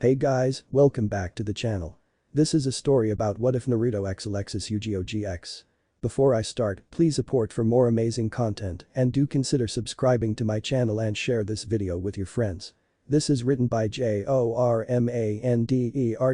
Hey guys, welcome back to the channel. This is a story about what if Naruto x Alexis Yugioh GX. Before I start, please support for more amazing content and do consider subscribing to my channel and share this video with your friends. This is written by Jormander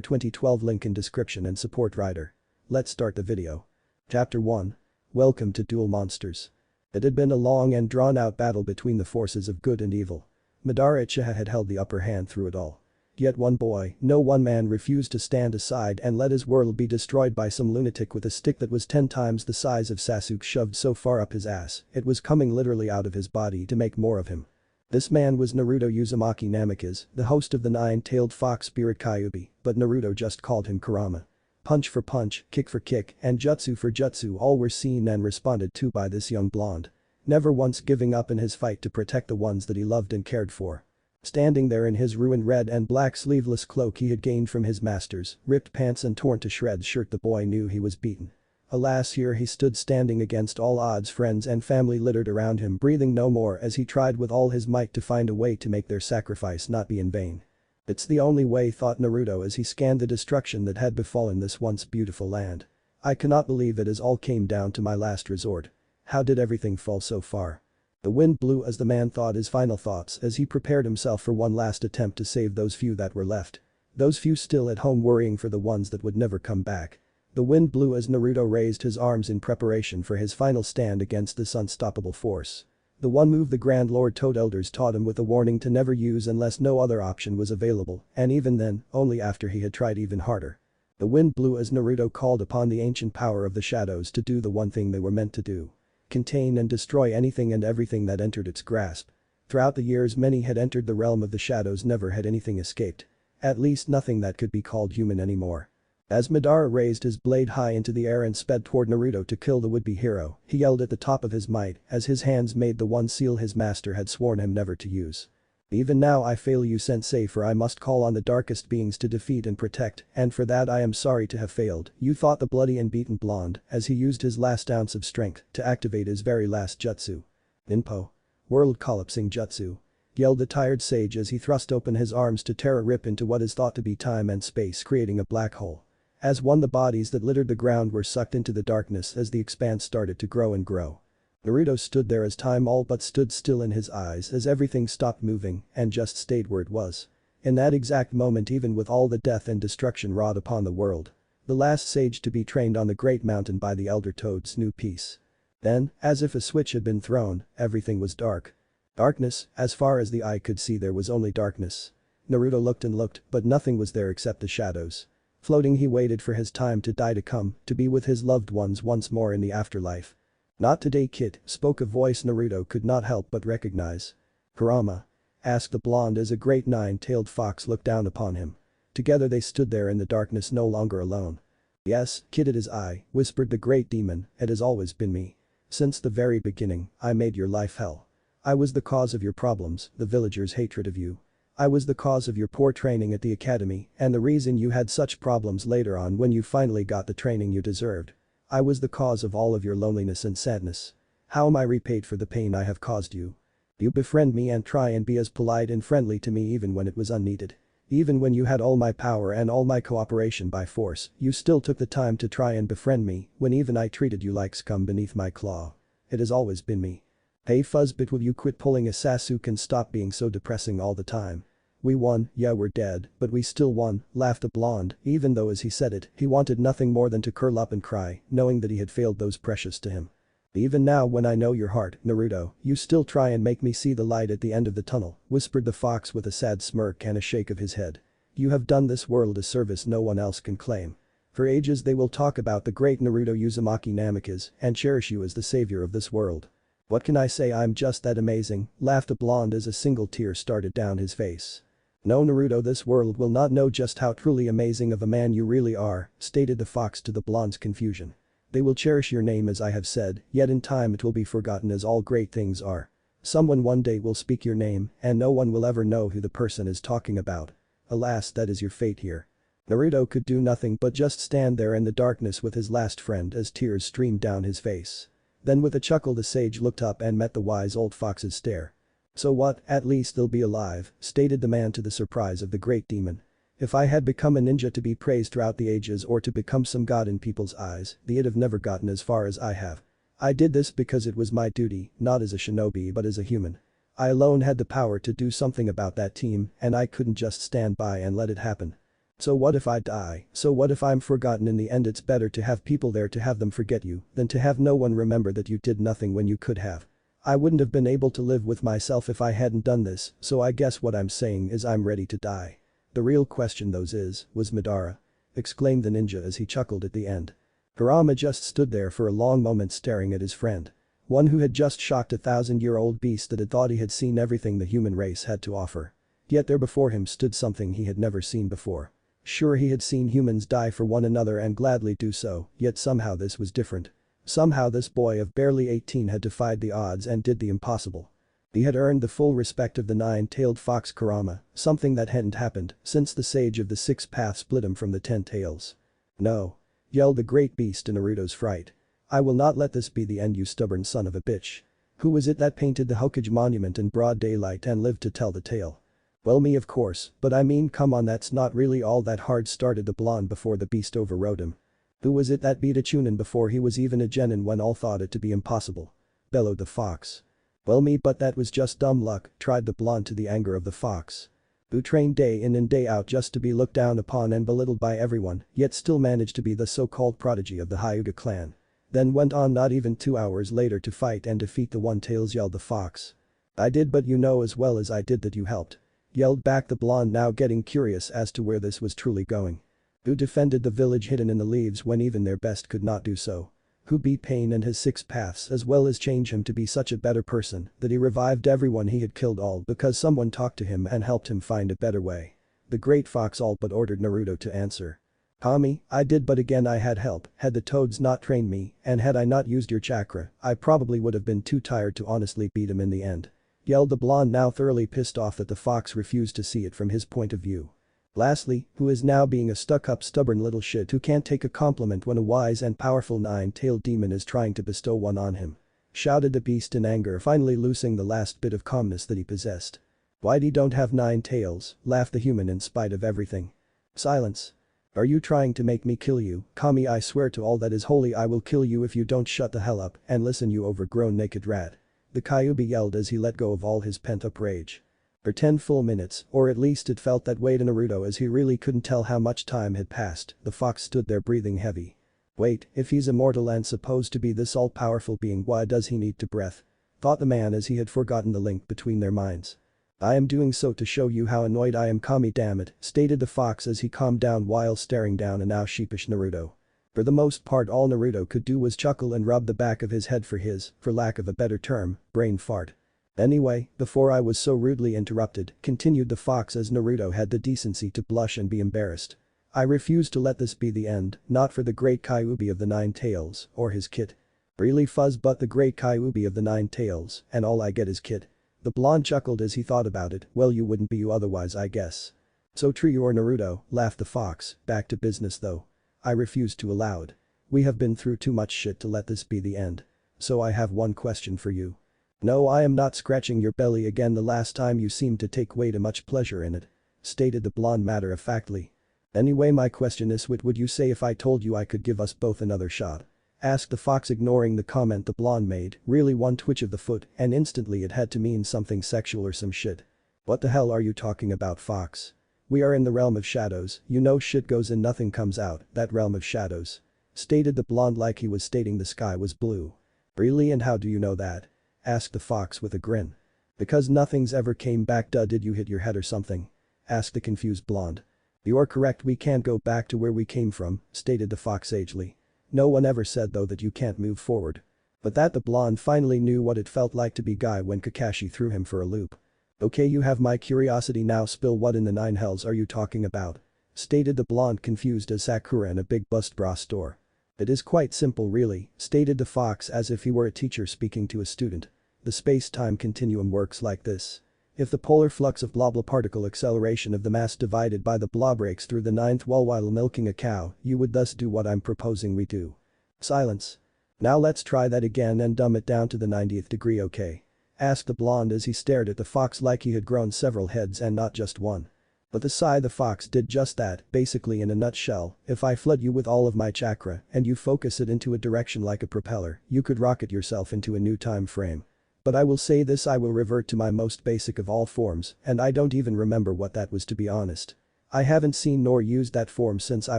2012, link in description and support writer. Let's start the video. Chapter 1. Welcome to Duel Monsters. It had been a long and drawn-out battle between the forces of good and evil. Madara Uchiha had held the upper hand through it all. Yet one boy, no one man refused to stand aside and let his world be destroyed by some lunatic with a stick that was 10 times the size of Sasuke shoved so far up his ass, it was coming literally out of his body to make more of him. This man was Naruto Uzumaki Namikaze, the host of the nine-tailed fox spirit Kyuubi, but Naruto just called him Kurama. Punch for punch, kick for kick, and jutsu for jutsu all were seen and responded to by this young blonde. Never once giving up in his fight to protect the ones that he loved and cared for. Standing there in his ruined red and black sleeveless cloak he had gained from his masters, ripped pants and torn to shreds shirt, the boy knew he was beaten. Alas, here he stood standing against all odds, friends and family littered around him, breathing no more as he tried with all his might to find a way to make their sacrifice not be in vain. It's the only way, thought Naruto as he scanned the destruction that had befallen this once beautiful land. I cannot believe it as all came down to my last resort. How did everything fall so far? The wind blew as the man thought his final thoughts as he prepared himself for one last attempt to save those few that were left. Those few still at home worrying for the ones that would never come back. The wind blew as Naruto raised his arms in preparation for his final stand against this unstoppable force. The one move the Grand Lord Toad Elders taught him with a warning to never use unless no other option was available, and even then, only after he had tried even harder. The wind blew as Naruto called upon the ancient power of the shadows to do the one thing they were meant to do. Contain and destroy anything and everything that entered its grasp. Throughout the years many had entered the realm of the shadows, never had anything escaped. At least nothing that could be called human anymore. As Madara raised his blade high into the air and sped toward Naruto to kill the would-be hero, he yelled at the top of his might as his hands made the one seal his master had sworn him never to use. Even now I fail you, sensei, for I must call on the darkest beings to defeat and protect, and for that I am sorry to have failed, you, thought the bloody and beaten blonde as he used his last ounce of strength to activate his very last jutsu. Ninpo. World collapsing jutsu. Yelled the tired sage as he thrust open his arms to tear a rip into what is thought to be time and space, creating a black hole. As one, the bodies that littered the ground were sucked into the darkness as the expanse started to grow and grow. Naruto stood there as time all but stood still in his eyes as everything stopped moving and just stayed where it was. In that exact moment, even with all the death and destruction wrought upon the world, the last sage to be trained on the great mountain by the elder toads knew peace. Then, as if a switch had been thrown, everything was dark. Darkness, as far as the eye could see there was only darkness. Naruto looked and looked, but nothing was there except the shadows. Floating, he waited for his time to die, to come, to be with his loved ones once more in the afterlife. Not today, kid, spoke a voice Naruto could not help but recognize. Kurama? Asked the blonde as a great nine-tailed fox looked down upon him. Together they stood there in the darkness, no longer alone. Yes, kid, it is I, whispered the great demon, it has always been me. Since the very beginning, I made your life hell. I was the cause of your problems, the villagers' hatred of you. I was the cause of your poor training at the academy and the reason you had such problems later on when you finally got the training you deserved. I was the cause of all of your loneliness and sadness. How am I repaid for the pain I have caused you? You befriend me and try and be as polite and friendly to me even when it was unneeded. Even when you had all my power and all my cooperation by force, you still took the time to try and befriend me when even I treated you like scum beneath my claw. It has always been me. Hey Fuzzbit, will you quit pulling a Sasuke and stop being so depressing all the time? We won, yeah, we're dead, but we still won, laughed the blonde, even though as he said it, he wanted nothing more than to curl up and cry, knowing that he had failed those precious to him. Even now when I know your heart, Naruto, you still try and make me see the light at the end of the tunnel, whispered the fox with a sad smirk and a shake of his head. You have done this world a service no one else can claim. For ages they will talk about the great Naruto Uzumaki Namikaze and cherish you as the savior of this world. What can I say, I'm just that amazing, laughed the blonde as a single tear started down his face. No, Naruto, this world will not know just how truly amazing of a man you really are, stated the fox to the blonde's confusion. They will cherish your name as I have said, yet in time it will be forgotten as all great things are. Someone one day will speak your name and no one will ever know who the person is talking about. Alas, that is your fate here. Naruto could do nothing but just stand there in the darkness with his last friend as tears streamed down his face. Then with a chuckle the sage looked up and met the wise old fox's stare. So what, at least they'll be alive, stated the man to the surprise of the great demon. If I had become a ninja to be praised throughout the ages or to become some god in people's eyes, they'd have never gotten as far as I have. I did this because it was my duty, not as a shinobi but as a human. I alone had the power to do something about that team and I couldn't just stand by and let it happen. So what if I die? So what if I'm forgotten? In the end it's better to have people there to have them forget you than to have no one remember that you did nothing when you could have. I wouldn't have been able to live with myself if I hadn't done this, so I guess what I'm saying is I'm ready to die. The real question though was Madara. Exclaimed the ninja as he chuckled at the end. Kurama just stood there for a long moment staring at his friend. One who had just shocked a 1,000-year-old beast that had thought he had seen everything the human race had to offer. Yet there before him stood something he had never seen before. Sure, he had seen humans die for one another and gladly do so, yet somehow this was different. Somehow this boy of barely 18 had defied the odds and did the impossible. He had earned the full respect of the nine-tailed fox Kurama, something that hadn't happened since the sage of the six paths split him from the 10 tails. "No!" yelled the great beast in Naruto's fright. "I will not let this be the end, you stubborn son of a bitch. Who was it that painted the Hokage monument in broad daylight and lived to tell the tale?" "Well, me of course, but I mean come on, that's not really all that hard," started the blonde before the beast overrode him. "Who was it that beat a Chunin before he was even a genin when all thought it to be impossible?" bellowed the fox. "Well, me, but that was just dumb luck," tried the blonde to the anger of the fox. "Who trained day in and day out just to be looked down upon and belittled by everyone, yet still managed to be the so-called prodigy of the Hyuga clan. Then went on not even 2 hours later to fight and defeat the One-Tails," yelled the fox. "I did, but you know as well as I did that you helped," yelled back the blonde, now getting curious as to where this was truly going. "Who defended the village hidden in the leaves when even their best could not do so? Who beat Pain and his 6 paths as well as change him to be such a better person that he revived everyone he had killed, all because someone talked to him and helped him find a better way?" The great fox all but ordered Naruto to answer. "Kami, I did, but again I had help. Had the toads not trained me and had I not used your chakra, I probably would have been too tired to honestly beat him in the end," yelled the blonde, now thoroughly pissed off that the fox refused to see it from his point of view. "Lastly, who is now being a stuck-up stubborn little shit who can't take a compliment when a wise and powerful 9-tailed demon is trying to bestow one on him?" shouted the beast in anger, finally losing the last bit of calmness that he possessed. "Why don't have 9 tails?" laughed the human in spite of everything. "Silence. Are you trying to make me kill you? Kami, I swear to all that is holy I will kill you if you don't shut the hell up and listen, you overgrown naked rat," the Kyuubi yelled as he let go of all his pent-up rage. For 10 full minutes, or at least it felt that way to Naruto as he really couldn't tell how much time had passed, the fox stood there breathing heavy. Wait, if he's immortal and supposed to be this all-powerful being, why does he need to breath? Thought the man as he had forgotten the link between their minds. "I am doing so to show you how annoyed I am, Kami, damn it," stated the fox as he calmed down while staring down a now sheepish Naruto. For the most part all Naruto could do was chuckle and rub the back of his head for his, for lack of a better term, brain fart. "Anyway, before I was so rudely interrupted," continued the fox as Naruto had the decency to blush and be embarrassed. "I refuse to let this be the end, not for the great Kyuubi of the 9 tails, or his kid." "Really fuzz, but the great Kyuubi of the 9 tails, and all I get is kid." The blonde chuckled as he thought about it. "Well, you wouldn't be you otherwise, I guess." "So true, you're Naruto," laughed the fox, "back to business though. I refuse to allow it. We have been through too much shit to let this be the end. So I have one question for you." "No, I am not scratching your belly again, the last time you seemed to take way too much pleasure in it," stated the blonde matter-of-factly. "Anyway, my question is, what would you say if I told you I could give us both another shot?" asked the fox, ignoring the comment the blonde made. Really one twitch of the foot and instantly it had to mean something sexual or some shit. "What the hell are you talking about, fox? We are in the realm of shadows, you know shit goes in nothing comes out, that realm of shadows," stated the blonde like he was stating the sky was blue. "Really, and how do you know that?" asked the fox with a grin. "Because nothing's ever came back, duh, did you hit your head or something?" asked the confused blonde. "You are correct, we can't go back to where we came from," stated the fox sagely. "No one ever said though that you can't move forward." But that the blonde finally knew what it felt like to be Guy when Kakashi threw him for a loop. "Okay, you have my curiosity now, spill, what in the 9 hells are you talking about?" stated the blonde, confused as Sakura in a big bust bra store. "It is quite simple really," stated the fox as if he were a teacher speaking to a student. "The space-time continuum works like this. If the polar flux of blah blah particle acceleration of the mass divided by the blah breaks through the 9th wall while milking a cow, you would thus do what I'm proposing we do." Silence. "Now let's try that again and dumb it down to the 90th degree, okay?" asked the blonde as he stared at the fox like he had grown several heads and not just one. But the fox did just that, basically in a nutshell, if I flood you with all of my chakra and you focus it into a direction like a propeller, you could rocket yourself into a new time frame. But I will say this, I will revert to my most basic of all forms, and I don't even remember what that was, to be honest. I haven't seen nor used that form since I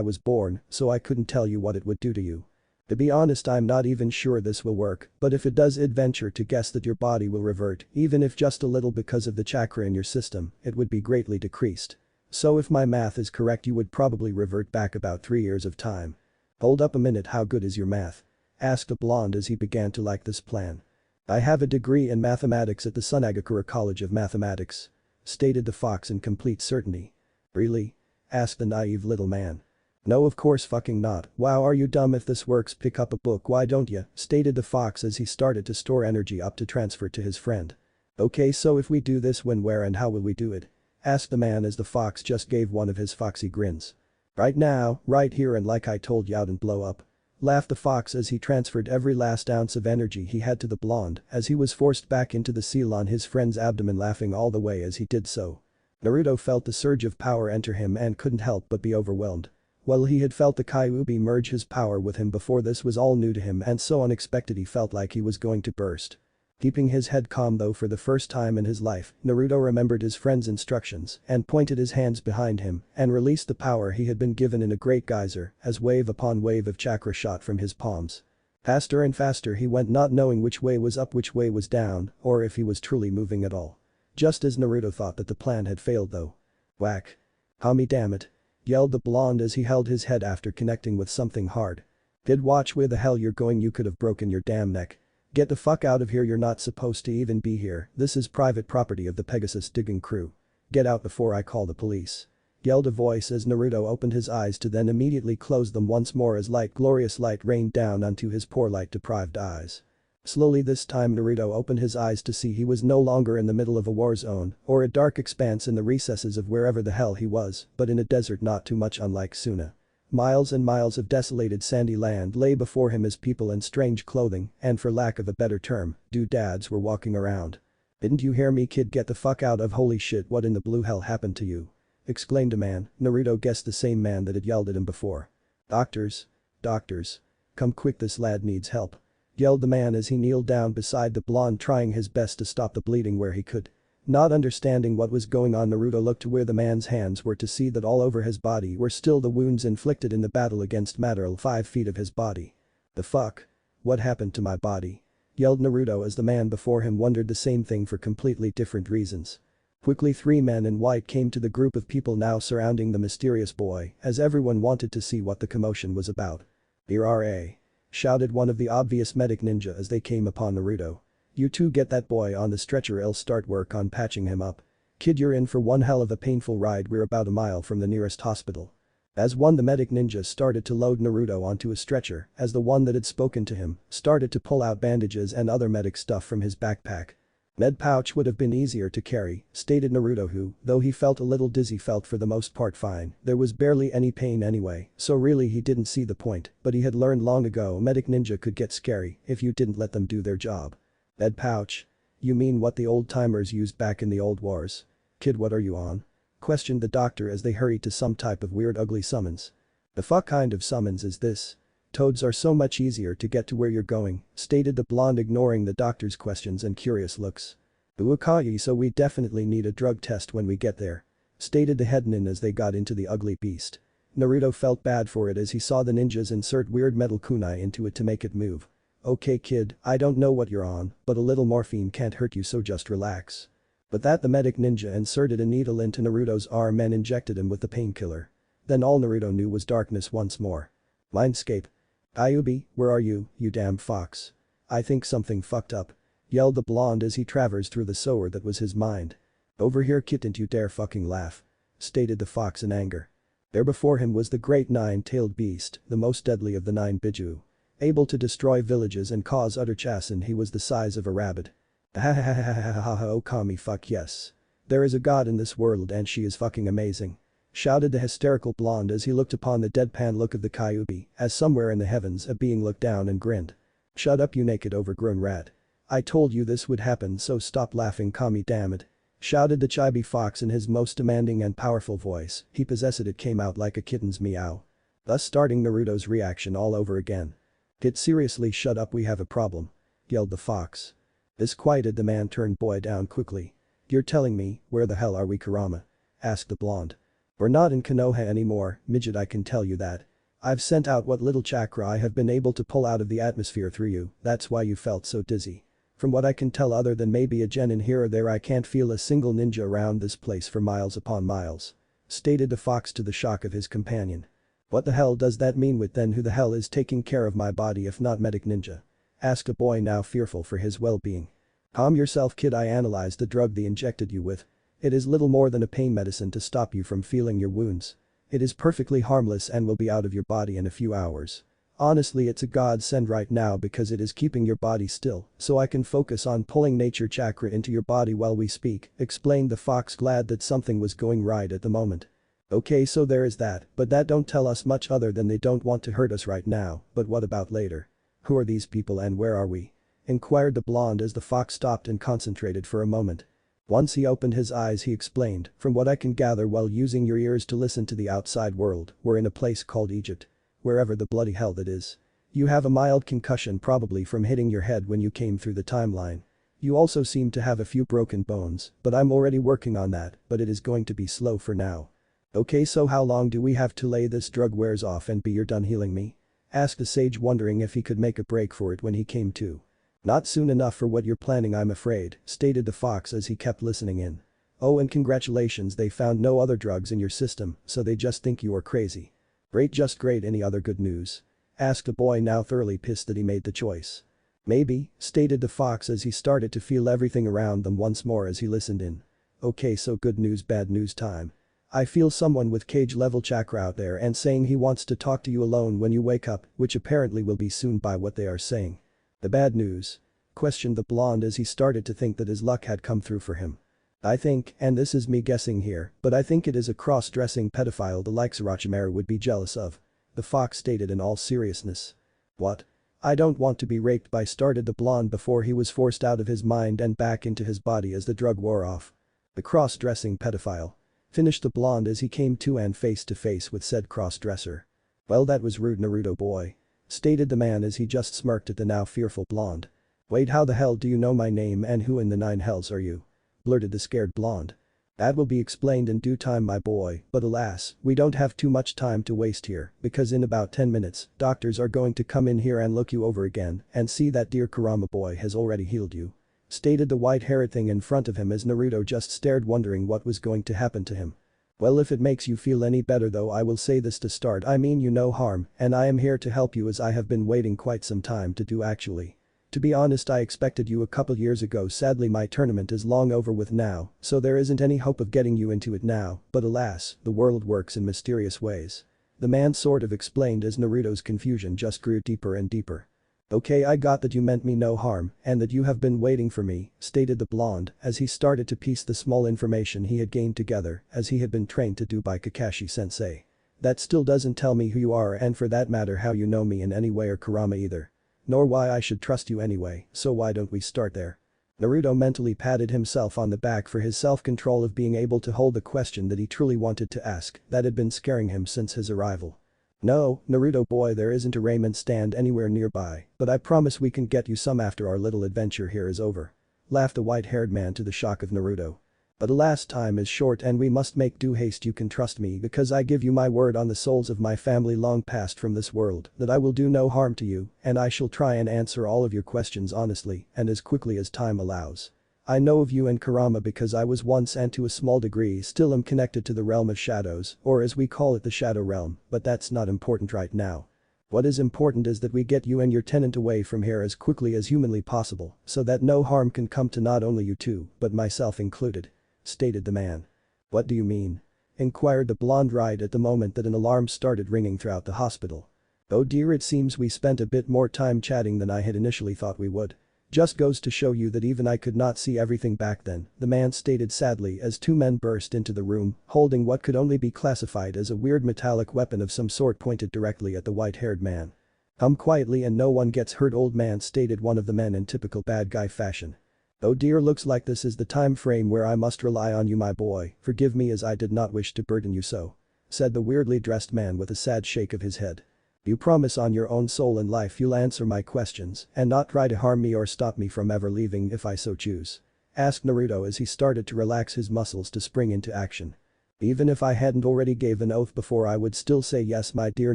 was born, so I couldn't tell you what it would do to you. To be honest, I'm not even sure this will work, but if it does, I'd venture to guess that your body will revert, even if just a little, because of the chakra in your system, it would be greatly decreased. So if my math is correct, you would probably revert back about 3 years of time. Hold up a minute, how good is your math? Asked a blonde as he began to like this plan. I have a degree in mathematics at the Sunagakura College of Mathematics. Stated the fox in complete certainty. Really? Asked the naive little man. No, of course fucking not. Wow, are you dumb? If this works, pick up a book, why don't ya? Stated the fox as he started to store energy up to transfer to his friend. Okay, so if we do this, when, where and how will we do it? Asked the man as the fox just gave one of his foxy grins. Right now, right here, and like I told you, out and blow up. Laughed the fox as he transferred every last ounce of energy he had to the blonde as he was forced back into the seal on his friend's abdomen, laughing all the way as he did so. Naruto felt the surge of power enter him and couldn't help but be overwhelmed. While he had felt the Kyuubi merge his power with him before, this was all new to him and so unexpected he felt like he was going to burst. Keeping his head calm though, for the first time in his life, Naruto remembered his friend's instructions and pointed his hands behind him and released the power he had been given in a great geyser as wave upon wave of chakra shot from his palms. Faster and faster he went, not knowing which way was up, which way was down, or if he was truly moving at all. Just as Naruto thought that the plan had failed though. Whack. Homie, damn it. Yelled the blonde as he held his head after connecting with something hard. Did watch where the hell you're going, you could have broken your damn neck. Get the fuck out of here, you're not supposed to even be here, this is private property of the Pegasus digging crew. Get out before I call the police. Yelled a voice as Naruto opened his eyes to then immediately close them once more as glorious light rained down onto his poor light-deprived eyes. Slowly this time Naruto opened his eyes to see he was no longer in the middle of a war zone or a dark expanse in the recesses of wherever the hell he was, but in a desert not too much unlike Suna. Miles and miles of desolated sandy land lay before him as people in strange clothing, and for lack of a better term, doodads were walking around. Didn't you hear me, kid? Get the fuck out of, holy shit, what in the blue hell happened to you? Exclaimed a man. Naruto guessed the same man that had yelled at him before. Doctors. Doctors. Come quick, this lad needs help. Yelled the man as he kneeled down beside the blonde, trying his best to stop the bleeding where he could. Not understanding what was going on, Naruto looked to where the man's hands were to see that all over his body were still the wounds inflicted in the battle against Madara, 5 feet of his body. The fuck? What happened to my body? Yelled Naruto as the man before him wondered the same thing for completely different reasons. Quickly 3 men in white came to the group of people now surrounding the mysterious boy as everyone wanted to see what the commotion was about. "Hurrah!" shouted one of the obvious medic ninja as they came upon Naruto. "You two get that boy on the stretcher, I'll start work on patching him up. Kid, you're in for one hell of a painful ride, we're about a mile from the nearest hospital." As one the medic ninja started to load Naruto onto a stretcher as the one that had spoken to him started to pull out bandages and other medic stuff from his backpack. "Med pouch would have been easier to carry," stated Naruto, who, though he felt a little dizzy, felt for the most part fine. There was barely any pain anyway, so really he didn't see the point, but he had learned long ago medic ninja could get scary if you didn't let them do their job. "Med pouch? You mean what the old-timers used back in the old wars? Kid, what are you on?" questioned the doctor as they hurried to some type of weird ugly summons. "The fuck kind of summons is this? Toads are so much easier to get to where you're going," stated the blonde, ignoring the doctor's questions and curious looks. "Uakayi, so we definitely need a drug test when we get there," stated the headnin as they got into the ugly beast. Naruto felt bad for it as he saw the ninjas insert weird metal kunai into it to make it move. "Okay kid, I don't know what you're on, but a little morphine can't hurt you, so just relax." But that the medic ninja inserted a needle into Naruto's arm and injected him with the painkiller. Then all Naruto knew was darkness once more. Mindscape. "Kyuubi, where are you, you damn fox? I think something fucked up," yelled the blonde as he traversed through the sewer that was his mind. "Over here kid, don't you dare fucking laugh," stated the fox in anger. There before him was the great 9-tailed beast, the most deadly of the 9 Biju. Able to destroy villages and cause utter chaos, and he was the size of a rabbit. "Ha ha ha ha ha ha ha, oh kami fuck yes. There is a god in this world and she is fucking amazing," shouted the hysterical blonde as he looked upon the deadpan look of the Kyuubi as somewhere in the heavens a being looked down and grinned. "Shut up, you naked overgrown rat. I told you this would happen, so stop laughing, kami, damn it," shouted the chibi fox in his most demanding and powerful voice. He possessed it came out like a kitten's meow. Thus starting Naruto's reaction all over again. "Kid, seriously, shut up, we have a problem," yelled the fox. This quieted the man turned boy down quickly. "You're telling me, where the hell are we, Kurama?" asked the blonde. "We're not in Konoha anymore, midget, I can tell you that. I've sent out what little chakra I have been able to pull out of the atmosphere through you, that's why you felt so dizzy. From what I can tell, other than maybe a genin here or there, I can't feel a single ninja around this place for miles upon miles," stated the fox to the shock of his companion. "What the hell does that mean? With then who the hell is taking care of my body if not medic ninja?" asked a boy now fearful for his well-being. "Calm yourself, kid, I analyzed the drug they injected you with. It is little more than a pain medicine to stop you from feeling your wounds. It is perfectly harmless and will be out of your body in a few hours. Honestly, it's a godsend right now because it is keeping your body still, so I can focus on pulling nature chakra into your body while we speak," explained the fox, glad that something was going right at the moment. "Okay, so there is that, but that don't tell us much other than they don't want to hurt us right now, but what about later? Who are these people and where are we?" inquired the blonde as the fox stopped and concentrated for a moment. Once he opened his eyes he explained, "From what I can gather while using your ears to listen to the outside world, we're in a place called Egypt. Wherever the bloody hell that is. You have a mild concussion probably from hitting your head when you came through the timeline. You also seem to have a few broken bones, but I'm already working on that, but it is going to be slow for now." "Okay, so how long do we have to lay this drug wears off and be you're done healing me?" asked the sage, wondering if he could make a break for it when he came to. "Not soon enough for what you're planning, I'm afraid," stated the fox as he kept listening in. "Oh, and congratulations, they found no other drugs in your system, so they just think you are crazy." "Great, just great, any other good news?" asked the boy now thoroughly pissed that he made the choice. "Maybe," stated the fox as he started to feel everything around them once more as he listened in. "Okay, so good news bad news time. I feel someone with cage level chakra out there and saying he wants to talk to you alone when you wake up, which apparently will be soon by what they are saying." "The bad news?" questioned the blonde as he started to think that his luck had come through for him. "I think, and this is me guessing here, but I think it is a cross-dressing pedophile the likes of Orochimaru would be jealous of," the fox stated in all seriousness. "What? I don't want to be raped by," started the blonde before he was forced out of his mind and back into his body as the drug wore off. "The cross-dressing pedophile," finished the blonde as he came to and face with said cross-dresser. "Well, that was rude, Naruto boy," stated the man as he just smirked at the now fearful blonde. "Wait, how the hell do you know my name and who in the nine hells are you?" blurted the scared blonde. "That will be explained in due time, my boy, but alas, we don't have too much time to waste here because in about 10 minutes, doctors are going to come in here and look you over again and see that dear Kurama boy has already healed you," stated the white-haired thing in front of him as Naruto just stared wondering what was going to happen to him. "Well, if it makes you feel any better though, I will say this to start, I mean you no harm and I am here to help you as I have been waiting quite some time to do actually. To be honest, I expected you a couple years ago, sadly my tournament is long over with now, so there isn't any hope of getting you into it now, but alas, the world works in mysterious ways," the man sort of explained as Naruto's confusion just grew deeper and deeper. "Okay, I got that you meant me no harm and that you have been waiting for me," stated the blonde as he started to piece the small information he had gained together as he had been trained to do by Kakashi-sensei. "That still doesn't tell me who you are and for that matter how you know me in any way or Kurama either. Nor why I should trust you anyway, so why don't we start there?" Naruto mentally patted himself on the back for his self-control of being able to hold the question that he truly wanted to ask that had been scaring him since his arrival. "No, Naruto boy, there isn't a ramen stand anywhere nearby, but I promise we can get you some after our little adventure here is over," laughed the white-haired man to the shock of Naruto. "But alas, time is short and we must make due haste, you can trust me because I give you my word on the souls of my family long passed from this world that I will do no harm to you and I shall try and answer all of your questions honestly and as quickly as time allows. I know of you and Kurama because I was once and to a small degree still am connected to the realm of shadows or as we call it the shadow realm, but that's not important right now. What is important is that we get you and your tenant away from here as quickly as humanly possible so that no harm can come to not only you two but myself included," stated the man. "What do you mean?" inquired the blonde right at the moment that an alarm started ringing throughout the hospital. "Oh dear, it seems we spent a bit more time chatting than I had initially thought we would. Just goes to show you that even I could not see everything back then," the man stated sadly as two men burst into the room holding what could only be classified as a weird metallic weapon of some sort pointed directly at the white-haired man. "Come quietly and no one gets hurt, old man," stated one of the men in typical bad guy fashion. "Oh dear, looks like this is the time frame where I must rely on you, my boy, forgive me as I did not wish to burden you so," said the weirdly dressed man with a sad shake of his head. "You promise on your own soul and life you'll answer my questions and not try to harm me or stop me from ever leaving if I so choose?" asked Naruto as he started to relax his muscles to spring into action. "Even if I hadn't already gave an oath before, I would still say yes, my dear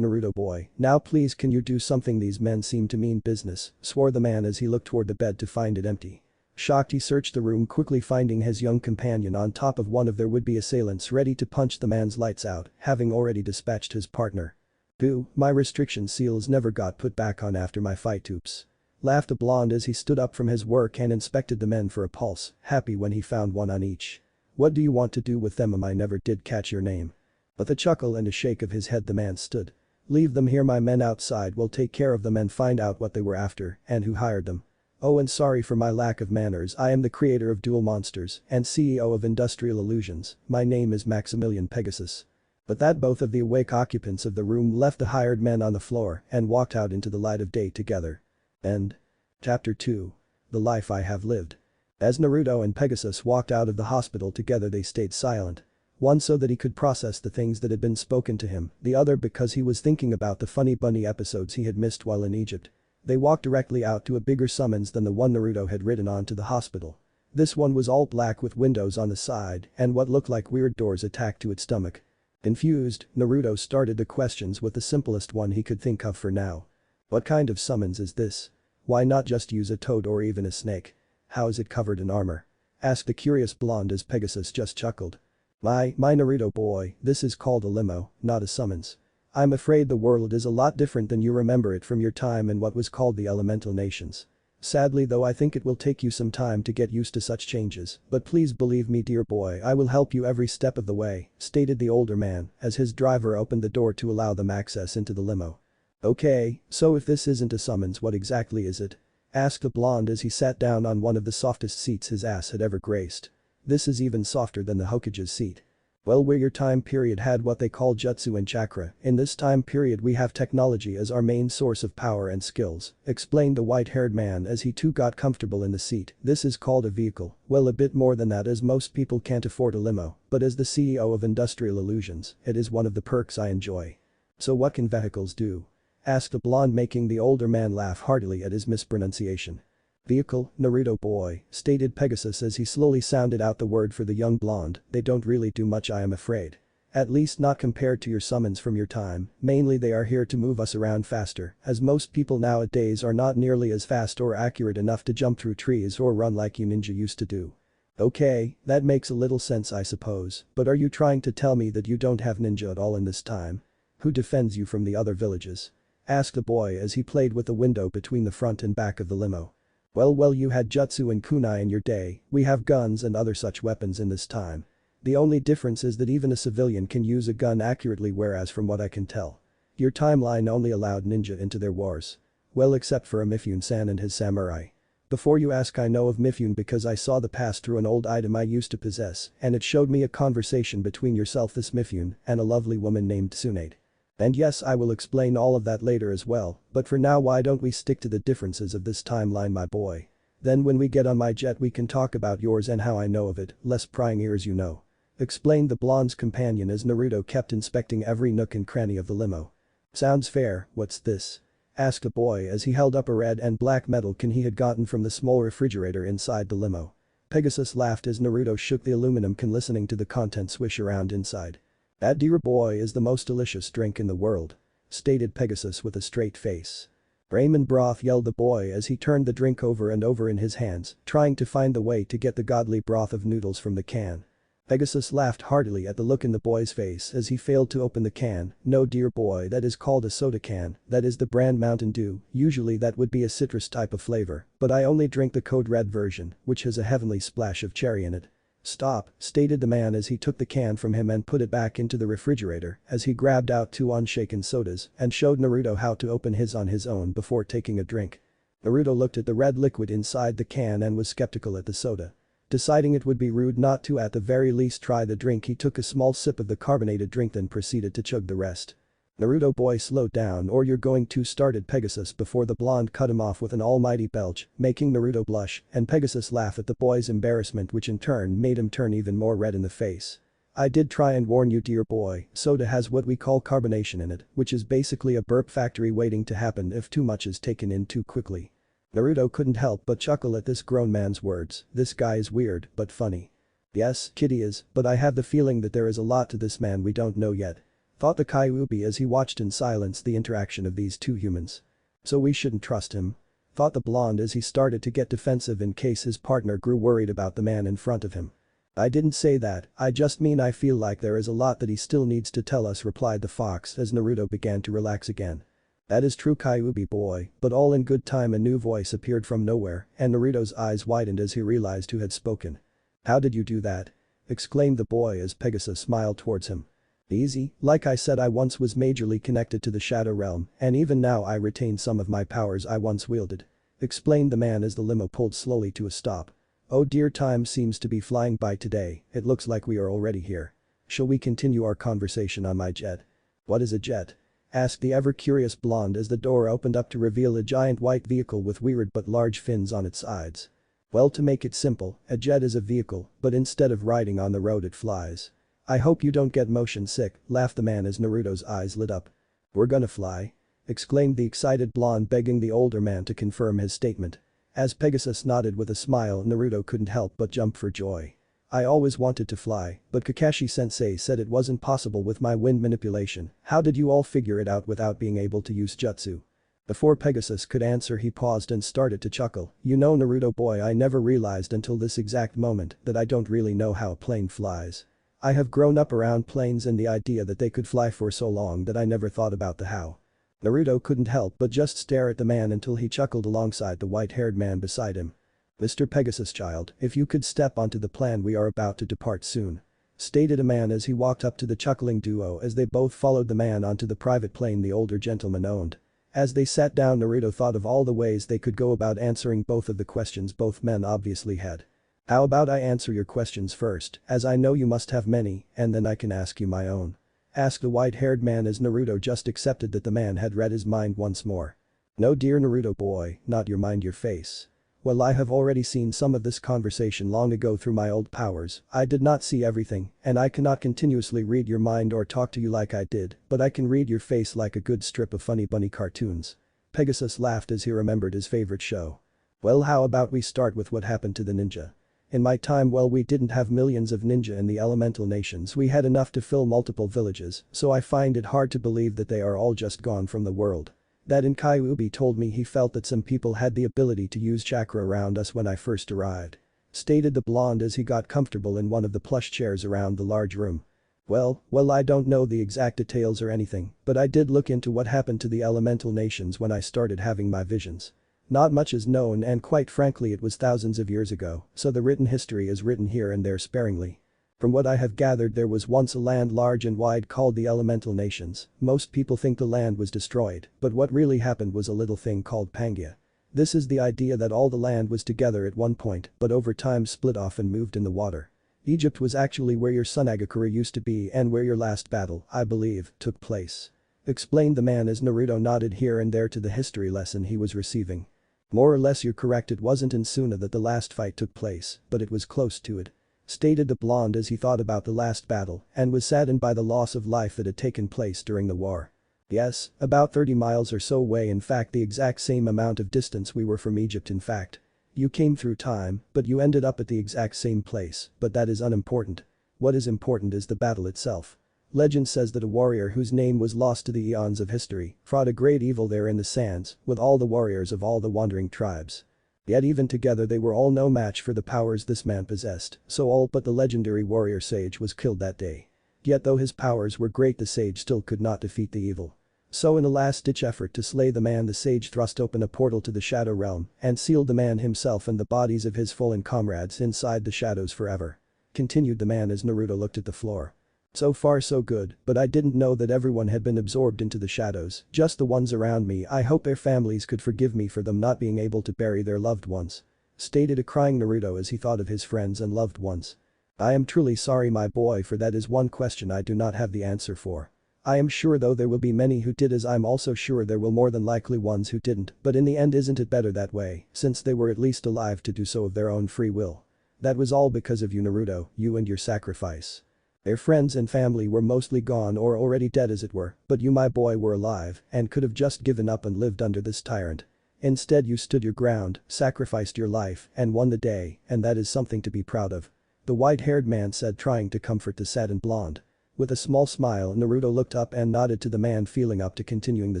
Naruto boy. Now please, can you do something? These men seem to mean business," swore the man as he looked toward the bed to find it empty. Shocked, he searched the room, quickly finding his young companion on top of one of their would-be assailants, ready to punch the man's lights out, having already dispatched his partner. "Boo, my restriction seals never got put back on after my fight, oops," laughed the blonde as he stood up from his work and inspected the men for a pulse, happy when he found one on each. "What do you want to do with them? I never did catch your name." With a chuckle and a shake of his head, the man stood. "Leave them here, my men outside will take care of them and find out what they were after and who hired them. Oh, and sorry for my lack of manners, I am the creator of Duel Monsters and CEO of Industrial Illusions, my name is Maximilian Pegasus." But that both of the awake occupants of the room left the hired men on the floor and walked out into the light of day together. End. Chapter 2. The Life I Have Lived. As Naruto and Pegasus walked out of the hospital together, they stayed silent. One so that he could process the things that had been spoken to him, the other because he was thinking about the funny bunny episodes he had missed while in Egypt. They walked directly out to a bigger summons than the one Naruto had ridden on to the hospital. This one was all black with windows on the side and what looked like weird doors attached to its stomach. Confused, Naruto started the questions with the simplest one he could think of for now. "What kind of summons is this? Why not just use a toad or even a snake? How is it covered in armor?" asked the curious blonde as Pegasus just chuckled. My Naruto boy, this is called a limo, not a summons. I'm afraid the world is a lot different than you remember it from your time in what was called the Elemental Nations. Sadly though, I think it will take you some time to get used to such changes, but please believe me dear boy, I will help you every step of the way," stated the older man as his driver opened the door to allow them access into the limo. "Okay, so if this isn't a summons, what exactly is it?" asked the blonde as he sat down on one of the softest seats his ass had ever graced. "This is even softer than the Hokage's seat." "Well, where your time period had what they call jutsu and chakra, in this time period we have technology as our main source of power and skills," explained the white-haired man as he too got comfortable in the seat. "This is called a vehicle, well a bit more than that as most people can't afford a limo, but as the CEO of Industrial Illusions, it is one of the perks I enjoy." "So what can vehicles do?" asked the blonde, making the older man laugh heartily at his mispronunciation. "Vehicle, Naruto boy," stated Pegasus as he slowly sounded out the word for the young blonde, "they don't really do much, I am afraid. At least not compared to your summons from your time, mainly they are here to move us around faster, as most people nowadays are not nearly as fast or accurate enough to jump through trees or run like you ninja used to do." "Okay, that makes a little sense I suppose, but are you trying to tell me that you don't have ninja at all in this time? Who defends you from the other villages?" asked the boy as he played with the window between the front and back of the limo. Well, you had jutsu and kunai in your day, we have guns and other such weapons in this time. The only difference is that even a civilian can use a gun accurately, whereas from what I can tell, your timeline only allowed ninja into their wars. Well, except for a Mifune-san and his samurai. Before you ask, I know of Mifune because I saw the past through an old item I used to possess and it showed me a conversation between yourself, this Mifune, and a lovely woman named Tsunade. And yes, I will explain all of that later as well, but for now why don't we stick to the differences of this timeline, my boy. Then when we get on my jet we can talk about yours and how I know of it, less prying ears you know," explained the blonde's companion as Naruto kept inspecting every nook and cranny of the limo. "Sounds fair, what's this?" asked the boy as he held up a red and black metal can he had gotten from the small refrigerator inside the limo. Pegasus laughed as Naruto shook the aluminum can, listening to the contents swish around inside. "That dear boy is the most delicious drink in the world," stated Pegasus with a straight face. "Ramen broth," yelled the boy as he turned the drink over and over in his hands, trying to find the way to get the godly broth of noodles from the can. Pegasus laughed heartily at the look in the boy's face as he failed to open the can. "No dear boy, that is called a soda can, that is the brand Mountain Dew, usually that would be a citrus type of flavor, but I only drink the code red version, which has a heavenly splash of cherry in it." "Stop," stated the man as he took the can from him and put it back into the refrigerator as he grabbed out 2 unshaken sodas and showed Naruto how to open his on his own before taking a drink. Naruto looked at the red liquid inside the can and was skeptical at the soda. Deciding it would be rude not to at the very least try the drink, he took a small sip of the carbonated drink then proceeded to chug the rest. Naruto boy, slow down or you're going to, started Pegasus before the blonde cut him off with an almighty belch, making Naruto blush and Pegasus laugh at the boy's embarrassment, which in turn made him turn even more red in the face. I did try and warn you, dear boy, soda has what we call carbonation in it, which is basically a burp factory waiting to happen if too much is taken in too quickly. Naruto couldn't help but chuckle at this grown man's words. This guy is weird but funny. Yes, Kitty is, but I have the feeling that there is a lot to this man we don't know yet. Thought the Kyuubi as he watched in silence the interaction of these two humans. So we shouldn't trust him? Thought the blonde as he started to get defensive in case his partner grew worried about the man in front of him. I didn't say that, I just mean I feel like there is a lot that he still needs to tell us, replied the fox as Naruto began to relax again. That is true, Kyuubi boy, but all in good time a new voice appeared from nowhere and Naruto's eyes widened as he realized who had spoken. How did you do that? Exclaimed the boy as Pegasus smiled towards him. Easy, like I said, I once was majorly connected to the Shadow Realm and even now I retain some of my powers I once wielded. Explained the man as the limo pulled slowly to a stop. Oh dear, time seems to be flying by today, it looks like we are already here. Shall we continue our conversation on my jet? What is a jet? Asked the ever-curious blonde as the door opened up to reveal a giant white vehicle with weird but large fins on its sides. Well, to make it simple, a jet is a vehicle, but instead of riding on the road it flies. I hope you don't get motion sick, laughed the man as Naruto's eyes lit up. We're gonna fly? Exclaimed the excited blonde, begging the older man to confirm his statement. As Pegasus nodded with a smile, Naruto couldn't help but jump for joy. I always wanted to fly, but Kakashi-sensei said it wasn't possible with my wind manipulation. How did you all figure it out without being able to use jutsu? Before Pegasus could answer, he paused and started to chuckle. You know, Naruto boy, I never realized until this exact moment that I don't really know how a plane flies. I have grown up around planes and the idea that they could fly for so long that I never thought about the how. Naruto couldn't help but just stare at the man until he chuckled alongside the white-haired man beside him. Mr. Pegasus child, if you could step onto the plane, we are about to depart soon. Stated a man as he walked up to the chuckling duo as they both followed the man onto the private plane the older gentleman owned. As they sat down, Naruto thought of all the ways they could go about answering both of the questions both men obviously had. How about I answer your questions first, as I know you must have many, and then I can ask you my own? Asked the white-haired man as Naruto just accepted that the man had read his mind once more. No dear Naruto boy, not your mind, your face. Well, I have already seen some of this conversation long ago through my old powers. I did not see everything, and I cannot continuously read your mind or talk to you like I did, but I can read your face like a good strip of funny bunny cartoons. Pegasus laughed as he remembered his favorite show. Well, how about we start with what happened to the ninja? In my time, well, we didn't have millions of ninja in the elemental nations, we had enough to fill multiple villages, so I find it hard to believe that they are all just gone from the world. That in Kyuubi told me he felt that some people had the ability to use chakra around us when I first arrived. Stated the blonde as he got comfortable in one of the plush chairs around the large room. Well, I don't know the exact details or anything, but I did look into what happened to the elemental nations when I started having my visions. Not much is known and quite frankly it was thousands of years ago, so the written history is written here and there sparingly. From what I have gathered, there was once a land large and wide called the Elemental Nations. Most people think the land was destroyed, but what really happened was a little thing called Pangaea. This is the idea that all the land was together at one point but over time split off and moved in the water. Egypt was actually where your son Agakura used to be and where your last battle, I believe, took place. Explained the man as Naruto nodded here and there to the history lesson he was receiving. More or less you're correct, it wasn't in Suna that the last fight took place, but it was close to it. Stated the blonde as he thought about the last battle and was saddened by the loss of life that had taken place during the war. Yes, about 30 miles or so away, in fact the exact same amount of distance we were from Egypt in fact. You came through time, but you ended up at the exact same place, but that is unimportant. What is important is the battle itself. Legend says that a warrior whose name was lost to the eons of history fought a great evil there in the sands with all the warriors of all the wandering tribes. Yet even together they were all no match for the powers this man possessed, so all but the legendary warrior sage was killed that day. Yet though his powers were great, the sage still could not defeat the evil. So in a last-ditch effort to slay the man, the sage thrust open a portal to the Shadow Realm and sealed the man himself and the bodies of his fallen comrades inside the shadows forever. Continued the man as Naruto looked at the floor. So far so good, but I didn't know that everyone had been absorbed into the shadows, just the ones around me. I hope their families could forgive me for them not being able to bury their loved ones. Stated a crying Naruto as he thought of his friends and loved ones. I am truly sorry my boy, for that is one question I do not have the answer for. I am sure though there will be many who did, as I'm also sure there will more than likely ones who didn't, but in the end isn't it better that way, since they were at least alive to do so of their own free will. That was all because of you, Naruto, you and your sacrifice. Their friends and family were mostly gone or already dead as it were, but you, my boy, were alive and could have just given up and lived under this tyrant. Instead you stood your ground, sacrificed your life, and won the day, and that is something to be proud of. The white-haired man said, trying to comfort the saddened blonde. With a small smile, Naruto looked up and nodded to the man, feeling up to continuing the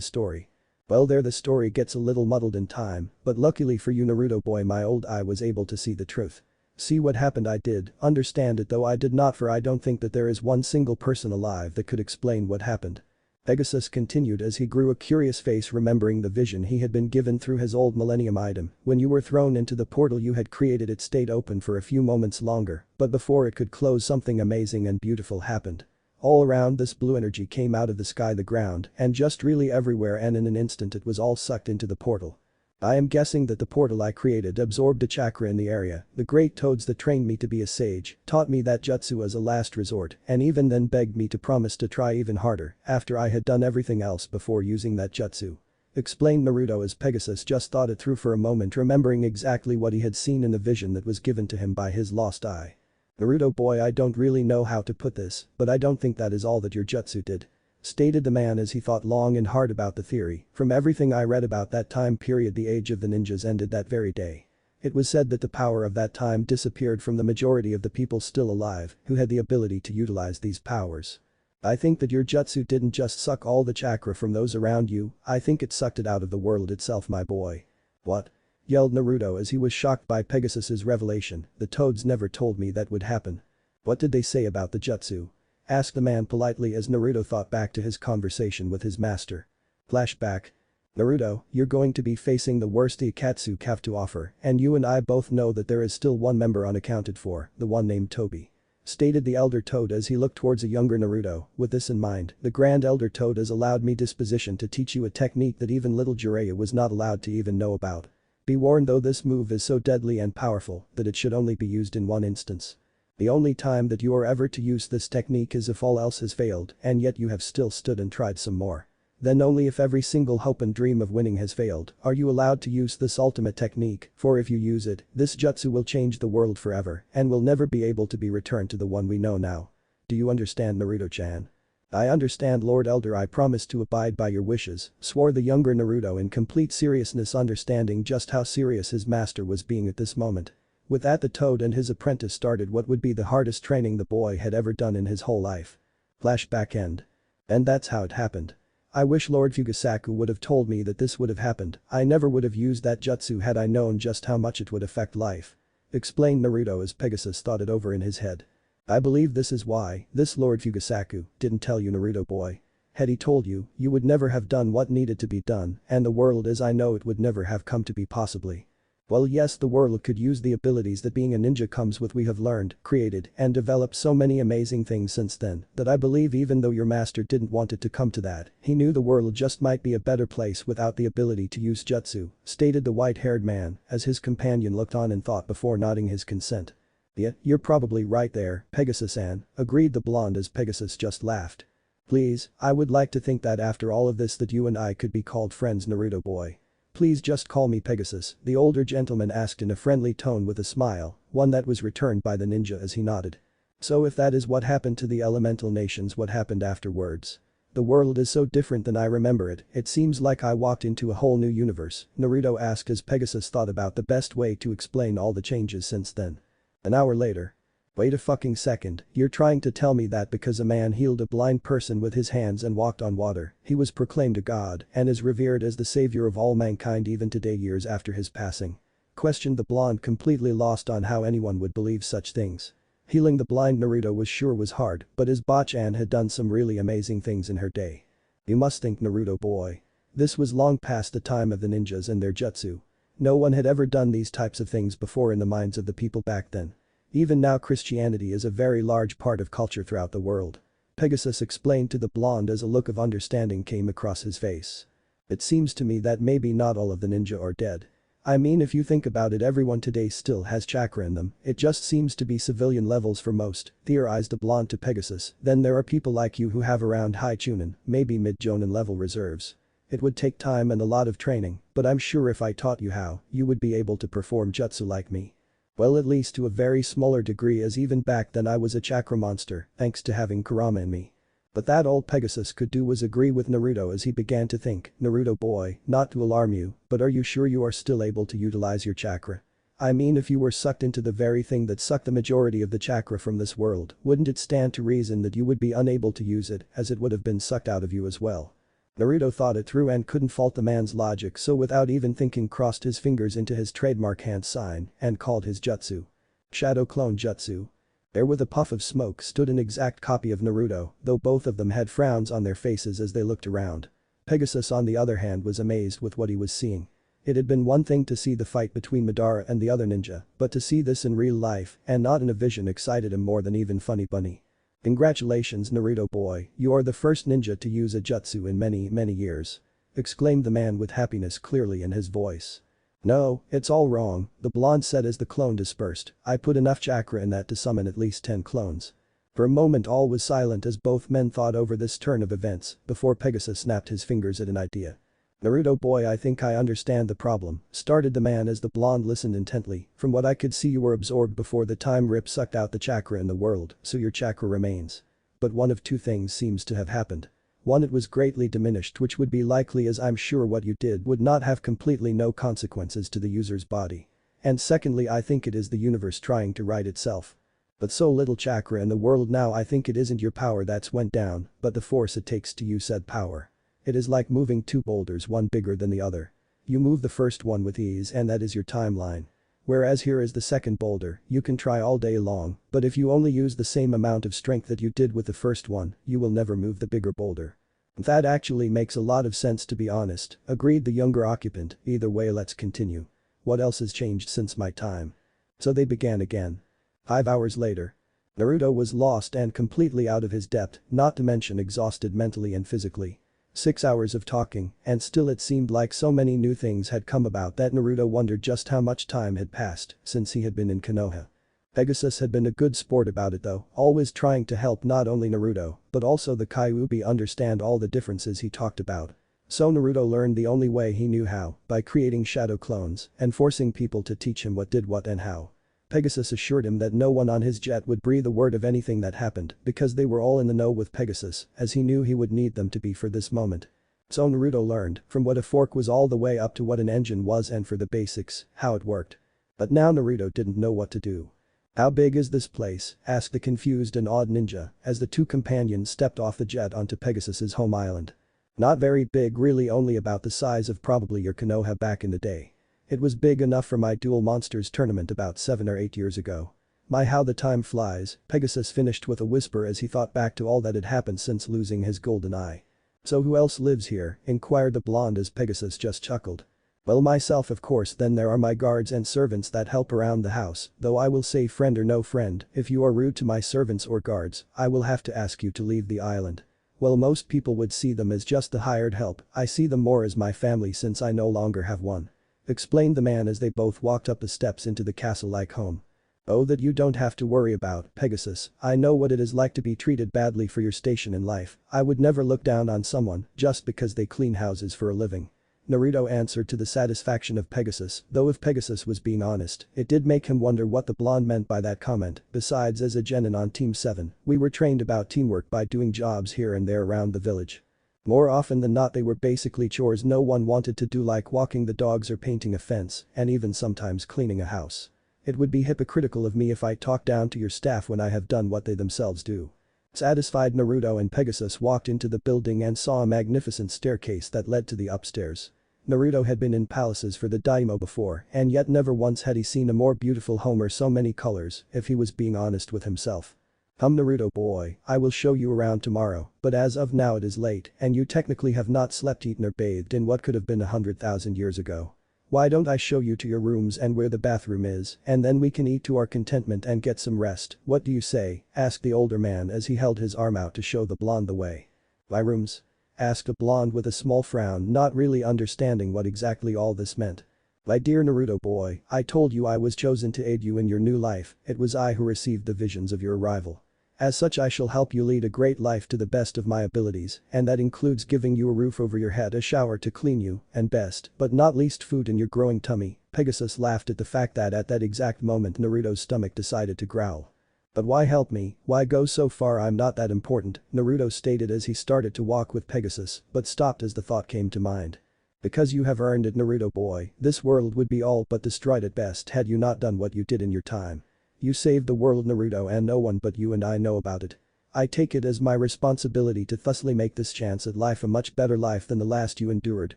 story. Well, there the story gets a little muddled in time, but luckily for you, Naruto boy, my old eye was able to see the truth. See what happened? I did understand it, though I did not, for I don't think that there is one single person alive that could explain what happened. Pegasus continued as he grew a curious face, remembering the vision he had been given through his old Millennium item. When you were thrown into the portal you had created, it stayed open for a few moments longer, but before it could close, something amazing and beautiful happened. All around, this blue energy came out of the sky, the ground, and just really everywhere, and in an instant it was all sucked into the portal. I am guessing that the portal I created absorbed a chakra in the area. The great toads that trained me to be a sage taught me that jutsu as a last resort, and even then begged me to promise to try even harder after I had done everything else before using that jutsu. Explained Naruto as Pegasus just thought it through for a moment, remembering exactly what he had seen in the vision that was given to him by his lost eye. Naruto boy, I don't really know how to put this, but I don't think that is all that your jutsu did. Stated the man as he thought long and hard about the theory. From everything I read about that time period, the age of the ninjas ended that very day. It was said that the power of that time disappeared from the majority of the people still alive who had the ability to utilize these powers. I think that your jutsu didn't just suck all the chakra from those around you, I think it sucked it out of the world itself, my boy. What? Yelled Naruto as he was shocked by Pegasus's revelation. The toads never told me that would happen. What did they say about the jutsu? Asked the man politely as Naruto thought back to his conversation with his master. Flashback. Naruto, you're going to be facing the worst the Akatsuki have to offer, and you and I both know that there is still one member unaccounted for, the one named Toby. Stated the elder toad as he looked towards a younger Naruto. With this in mind, the grand elder toad has allowed me disposition to teach you a technique that even little Jiraiya was not allowed to even know about. Be warned though, this move is so deadly and powerful that it should only be used in one instance. The only time that you are ever to use this technique is if all else has failed and yet you have still stood and tried some more. Then only if every single hope and dream of winning has failed are you allowed to use this ultimate technique, for if you use it, this jutsu will change the world forever and will never be able to be returned to the one we know now. Do you understand, Naruto-chan? I understand, Lord Elder, I promise to abide by your wishes, swore the younger Naruto in complete seriousness, understanding just how serious his master was being at this moment. With that, the toad and his apprentice started what would be the hardest training the boy had ever done in his whole life. Flashback end. And that's how it happened. I wish Lord Fugasaku would have told me that this would have happened. I never would have used that jutsu had I known just how much it would affect life. Explained Naruto as Pegasus thought it over in his head. I believe this is why this Lord Fugasaku didn't tell you, Naruto boy. Had he told you, you would never have done what needed to be done, and the world as I know it would never have come to be possibly. Well, yes, the world could use the abilities that being a ninja comes with. We have learned, created, and developed so many amazing things since then that I believe even though your master didn't want it to come to that, he knew the world just might be a better place without the ability to use jutsu, stated the white-haired man as his companion looked on in thought before nodding his consent. Yeah, you're probably right there, Pegasus-san, agreed the blonde as Pegasus just laughed. Please, I would like to think that after all of this that you and I could be called friends, Naruto boy. Please just call me Pegasus, the older gentleman asked in a friendly tone with a smile, one that was returned by the ninja as he nodded. So if that is what happened to the elemental nations, what happened afterwards? The world is so different than I remember it, it seems like I walked into a whole new universe, Naruto asked as Pegasus thought about the best way to explain all the changes since then. An hour later. Wait a fucking second, you're trying to tell me that because a man healed a blind person with his hands and walked on water, he was proclaimed a god and is revered as the savior of all mankind even today, years after his passing? Questioned the blonde, completely lost on how anyone would believe such things. Healing the blind Naruto was sure was hard, but his Bachan had done some really amazing things in her day. You must think, Naruto boy. This was long past the time of the ninjas and their jutsu. No one had ever done these types of things before in the minds of the people back then. Even now Christianity is a very large part of culture throughout the world. Pegasus explained to the blonde as a look of understanding came across his face. It seems to me that maybe not all of the ninja are dead. I mean if you think about it, everyone today still has chakra in them, it just seems to be civilian levels for most, theorized the blonde to Pegasus. Then there are people like you who have around high chunin, maybe mid-jonin level reserves. It would take time and a lot of training, but I'm sure if I taught you how, you would be able to perform jutsu like me. Well, at least to a very smaller degree, as even back then I was a chakra monster, thanks to having Kurama in me. But that all Pegasus could do was agree with Naruto as he began to think, Naruto boy, not to alarm you, but are you sure you are still able to utilize your chakra? I mean if you were sucked into the very thing that sucked the majority of the chakra from this world, wouldn't it stand to reason that you would be unable to use it as it would have been sucked out of you as well? Naruto thought it through and couldn't fault the man's logic, so without even thinking crossed his fingers into his trademark hand sign and called his jutsu Shadow Clone Jutsu. There with a puff of smoke stood an exact copy of Naruto, though both of them had frowns on their faces as they looked around. Pegasus on the other hand was amazed with what he was seeing. It had been one thing to see the fight between Madara and the other ninja, but to see this in real life and not in a vision excited him more than even Funny Bunny. Congratulations Naruto boy, you are the first ninja to use a jutsu in many years. Exclaimed the man with happiness clearly in his voice. No, it's all wrong, the blonde said as the clone dispersed. I put enough chakra in that to summon at least 10 clones. For a moment all was silent as both men thought over this turn of events before Pegasus snapped his fingers at an idea. Naruto boy, I think I understand the problem, started the man as the blonde listened intently. From what I could see you were absorbed before the time rip sucked out the chakra in the world, so your chakra remains. But one of two things seems to have happened. One, it was greatly diminished, which would be likely as I'm sure what you did would not have completely no consequences to the user's body. And secondly, I think it is the universe trying to right itself. But so little chakra in the world now, I think it isn't your power that's went down, but the force it takes to use said power. It is like moving two boulders, one bigger than the other. You move the first one with ease and that is your timeline. Whereas here is the second boulder, you can try all day long, but if you only use the same amount of strength that you did with the first one, you will never move the bigger boulder. That actually makes a lot of sense to be honest, agreed the younger occupant. Either way, let's continue. What else has changed since my time? So they began again. 5 hours later. Naruto was lost and completely out of his depth, not to mention exhausted mentally and physically. 6 hours of talking, and still it seemed like so many new things had come about that Naruto wondered just how much time had passed since he had been in Konoha. Pegasus had been a good sport about it though, always trying to help not only Naruto, but also the Kyuubi understand all the differences he talked about. So Naruto learned the only way he knew how, by creating shadow clones and forcing people to teach him what did what and how. Pegasus assured him that no one on his jet would breathe a word of anything that happened because they were all in the know with Pegasus, as he knew he would need them to be for this moment. So Naruto learned from what a fork was all the way up to what an engine was and for the basics, how it worked. But now Naruto didn't know what to do. How big is this place? Asked the confused and awed ninja as the two companions stepped off the jet onto Pegasus's home island. Not very big, really, only about the size of probably your Konoha back in the day. It was big enough for my Duel Monsters tournament about 7 or 8 years ago. My how the time flies, Pegasus finished with a whisper as he thought back to all that had happened since losing his golden eye. So who else lives here? Inquired the blonde as Pegasus just chuckled. Well, myself of course, then there are my guards and servants that help around the house, though I will say friend or no friend, if you are rude to my servants or guards, I will have to ask you to leave the island. Well, most people would see them as just the hired help, I see them more as my family since I no longer have one. Explained the man as they both walked up the steps into the castle-like home. Oh, that you don't have to worry about, Pegasus, I know what it is like to be treated badly for your station in life. I would never look down on someone just because they clean houses for a living. Naruto answered to the satisfaction of Pegasus, though if Pegasus was being honest, it did make him wonder what the blonde meant by that comment. Besides, as a genin on Team 7, we were trained about teamwork by doing jobs here and there around the village. More often than not they were basically chores no one wanted to do, like walking the dogs or painting a fence, and even sometimes cleaning a house. It would be hypocritical of me if I talk down to your staff when I have done what they themselves do. Satisfied, Naruto and Pegasus walked into the building and saw a magnificent staircase that led to the upstairs. Naruto had been in palaces for the daimyo before, and yet never once had he seen a more beautiful home or so many colors, if he was being honest with himself. Naruto boy, I will show you around tomorrow, but as of now it is late and you technically have not slept, eaten or bathed in what could have been 100,000 years ago. Why don't I show you to your rooms and where the bathroom is, and then we can eat to our contentment and get some rest, what do you say? Asked the older man as he held his arm out to show the blonde the way. My rooms? Asked a blonde with a small frown, not really understanding what exactly all this meant. My dear Naruto boy, I told you I was chosen to aid you in your new life, it was I who received the visions of your arrival. As such I shall help you lead a great life to the best of my abilities, and that includes giving you a roof over your head, a shower to clean you, and best, but not least, food in your growing tummy. Pegasus laughed at the fact that at that exact moment Naruto's stomach decided to growl. But why help me, why go so far? I'm not that important, Naruto stated as he started to walk with Pegasus, but stopped as the thought came to mind. Because you have earned it, Naruto boy, this world would be all but destroyed at best had you not done what you did in your time. You saved the world, Naruto, and no one but you and I know about it. I take it as my responsibility to thusly make this chance at life a much better life than the last you endured,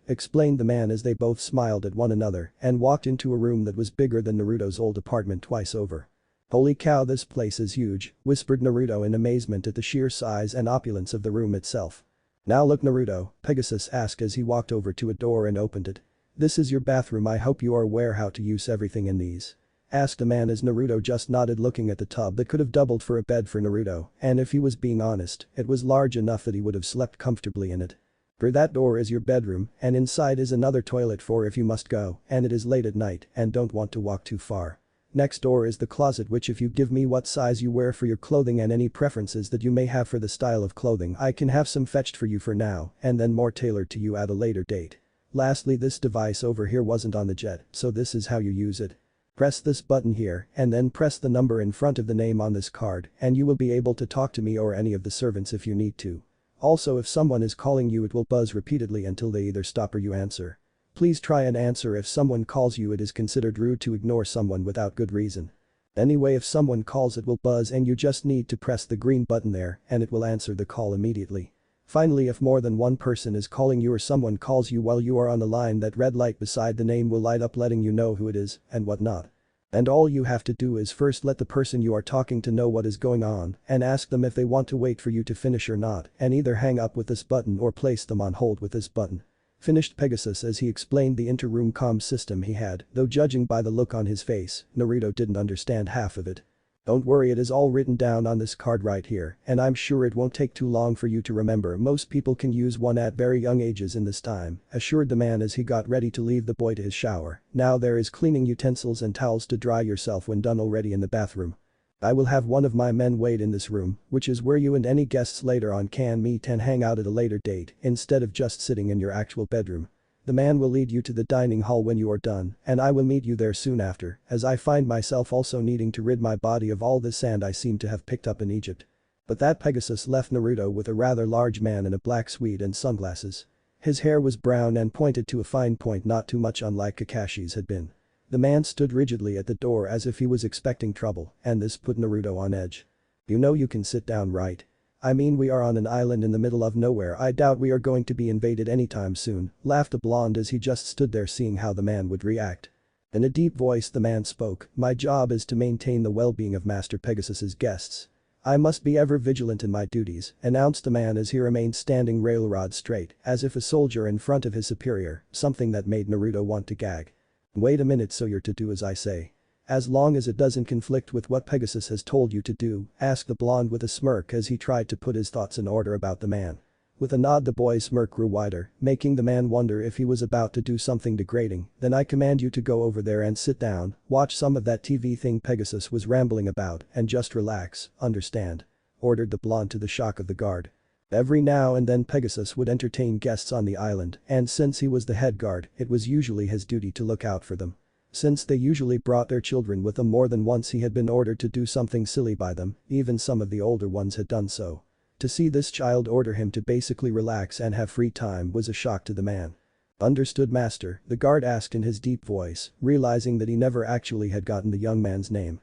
explained the man as they both smiled at one another and walked into a room that was bigger than Naruto's old apartment twice over. Holy cow, this place is huge, whispered Naruto in amazement at the sheer size and opulence of the room itself. Now look, Naruto, Pegasus asked as he walked over to a door and opened it. This is your bathroom, I hope you are aware how to use everything in these. Asked the man as Naruto just nodded, looking at the tub that could have doubled for a bed for Naruto, and if he was being honest, it was large enough that he would have slept comfortably in it. For that door is your bedroom, and inside is another toilet for if you must go, and it is late at night and don't want to walk too far. Next door is the closet, which if you give me what size you wear for your clothing and any preferences that you may have for the style of clothing, I can have some fetched for you for now and then more tailored to you at a later date. Lastly, this device over here wasn't on the jet, so this is how you use it. Press this button here and then press the number in front of the name on this card and you will be able to talk to me or any of the servants if you need to. Also, if someone is calling you, it will buzz repeatedly until they either stop or you answer. Please try and answer. If someone calls you, it is considered rude to ignore someone without good reason. Anyway, if someone calls, it will buzz and you just need to press the green button there and it will answer the call immediately. Finally, if more than one person is calling you or someone calls you while you are on the line, that red light beside the name will light up letting you know who it is and whatnot. And all you have to do is first let the person you are talking to know what is going on and ask them if they want to wait for you to finish or not, and either hang up with this button or place them on hold with this button. Finished Pegasus as he explained the inter-room comm system he had, though judging by the look on his face, Naruto didn't understand half of it. Don't worry, it is all written down on this card right here, and I'm sure it won't take too long for you to remember. Most people can use one at very young ages in this time, assured the man as he got ready to leave the boy to his shower. Now there is cleaning utensils and towels to dry yourself when done already in the bathroom. I will have one of my men wait in this room, which is where you and any guests later on can meet and hang out at a later date instead of just sitting in your actual bedroom. The man will lead you to the dining hall when you are done, and I will meet you there soon after, as I find myself also needing to rid my body of all the sand I seem to have picked up in Egypt. But that Pegasus left Naruto with a rather large man in a black suit and sunglasses. His hair was brown and pointed to a fine point, not too much unlike Kakashi's had been. The man stood rigidly at the door as if he was expecting trouble, and this put Naruto on edge. You know you can sit down, right? I mean, we are on an island in the middle of nowhere. I doubt we are going to be invaded anytime soon, laughed the blonde as he just stood there seeing how the man would react. In a deep voice the man spoke, my job is to maintain the well-being of Master Pegasus's guests. I must be ever vigilant in my duties, announced the man as he remained standing railroad straight, as if a soldier in front of his superior, something that made Naruto want to gag. Wait a minute, so you're to do as I say? As long as it doesn't conflict with what Pegasus has told you to do, asked the blonde with a smirk as he tried to put his thoughts in order about the man. With a nod the boy's smirk grew wider, making the man wonder if he was about to do something degrading. Then I command you to go over there and sit down, watch some of that TV thing Pegasus was rambling about, and just relax, understand? Ordered the blonde to the shock of the guard. Every now and then Pegasus would entertain guests on the island, and since he was the head guard, it was usually his duty to look out for them. Since they usually brought their children with them more than once, he had been ordered to do something silly by them, even some of the older ones had done so. To see this child order him to basically relax and have free time was a shock to the man. Understood, master, the guard asked in his deep voice, realizing that he never actually had gotten the young man's name.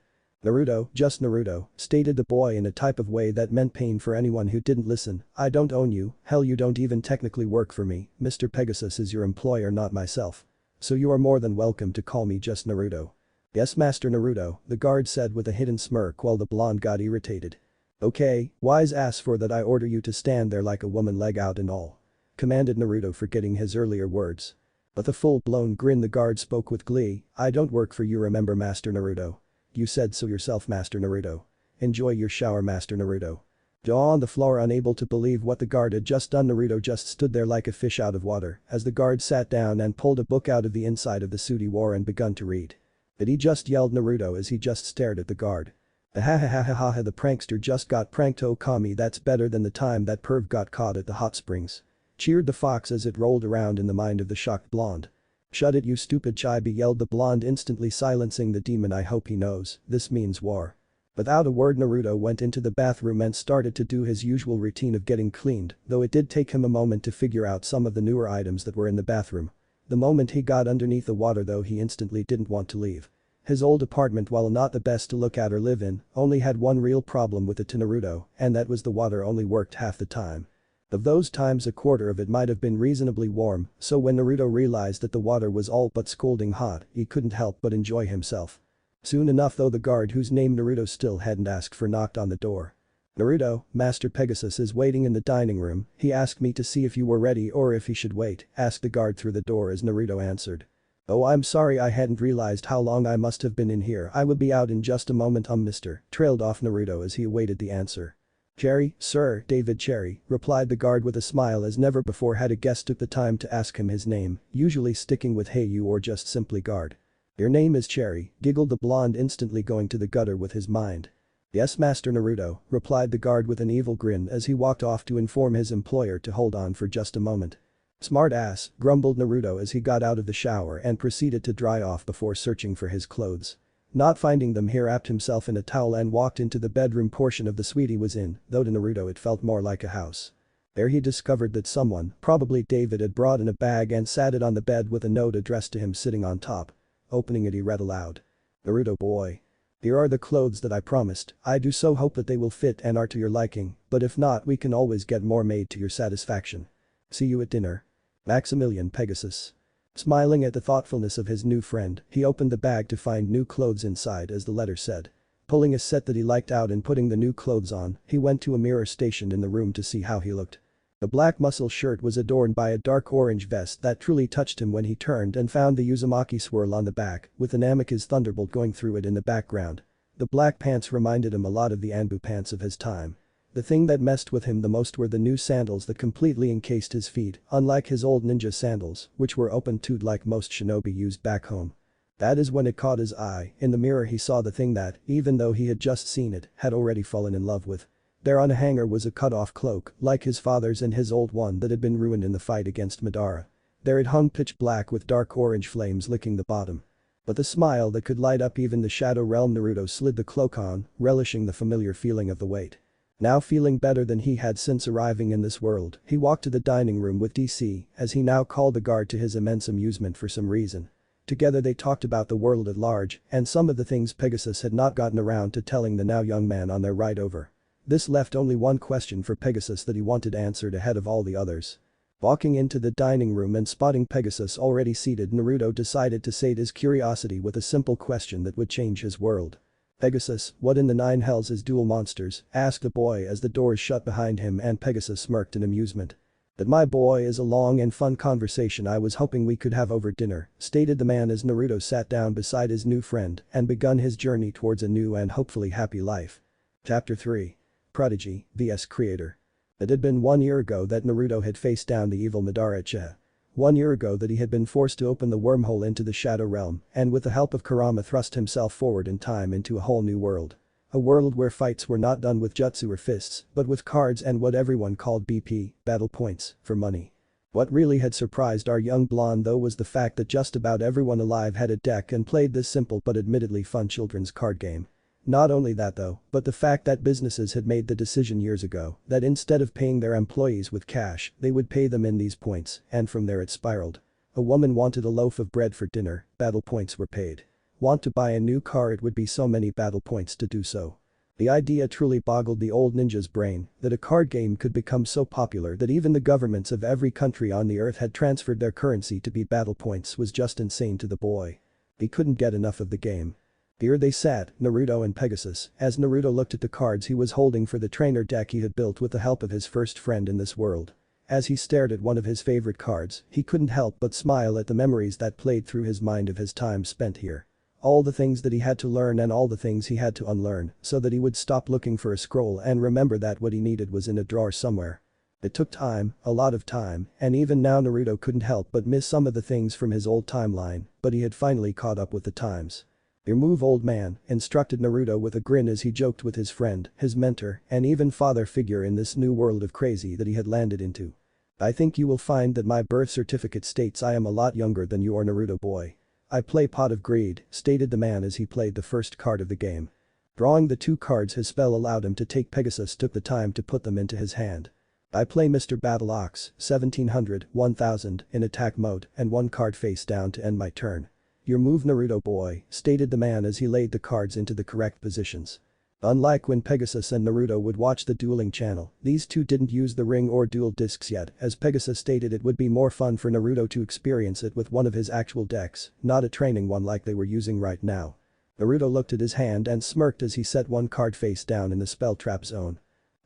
Naruto, just Naruto, stated the boy in a type of way that meant pain for anyone who didn't listen. I don't own you, hell you don't even technically work for me, Mr. Pegasus is your employer, not myself. So you are more than welcome to call me just Naruto. Yes, Master Naruto, the guard said with a hidden smirk while the blonde got irritated. Okay, wise ass for that I order you to stand there like a woman, leg out and all. Commanded Naruto, forgetting his earlier words. With a full-blown grin the guard spoke with glee, I don't work for you, remember, Master Naruto. You said so yourself, Master Naruto. Enjoy your shower, Master Naruto. Jaw on the floor, unable to believe what the guard had just done. Naruto just stood there like a fish out of water as the guard sat down and pulled a book out of the inside of the suit he wore and begun to read. Did he just yelled Naruto as he just stared at the guard. Ha ha ha ha ha ha, the prankster just got pranked. Okami, that's better than the time that perv got caught at the hot springs. Cheered the fox as it rolled around in the mind of the shocked blonde. Shut it, you stupid chibi, yelled the blonde, instantly silencing the demon. I hope he knows, this means war. Without a word, Naruto went into the bathroom and started to do his usual routine of getting cleaned, though it did take him a moment to figure out some of the newer items that were in the bathroom. The moment he got underneath the water though, he instantly didn't want to leave. His old apartment, while not the best to look at or live in, only had one real problem with it to Naruto, and that was the water only worked half the time. Of those times, a quarter of it might have been reasonably warm, so when Naruto realized that the water was all but scalding hot, he couldn't help but enjoy himself. Soon enough though, the guard, whose name Naruto still hadn't asked for, knocked on the door. Naruto, Master Pegasus is waiting in the dining room. He asked me to see if you were ready or if he should wait, asked the guard through the door as Naruto answered. Oh, I'm sorry, I hadn't realized how long I must have been in here. I will be out in just a moment, mister, trailed off Naruto as he awaited the answer. Cherry, sir, David Cherry, replied the guard with a smile, as never before had a guest took the time to ask him his name, usually sticking with hey you or just simply guard. Your name is Cherry, giggled the blonde, instantly going to the gutter with his mind. Yes, Master Naruto, replied the guard with an evil grin as he walked off to inform his employer to hold on for just a moment. Smart ass, grumbled Naruto as he got out of the shower and proceeded to dry off before searching for his clothes. Not finding them, he wrapped himself in a towel and walked into the bedroom portion of the suite he was in, though to Naruto it felt more like a house. There he discovered that someone, probably David, had brought in a bag and sat it on the bed with a note addressed to him sitting on top. Opening it, he read aloud. Naruto boy. Here are the clothes that I promised. I do so hope that they will fit and are to your liking, but if not, we can always get more made to your satisfaction. See you at dinner. Maximilian Pegasus. Smiling at the thoughtfulness of his new friend, he opened the bag to find new clothes inside, as the letter said. Pulling a set that he liked out and putting the new clothes on, he went to a mirror stationed in the room to see how he looked. The black muscle shirt was adorned by a dark orange vest that truly touched him when he turned and found the Uzumaki swirl on the back, with an Amika's thunderbolt going through it in the background. The black pants reminded him a lot of the Anbu pants of his time. The thing that messed with him the most were the new sandals that completely encased his feet, unlike his old ninja sandals, which were open-toed like most shinobi used back home. That is when it caught his eye. In the mirror he saw the thing that, even though he had just seen it, had already fallen in love with. There on a hanger was a cut-off cloak, like his father's and his old one that had been ruined in the fight against Madara. There it hung pitch black with dark orange flames licking the bottom. With a smile that could light up even the Shadow Realm, Naruto slid the cloak on, relishing the familiar feeling of the weight. Now feeling better than he had since arriving in this world, he walked to the dining room with DC, as he now called the guard to his immense amusement for some reason. Together they talked about the world at large and some of the things Pegasus had not gotten around to telling the now young man on their ride over. This left only one question for Pegasus that he wanted answered ahead of all the others. Walking into the dining room and spotting Pegasus already seated, Naruto decided to sate his curiosity with a simple question that would change his world. Pegasus, what in the nine hells is Duel Monsters? Asked the boy as the doors shut behind him and Pegasus smirked in amusement. That, my boy, is a long and fun conversation I was hoping we could have over dinner, stated the man as Naruto sat down beside his new friend and begun his journey towards a new and hopefully happy life. Chapter 3. Prodigy vs Creator. It had been 1 year ago that Naruto had faced down the evil Madara Uchiha. 1 year ago that he had been forced to open the wormhole into the Shadow Realm and with the help of Kurama thrust himself forward in time into a whole new world. A world where fights were not done with jutsu or fists, but with cards and what everyone called BP, battle points, for money. What really had surprised our young blonde though was the fact that just about everyone alive had a deck and played this simple but admittedly fun children's card game. Not only that though, but the fact that businesses had made the decision years ago that instead of paying their employees with cash, they would pay them in these points, and from there it spiraled. A woman wanted a loaf of bread for dinner, battle points were paid. Want to buy a new car, it would be so many battle points to do so. The idea truly boggled the old ninja's brain that a card game could become so popular that even the governments of every country on the earth had transferred their currency to be battle points was just insane to the boy. He couldn't get enough of the game. Here they sat, Naruto and Pegasus, as Naruto looked at the cards he was holding for the trainer deck he had built with the help of his first friend in this world. As he stared at one of his favorite cards, he couldn't help but smile at the memories that played through his mind of his time spent here. all the things that he had to learn and all the things he had to unlearn, so that he would stop looking for a scroll and remember that what he needed was in a drawer somewhere. It took time, a lot of time, and even now Naruto couldn't help but miss some of the things from his old timeline, but he had finally caught up with the times. "Your move, old man," instructed Naruto with a grin as he joked with his friend, his mentor, and even father figure in this new world of crazy that he had landed into. "I think you will find that my birth certificate states I am a lot younger than you are, Naruto boy. I play Pot of Greed," stated the man as he played the first card of the game. Drawing the 2 cards his spell allowed him to take, Pegasus took the time to put them into his hand. "I play Mr. Battle Ox, 1700, 1000, in attack mode, and 1 card face down to end my turn." "Your move, Naruto boy," stated the man as he laid the cards into the correct positions. Unlike when Pegasus and Naruto would watch the dueling channel, these two didn't use the ring or duel discs yet, as Pegasus stated it would be more fun for Naruto to experience it with one of his actual decks, not a training one like they were using right now. Naruto looked at his hand and smirked as he set 1 card face down in the spell trap zone.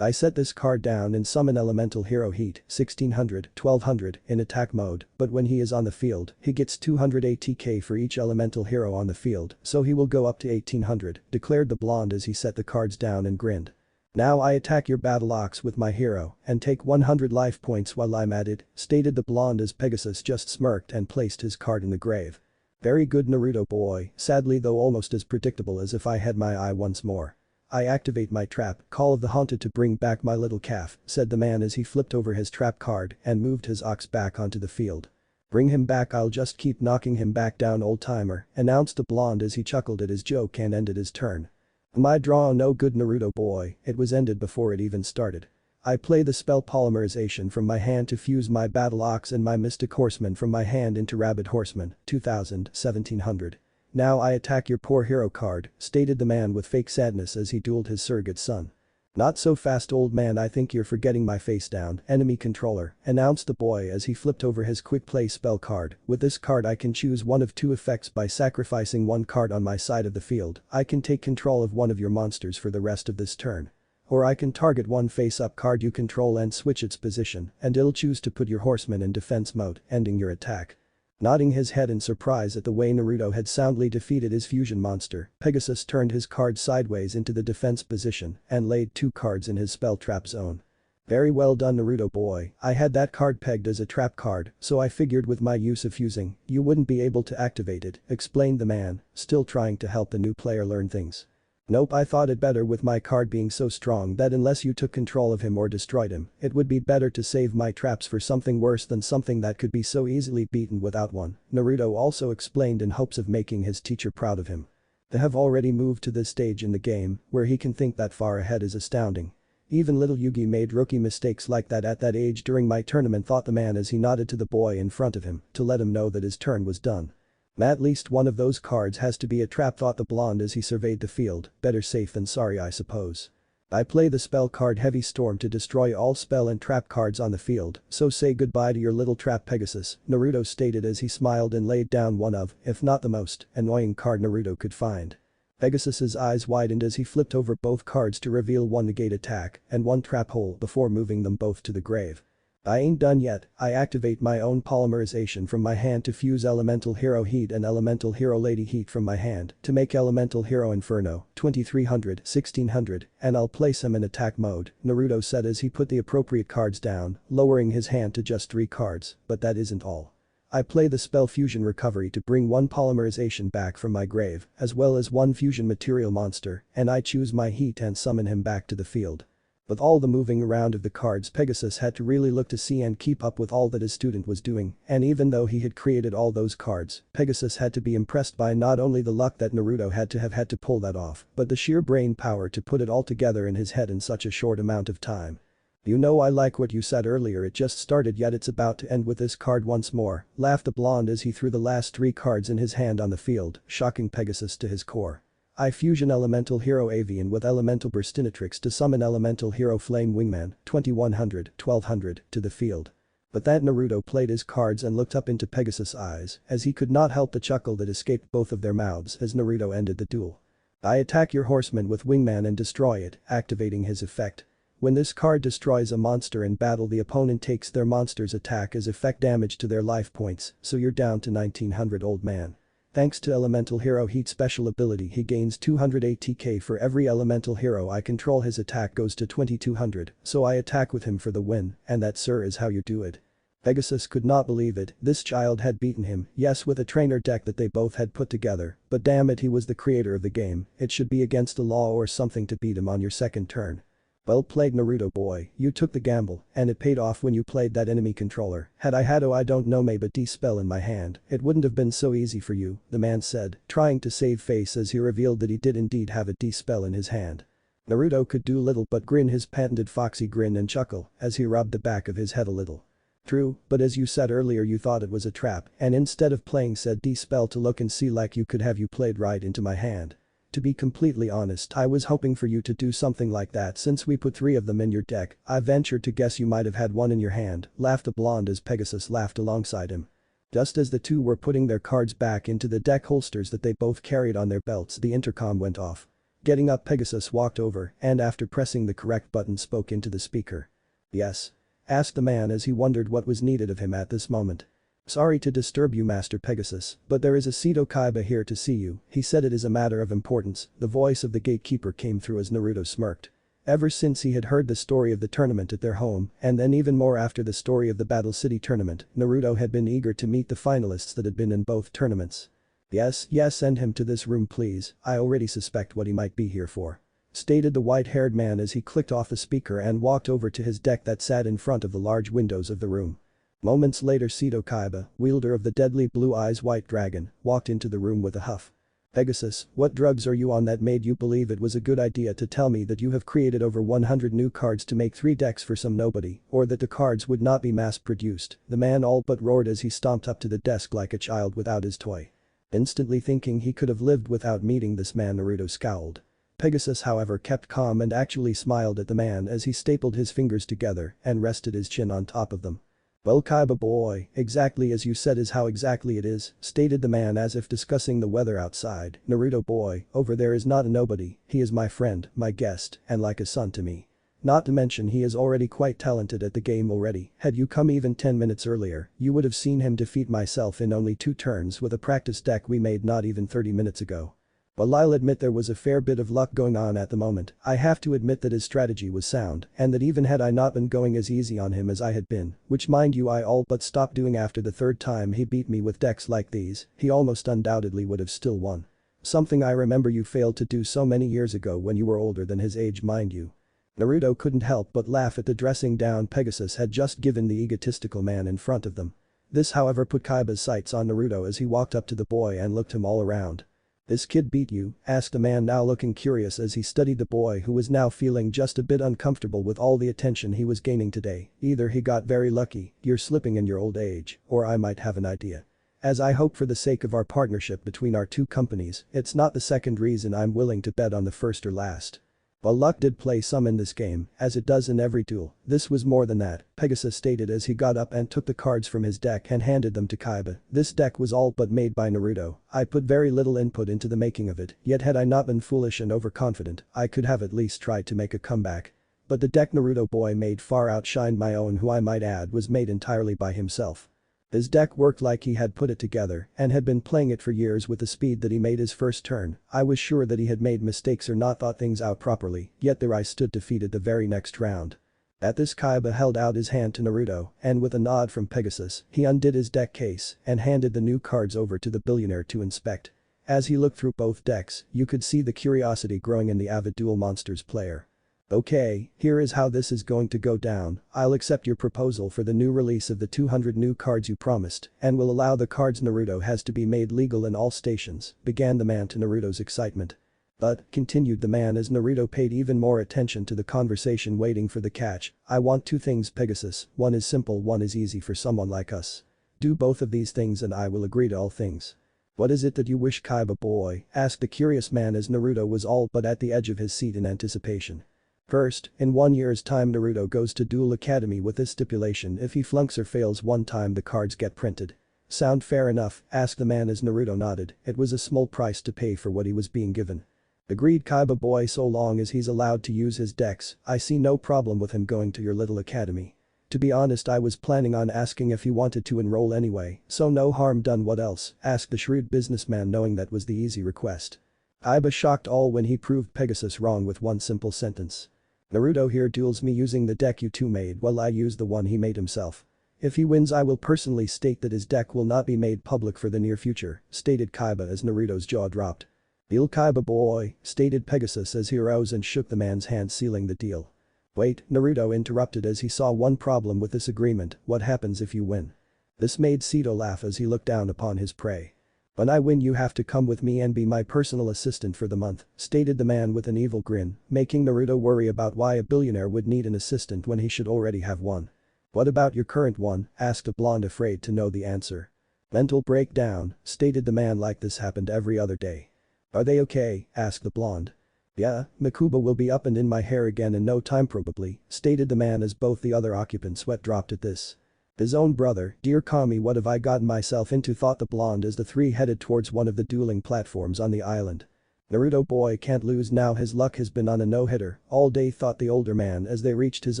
"I set this card down in Summon Elemental Hero Heat, 1600, 1200, in attack mode, but when he is on the field, he gets 200 ATK for each elemental hero on the field, so he will go up to 1800, declared the blonde as he set the cards down and grinned. "Now I attack your Battle Ox with my hero and take 100 life points while I'm at it," stated the blonde as Pegasus just smirked and placed his card in the grave. "Very good, Naruto boy, sadly though almost as predictable as if I had my eye once more. I activate my trap, Call of the Haunted, to bring back my little calf," said the man as he flipped over his trap card and moved his ox back onto the field. "Bring him back, I'll just keep knocking him back down, old timer," announced the blonde as he chuckled at his joke and ended his turn. "My draw no good, Naruto boy," it was ended before it even started. "I play the spell Polymerization from my hand to fuse my Battle Ox and my Mystic Horseman from my hand into Rabid Horseman, 2000, 1700. Now I attack your poor hero card," stated the man with fake sadness as he dueled his surrogate son. "Not so fast, old man, I think you're forgetting my face down, enemy controller," announced the boy as he flipped over his quick play spell card. "With this card I can choose one of 2 effects by sacrificing 1 card on my side of the field. I can take control of one of your monsters for the rest of this turn. Or I can target 1 face-up card you control and switch its position, and it'll choose to put your horseman in defense mode, ending your attack." Nodding his head in surprise at the way Naruto had soundly defeated his fusion monster, Pegasus turned his card sideways into the defense position and laid 2 cards in his spell trap zone. "Very well done, Naruto boy, I had that card pegged as a trap card, so I figured with my use of fusing, you wouldn't be able to activate it," explained the man, still trying to help the new player learn things. "Nope, I thought it better with my card being so strong that unless you took control of him or destroyed him, it would be better to save my traps for something worse than something that could be so easily beaten without one," Naruto also explained in hopes of making his teacher proud of him. They have already moved to this stage in the game where he can think that far ahead is astounding. "Even little Yugi made rookie mistakes like that at that age during my tournament," thought the man as he nodded to the boy in front of him to let him know that his turn was done. "At least one of those cards has to be a trap," thought the blonde as he surveyed the field, "better safe than sorry, I suppose. I play the spell card Heavy Storm to destroy all spell and trap cards on the field, so say goodbye to your little trap, Pegasus," Naruto stated as he smiled and laid down one of, if not the most, annoying card Naruto could find. Pegasus's eyes widened as he flipped over both cards to reveal 1 negate attack and 1 trap hole before moving them both to the grave. "I ain't done yet, I activate my own Polymerization from my hand to fuse Elemental Hero Heat and Elemental Hero Lady Heat from my hand to make Elemental Hero Inferno, 2300, 1600, and I'll place him in attack mode," Naruto said as he put the appropriate cards down, lowering his hand to just 3 cards, "but that isn't all. I play the spell Fusion Recovery to bring 1 Polymerization back from my grave, as well as 1 fusion material monster, and I choose my heat and summon him back to the field." With all the moving around of the cards, Pegasus had to really look to see and keep up with all that his student was doing, and even though he had created all those cards, Pegasus had to be impressed by not only the luck that Naruto had to pull that off, but the sheer brain power to put it all together in his head in such a short amount of time. "You know, I like what you said earlier, it just started yet it's about to end with this card once more," laughed the blonde as he threw the last 3 cards in his hand on the field, shocking Pegasus to his core. "I fusion Elemental Hero Avian with Elemental Burstinatrix to summon Elemental Hero Flame Wingman, 2100, 1200, to the field." But that Naruto played his cards and looked up into Pegasus' eyes as he could not help the chuckle that escaped both of their mouths as Naruto ended the duel. "I attack your horseman with Wingman and destroy it, activating his effect. When this card destroys a monster in battle, the opponent takes their monster's attack as effect damage to their life points, so you're down to 1900, old man. Thanks to Elemental Hero Heat special ability he gains 200 ATK for every elemental hero I control. His attack goes to 2200, so I attack with him for the win, and that sir is how you do it. Pegasus could not believe it, this child had beaten him, yes with a trainer deck that they both had put together, but damn it he was the creator of the game, it should be against the law or something to beat him on your second turn. Well played Naruto boy, you took the gamble, and it paid off when you played that enemy controller. Had I had I don't know maybe D-spell in my hand, it wouldn't have been so easy for you, the man said, trying to save face as he revealed that he did indeed have a D-spell in his hand. Naruto could do little but grin his patented foxy grin and chuckle as he rubbed the back of his head a little. True, but as you said earlier you thought it was a trap, and instead of playing said D-spell to look and see like you could have you played right into my hand. To be completely honest, I was hoping for you to do something like that since we put 3 of them in your deck. I ventured to guess you might have had 1 in your hand, laughed the blonde as Pegasus laughed alongside him. Just as the two were putting their cards back into the deck holsters that they both carried on their belts, the intercom went off. Getting up, Pegasus walked over and after pressing the correct button spoke into the speaker. "Yes?" asked the man as he wondered what was needed of him at this moment. "Sorry to disturb you Master Pegasus, but there is a Seto Kaiba here to see you, he said it is a matter of importance." The voice of the gatekeeper came through as Naruto smirked. Ever since he had heard the story of the tournament at their home, and then even more after the story of the Battle City tournament, Naruto had been eager to meet the finalists that had been in both tournaments. Yes, send him to this room please, I already suspect what he might be here for," stated the white-haired man as he clicked off the speaker and walked over to his deck that sat in front of the large windows of the room. Moments later Seto Kaiba, wielder of the deadly blue eyes white dragon, walked into the room with a huff. "Pegasus, what drugs are you on that made you believe it was a good idea to tell me that you have created over 100 new cards to make 3 decks for some nobody, or that the cards would not be mass-produced?" The man all but roared as he stomped up to the desk like a child without his toy. Instantly thinking he could have lived without meeting this man, Naruto scowled. Pegasus however kept calm and actually smiled at the man as he stapled his fingers together and rested his chin on top of them. "Well Kaiba boy, exactly as you said is how exactly it is," stated the man as if discussing the weather outside. "Naruto boy, over there is not a nobody, he is my friend, my guest, and like a son to me. Not to mention he is already quite talented at the game already, had you come even 10 minutes earlier, you would have seen him defeat myself in only 2 turns with a practice deck we made not even 30 minutes ago. While I'll admit there was a fair bit of luck going on at the moment, I have to admit that his strategy was sound, and that even had I not been going as easy on him as I had been, which mind you I all but stopped doing after the 3rd time he beat me with decks like these, he almost undoubtedly would have still won. Something I remember you failed to do so many years ago when you were older than his age mind you." Naruto couldn't help but laugh at the dressing down Pegasus had just given the egotistical man in front of them. This however put Kaiba's sights on Naruto as he walked up to the boy and looked him all around. "This kid beat you?" asked the man now looking curious as he studied the boy who was now feeling just a bit uncomfortable with all the attention he was gaining today. "Either he got very lucky, you're slipping in your old age, or I might have an idea. As I hope for the sake of our partnership between our 2 companies, it's not the second reason I'm willing to bet on the first or last. While luck did play some in this game, as it does in every duel, this was more than that," Pegasus stated as he got up and took the cards from his deck and handed them to Kaiba. "This deck was all but made by Naruto, I put very little input into the making of it, yet had I not been foolish and overconfident, I could have at least tried to make a comeback. But the deck Naruto boy made far outshined my own, who I might add was made entirely by himself. His deck worked like he had put it together and had been playing it for years with the speed that he made his first turn. I was sure that he had made mistakes or not thought things out properly, yet there I stood defeated the very next round." At this Kaiba held out his hand to Naruto and with a nod from Pegasus, he undid his deck case and handed the new cards over to the billionaire to inspect. As he looked through both decks, you could see the curiosity growing in the avid Duel Monsters player. "Okay, here is how this is going to go down. I'll accept your proposal for the new release of the 200 new cards you promised, and will allow the cards Naruto has to be made legal in all stations," began the man to Naruto's excitement. "But," continued the man as Naruto paid even more attention to the conversation waiting for the catch, "I want 2 things Pegasus, one is simple, one is easy for someone like us. Do both of these things and I will agree to all things." "What is it that you wish Kaiba boy?" asked the curious man as Naruto was all but at the edge of his seat in anticipation. "First, in 1 year's time Naruto goes to Duel Academy with this stipulation: if he flunks or fails one time the cards get printed." "Sound fair enough?" asked the man as Naruto nodded, it was a small price to pay for what he was being given. "Agreed Kaiba boy, so long as he's allowed to use his decks, I see no problem with him going to your little academy." To be honest, I was planning on asking if he wanted to enroll anyway, so no harm done. What else? Asked the shrewd businessman, knowing that was the easy request. Kaiba shocked all when he proved Pegasus wrong with one simple sentence. Naruto here duels me using the deck you two made while I use the one he made himself. If he wins, I will personally state that his deck will not be made public for the near future, stated Kaiba as Naruto's jaw dropped. Deal, Kaiba boy, stated Pegasus as he rose and shook the man's hand, sealing the deal. Wait, Naruto interrupted as he saw one problem with this agreement. What happens if you win? This made Sito laugh as he looked down upon his prey. When I win, you have to come with me and be my personal assistant for the month, stated the man with an evil grin, making Naruto worry about why a billionaire would need an assistant when he should already have one. What about your current one? Asked a blonde, afraid to know the answer. Mental breakdown, stated the man, like this happened every other day. Are they okay? Asked the blonde. Yeah, Makuba will be up and in my hair again in no time probably, stated the man as both the other occupants' sweat dropped at this. His own brother, dear Kami, what have I gotten myself into, thought the blonde as the three headed towards one of the dueling platforms on the island. Naruto boy can't lose now, his luck has been on a no-hitter all day, thought the older man as they reached his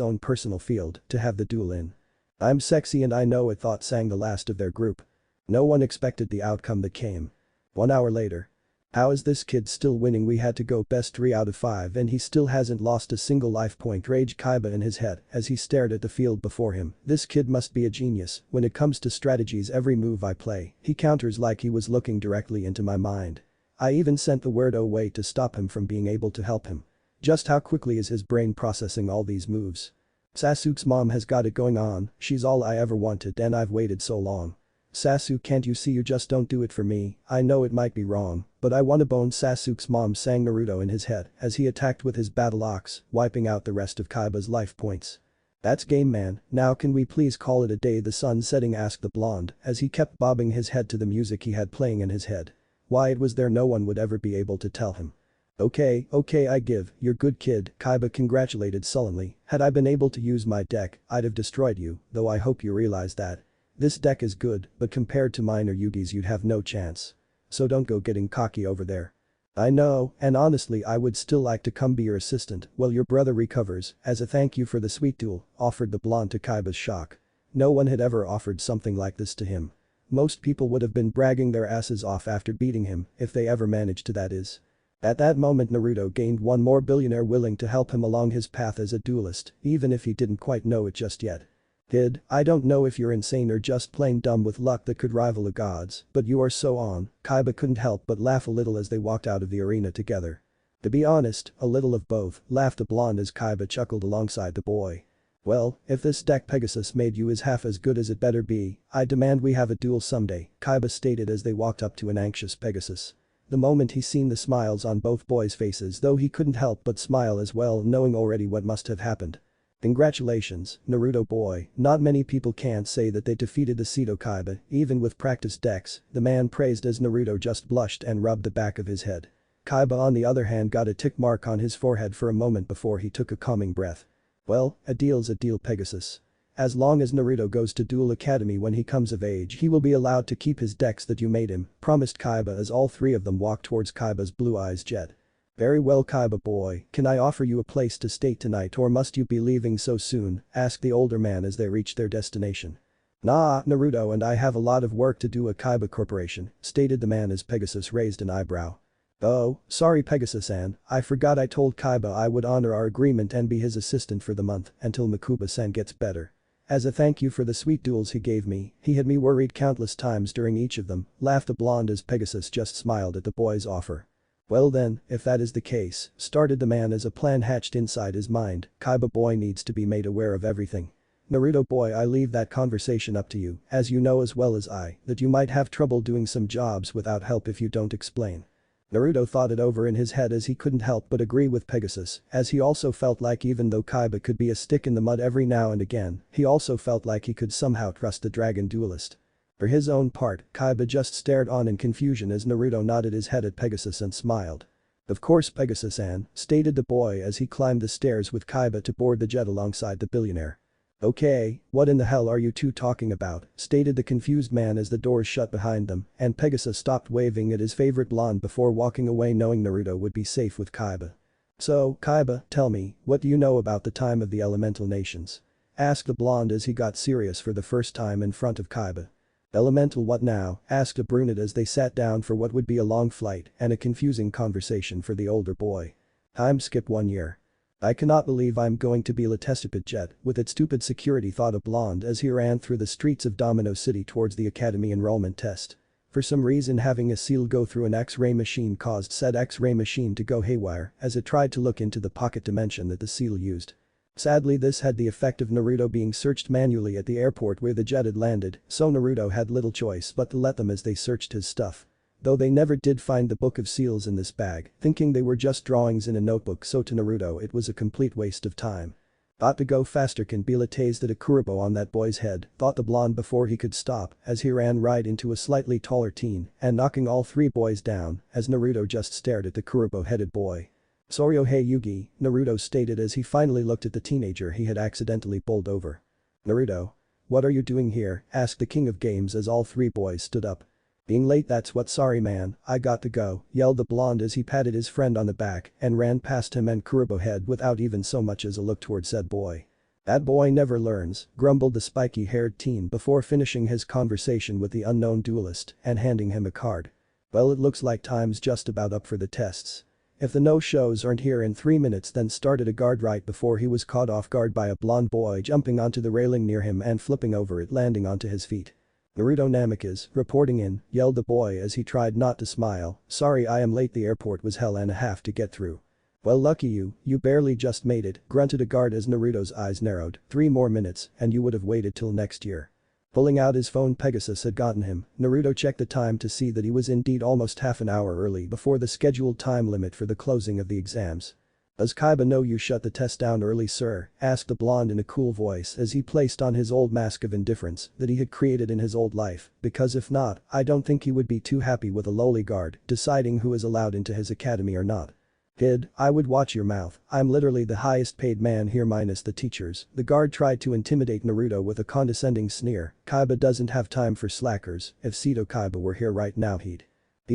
own personal field to have the duel in. I'm sexy and I know it, thought, sang the last of their group. No one expected the outcome that came. 1 hour later. How is this kid still winning? We had to go best 3 out of 5 and he still hasn't lost a single life point, raged Kaiba in his head as he stared at the field before him. This kid must be a genius when it comes to strategies. Every move I play, he counters like he was looking directly into my mind. I even sent the word away to stop him from being able to help him. Just how quickly is his brain processing all these moves? Sasuke's mom has got it going on, she's all I ever wanted and I've waited so long. Sasuke, can't you see? You just don't do it for me. I know it might be wrong, but I wanna bone Sasuke's mom, sang Naruto in his head as he attacked with his battle axe, wiping out the rest of Kaiba's life points. That's game, man. Now can we please call it a day? The sun setting, asked the blonde as he kept bobbing his head to the music he had playing in his head. Why it was there no one would ever be able to tell him. Okay, I give, you're good kid, Kaiba congratulated sullenly. Had I been able to use my deck, I'd have destroyed you, though I hope you realize that. This deck is good, but compared to mine or Yugi's you'd have no chance. So don't go getting cocky over there. I know, and honestly I would still like to come be your assistant while your brother recovers, as a thank you for the sweet duel, offered the blonde to Kaiba's shock. No one had ever offered something like this to him. Most people would have been bragging their asses off after beating him, if they ever managed to, that is. At that moment Naruto gained one more billionaire willing to help him along his path as a duelist, even if he didn't quite know it just yet. Kid, I don't know if you're insane or just plain dumb with luck that could rival the gods, but you are so on. Kaiba couldn't help but laugh a little as they walked out of the arena together. To be honest, a little of both, laughed the blonde as Kaiba chuckled alongside the boy. Well, if this deck Pegasus made you is half as good as it better be, I demand we have a duel someday, Kaiba stated as they walked up to an anxious Pegasus. The moment he seen the smiles on both boys' faces, though he couldn't help but smile as well, knowing already what must have happened. Congratulations, Naruto boy, not many people can say that they defeated the Sito Kaiba, even with practiced decks, the man praised as Naruto just blushed and rubbed the back of his head. Kaiba on the other hand got a tick mark on his forehead for a moment before he took a calming breath. Well, a deal's a deal, Pegasus. As long as Naruto goes to Duel Academy when he comes of age, he will be allowed to keep his decks that you made him, promised Kaiba as all three of them walked towards Kaiba's blue eyes jet. Very well, Kaiba boy, can I offer you a place to stay tonight or must you be leaving so soon, asked the older man as they reached their destination. Nah, Naruto and I have a lot of work to do at Kaiba Corporation, stated the man as Pegasus raised an eyebrow. Oh, sorry Pegasus-san, I forgot I told Kaiba I would honor our agreement and be his assistant for the month until Makuba-san gets better. As a thank you for the sweet duels he gave me, he had me worried countless times during each of them, laughed the blonde as Pegasus just smiled at the boy's offer. Well then, if that is the case, started the man as a plan hatched inside his mind, Kaiba boy needs to be made aware of everything. Naruto boy, I leave that conversation up to you, as you know as well as I that you might have trouble doing some jobs without help if you don't explain. Naruto thought it over in his head as he couldn't help but agree with Pegasus, as he also felt like even though Kaiba could be a stick in the mud every now and again, he also felt like he could somehow trust the dragon duelist. For his own part, Kaiba just stared on in confusion as Naruto nodded his head at Pegasus and smiled. Of course Pegasus-san, stated the boy as he climbed the stairs with Kaiba to board the jet alongside the billionaire. Okay, what in the hell are you two talking about, stated the confused man as the doors shut behind them and Pegasus stopped waving at his favorite blonde before walking away knowing Naruto would be safe with Kaiba. So, Kaiba, tell me, what do you know about the time of the elemental nations? asked the blonde as he got serious for the first time in front of Kaiba. Elemental what now, asked a brunette as they sat down for what would be a long flight and a confusing conversation for the older boy. Time skip 1 year. I cannot believe I'm going to be Letestipid jet with its stupid security, thought a blonde as he ran through the streets of Domino City towards the academy enrollment test. For some reason having a seal go through an X-ray machine caused said X-ray machine to go haywire as it tried to look into the pocket dimension that the seal used. Sadly this had the effect of Naruto being searched manually at the airport where the jet had landed, so Naruto had little choice but to let them as they searched his stuff. Though they never did find the book of seals in this bag, thinking they were just drawings in a notebook, so to Naruto it was a complete waste of time. Ought to go faster, can be tased at a Kurabo on that boy's head, thought the blonde before he could stop as he ran right into a slightly taller teen and knocking all 3 boys down as Naruto just stared at the Kurabo-headed boy. Soryohei Yugi, Naruto stated as he finally looked at the teenager he had accidentally bowled over. Naruto. What are you doing here, asked the king of games as all 3 boys stood up. Being late, that's what, sorry man, I got to go, yelled the blonde as he patted his friend on the back and ran past him and Kurabo head without even so much as a look toward said boy. That boy never learns, grumbled the spiky-haired teen before finishing his conversation with the unknown duelist and handing him a card. Well, it looks like time's just about up for the tests. If the no-shows aren't here in 3 minutes, then started a guard right before he was caught off guard by a blonde boy jumping onto the railing near him and flipping over it, landing onto his feet. Naruto Namikaze, reporting in, yelled the boy as he tried not to smile, sorry I am late, the airport was hell and a half to get through. Well, lucky you barely just made it, grunted a guard as Naruto's eyes narrowed, 3 more minutes and you would have waited till next year. Pulling out his phone, Pegasus had gotten him. Naruto checked the time to see that he was indeed almost half an hour early before the scheduled time limit for the closing of the exams. Does Kaiba know you shut the test down early, sir, asked the blonde in a cool voice as he placed on his old mask of indifference that he had created in his old life, because if not, I don't think he would be too happy with a lowly guard deciding who is allowed into his academy or not. Kid, I would watch your mouth, I'm literally the highest paid man here minus the teachers, the guard tried to intimidate Naruto with a condescending sneer. Kaiba doesn't have time for slackers, if Seto Kaiba were here right now he'd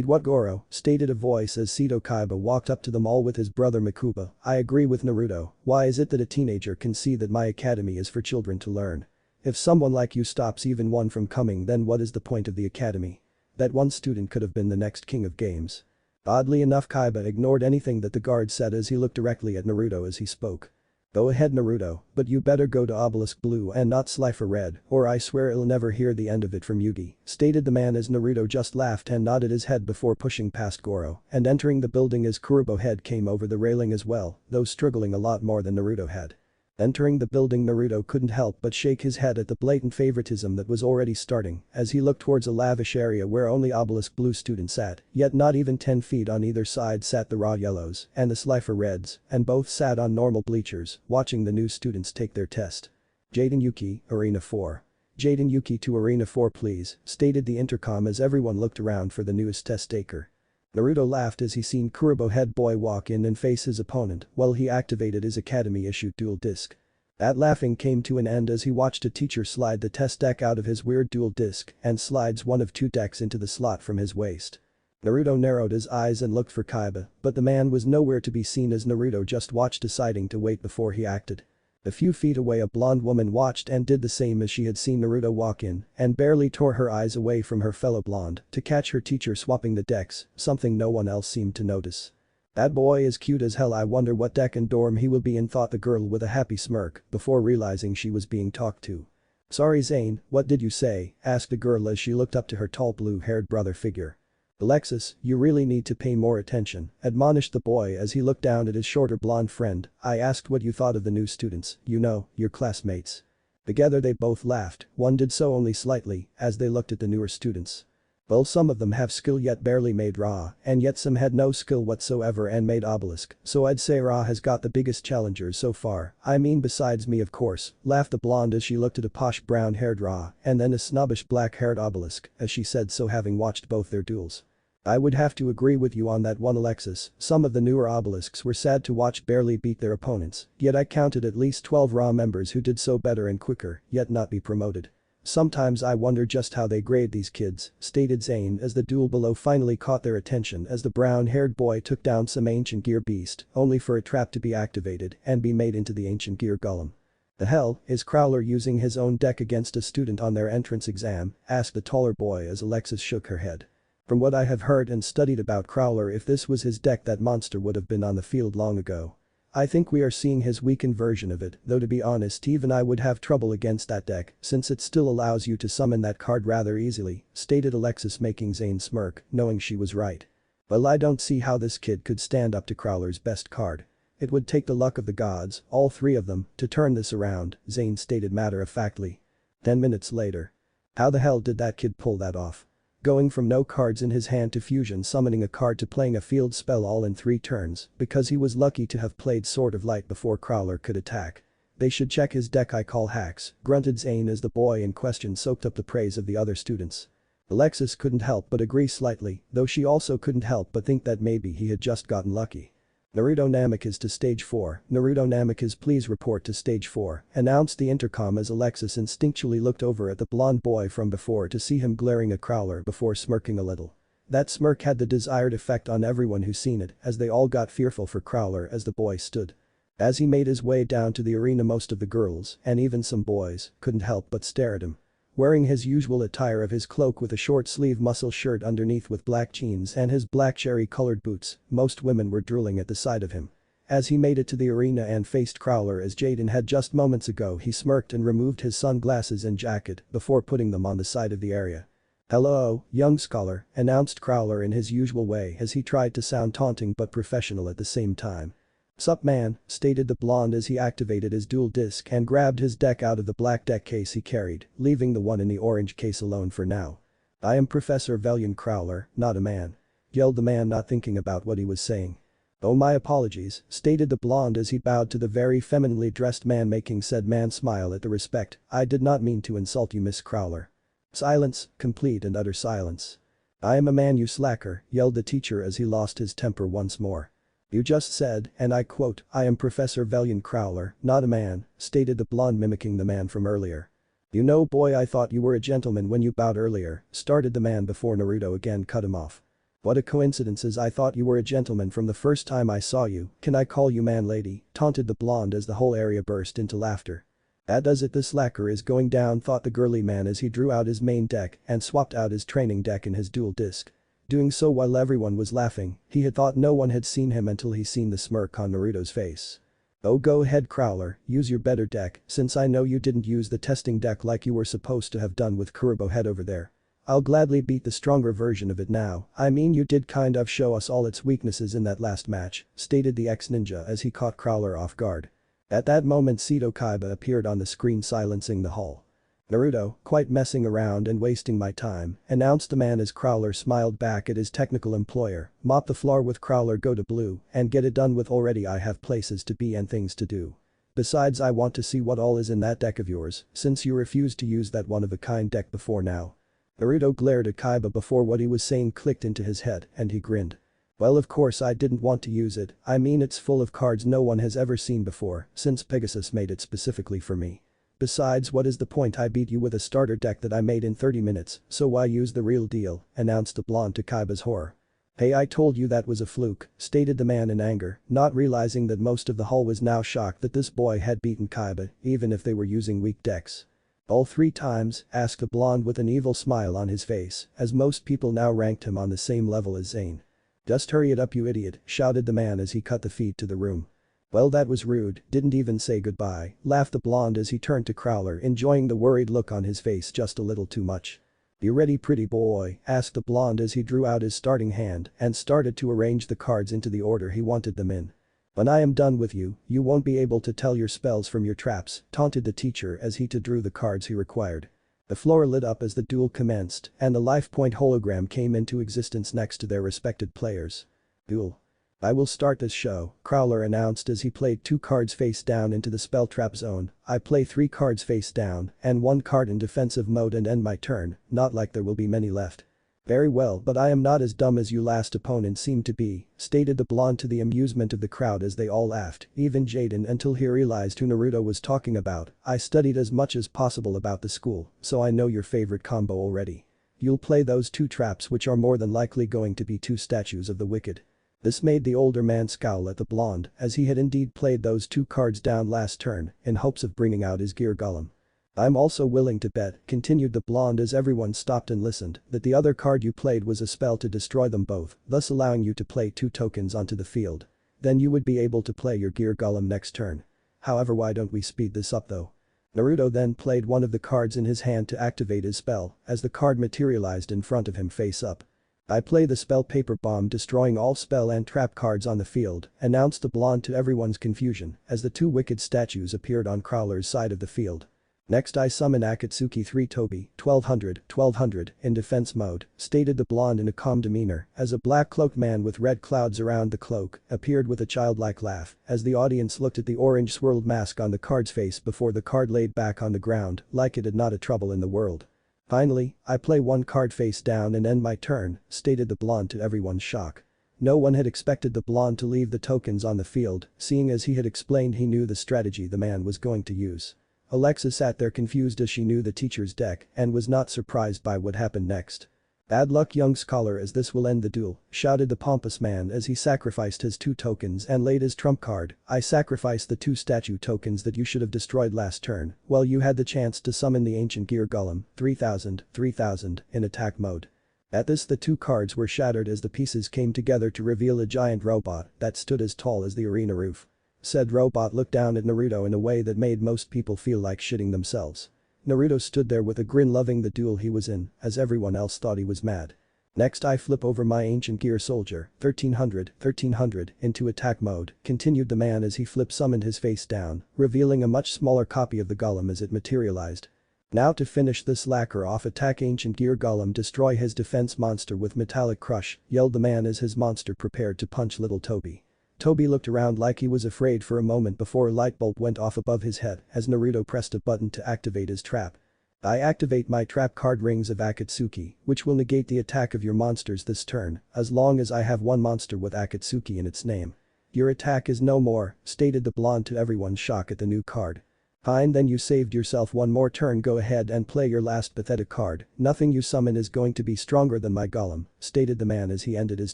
what, Goro, stated a voice as Seto Kaiba walked up to them all with his brother Makuba. I agree with Naruto, why is it that a teenager can see that my academy is for children to learn? If someone like you stops even one from coming, then what is the point of the academy? That one student could have been the next king of games. Oddly enough, Kaiba ignored anything that the guard said as he looked directly at Naruto as he spoke. Go ahead Naruto, but you better go to Obelisk Blue and not Slifer Red or I swear I'll never hear the end of it from Yugi, stated the man as Naruto just laughed and nodded his head before pushing past Goro and entering the building as Kurabo head came over the railing as well, though struggling a lot more than Naruto had. Entering the building, Naruto couldn't help but shake his head at the blatant favoritism that was already starting as he looked towards a lavish area where only Obelisk Blue students sat, yet not even 10 feet on either side sat the raw yellows and the Slifer Reds, and both sat on normal bleachers, watching the new students take their test. Jaden Yuki, Arena 4. Jaden Yuki to Arena 4 please, stated the intercom as everyone looked around for the newest test taker. Naruto laughed as he seen Kurabo head boy walk in and face his opponent while he activated his academy-issued dual disc. That laughing came to an end as he watched a teacher slide the test deck out of his weird dual disc and slides one of 2 decks into the slot from his waist. Naruto narrowed his eyes and looked for Kaiba, but the man was nowhere to be seen as Naruto just watched, deciding to wait before he acted. A few feet away, a blonde woman watched and did the same as she had seen Naruto walk in and barely tore her eyes away from her fellow blonde to catch her teacher swapping the decks, something no one else seemed to notice. That boy is cute as hell, I wonder what deck and dorm he will be in, thought the girl with a happy smirk before realizing she was being talked to. Sorry Zane, what did you say, asked the girl as she looked up to her tall blue-haired brother figure. Alexis, you really need to pay more attention, admonished the boy as he looked down at his shorter blonde friend. I asked what you thought of the new students, you know, your classmates. Together they both laughed, one did so only slightly, as they looked at the newer students. Well, some of them have skill yet barely made Ra, and yet some had no skill whatsoever and made Obelisk, so I'd say Ra has got the biggest challengers so far, I mean besides me of course, laughed the blonde as she looked at a posh brown-haired Ra and then a snobbish black-haired Obelisk as she said so, having watched both their duels. I would have to agree with you on that one, Alexis, some of the newer Obelisks were sad to watch barely beat their opponents, yet I counted at least 12 Ra members who did so better and quicker, yet not be promoted. Sometimes I wonder just how they grade these kids, stated Zane as the duel below finally caught their attention as the brown-haired boy took down some ancient gear beast, only for a trap to be activated and be made into the ancient gear golem. "The hell, is Crowler using his own deck against a student on their entrance exam?" asked the taller boy as Alexis shook her head. "From what I have heard and studied about Crowler, if this was his deck, that monster would have been on the field long ago. I think we are seeing his weakened version of it, though to be honest even I would have trouble against that deck since it still allows you to summon that card rather easily," stated Alexis, making Zane smirk, knowing she was right. "Well, I don't see how this kid could stand up to Crowler's best card. It would take the luck of the gods, all three of them, to turn this around," Zane stated matter-of-factly. 10 minutes later. "How the hell did that kid pull that off? Going from no cards in his hand to fusion summoning a card to playing a field spell all in 3 turns because he was lucky to have played Sword of Light before Crowler could attack. They should check his deck, I call hacks," grunted Zane as the boy in question soaked up the praise of the other students. Alexis couldn't help but agree slightly, though she also couldn't help but think that maybe he had just gotten lucky. "Naruto Namek is to stage 4, Naruto Namek is please report to stage 4, announced the intercom as Alexis instinctually looked over at the blonde boy from before to see him glaring at Crowler before smirking a little. That smirk had the desired effect on everyone who seen it as they all got fearful for Crowler as the boy stood. As he made his way down to the arena, most of the girls, and even some boys, couldn't help but stare at him. Wearing his usual attire of his cloak with a short-sleeve muscle shirt underneath with black jeans and his black cherry-colored boots, most women were drooling at the sight of him. As he made it to the arena and faced Crowler as Jaden had just moments ago, he smirked and removed his sunglasses and jacket before putting them on the side of the area. "Hello, young scholar," announced Crowler in his usual way as he tried to sound taunting but professional at the same time. "Sup man," stated the blonde as he activated his dual disc and grabbed his deck out of the black deck case he carried, leaving the one in the orange case alone for now. "I am Professor Valiant Crowler, not a man," yelled the man, not thinking about what he was saying. "Oh, my apologies," stated the blonde as he bowed to the very femininely dressed man, making said man smile at the respect. "I did not mean to insult you, Miss Crowler." Silence, complete and utter silence. "I am a man, you slacker," yelled the teacher as he lost his temper once more. "You just said, and I quote, I am Professor Valiant Crowler, not a man," stated the blonde, mimicking the man from earlier. "You know, boy, I thought you were a gentleman when you bowed earlier," started the man before Naruto again cut him off. "What a coincidence, as I thought you were a gentleman from the first time I saw you. Can I call you man, lady?" taunted the blonde as the whole area burst into laughter. "That does it, this slacker is going down," thought the girly man as he drew out his main deck and swapped out his training deck in his dual disc. Doing so while everyone was laughing, he had thought no one had seen him until he seen the smirk on Naruto's face. "Oh, go ahead Crowler, use your better deck, since I know you didn't use the testing deck like you were supposed to have done with Kurobo head over there. I'll gladly beat the stronger version of it now, I mean you did kind of show us all its weaknesses in that last match," stated the ex-ninja as he caught Crowler off guard. At that moment Seto Kaiba appeared on the screen, silencing the hall. "Naruto, quite messing around and wasting my time," announced the man as Crowler smiled back at his technical employer. "Mop the floor with Crowler, go to blue and get it done with already. I have places to be and things to do. Besides, I want to see what all is in that deck of yours, since you refused to use that one-of-a-kind deck before now." Naruto glared at Kaiba before what he was saying clicked into his head and he grinned. "Well, of course I didn't want to use it, I mean it's full of cards no one has ever seen before since Pegasus made it specifically for me. Besides, what is the point? I beat you with a starter deck that I made in 30 minutes, so why use the real deal?" announced the blonde to Kaiba's horror. "Hey, I told you that was a fluke," stated the man in anger, not realizing that most of the hall was now shocked that this boy had beaten Kaiba, even if they were using weak decks. "All 3 times?" asked the blonde with an evil smile on his face, as most people now ranked him on the same level as Zane. "Just hurry it up, you idiot," shouted the man as he cut the feed to the room. "Well, that was rude, didn't even say goodbye," laughed the blonde as he turned to Crowler, enjoying the worried look on his face just a little too much. "You ready, pretty boy?" asked the blonde as he drew out his starting hand and started to arrange the cards into the order he wanted them in. "When I am done with you, you won't be able to tell your spells from your traps," taunted the teacher as he drew the cards he required. The floor lit up as the duel commenced and the life point hologram came into existence next to their respected players. "Duel. I will start this show," Crowler announced as he played 2 cards face down into the spell trap zone. "I play 3 cards face down and 1 card in defensive mode and end my turn, not like there will be many left." "Very well, but I am not as dumb as you last opponent seemed to be," stated the blonde to the amusement of the crowd as they all laughed, even Jaden, until he realized who Naruto was talking about. "I studied as much as possible about the school, so I know your favorite combo already. You'll play those 2 traps which are more than likely going to be 2 statues of the wicked." This made the older man scowl at the blonde as he had indeed played those 2 cards down last turn in hopes of bringing out his gear golem. I'm also willing to bet, continued the blonde as everyone stopped and listened, that the other card you played was a spell to destroy them both, thus allowing you to play 2 tokens onto the field. Then you would be able to play your gear golem next turn. However, why don't we speed this up though? Naruto then played one of the cards in his hand to activate his spell as the card materialized in front of him face up. I play the spell Paper Bomb, destroying all spell and trap cards on the field, announced the blonde to everyone's confusion as the 2 wicked statues appeared on Crowler's side of the field. Next I summon Akatsuki 3 Tobi, 1200 in defense mode, stated the blonde in a calm demeanor as a black cloaked man with red clouds around the cloak appeared with a childlike laugh as the audience looked at the orange swirled mask on the card's face before the card laid back on the ground like it had not a trouble in the world. Finally, I play 1 card face down and end my turn, stated the blonde to everyone's shock. No one had expected the blonde to leave the tokens on the field, seeing as he had explained he knew the strategy the man was going to use. Alexis sat there confused as she knew the teacher's deck and was not surprised by what happened next. Bad luck, young scholar, as this will end the duel, shouted the pompous man as he sacrificed his 2 tokens and laid his trump card. I sacrificed the 2 statue tokens that you should have destroyed last turn while you had the chance to summon the ancient gear golem, 3000 in attack mode. At this the 2 cards were shattered as the pieces came together to reveal a giant robot that stood as tall as the arena roof. Said robot looked down at Naruto in a way that made most people feel like shitting themselves. Naruto stood there with a grin, loving the duel he was in, as everyone else thought he was mad. Next I flip over my ancient gear soldier, 1300 into attack mode, continued the man as he flip summoned his face down, revealing a much smaller copy of the golem as it materialized. Now to finish this lacquer off, attack ancient gear golem, destroy his defense monster with metallic crush, yelled the man as his monster prepared to punch little Tobi. Tobi looked around like he was afraid for a moment before a light bulb went off above his head as Naruto pressed a button to activate his trap. I activate my trap card Rings of Akatsuki, which will negate the attack of your monsters this turn, as long as I have 1 monster with Akatsuki in its name. Your attack is no more, stated the blonde to everyone's shock at the new card. Fine, then you saved yourself 1 more turn, go ahead and play your last pathetic card, nothing you summon is going to be stronger than my golem, stated the man as he ended his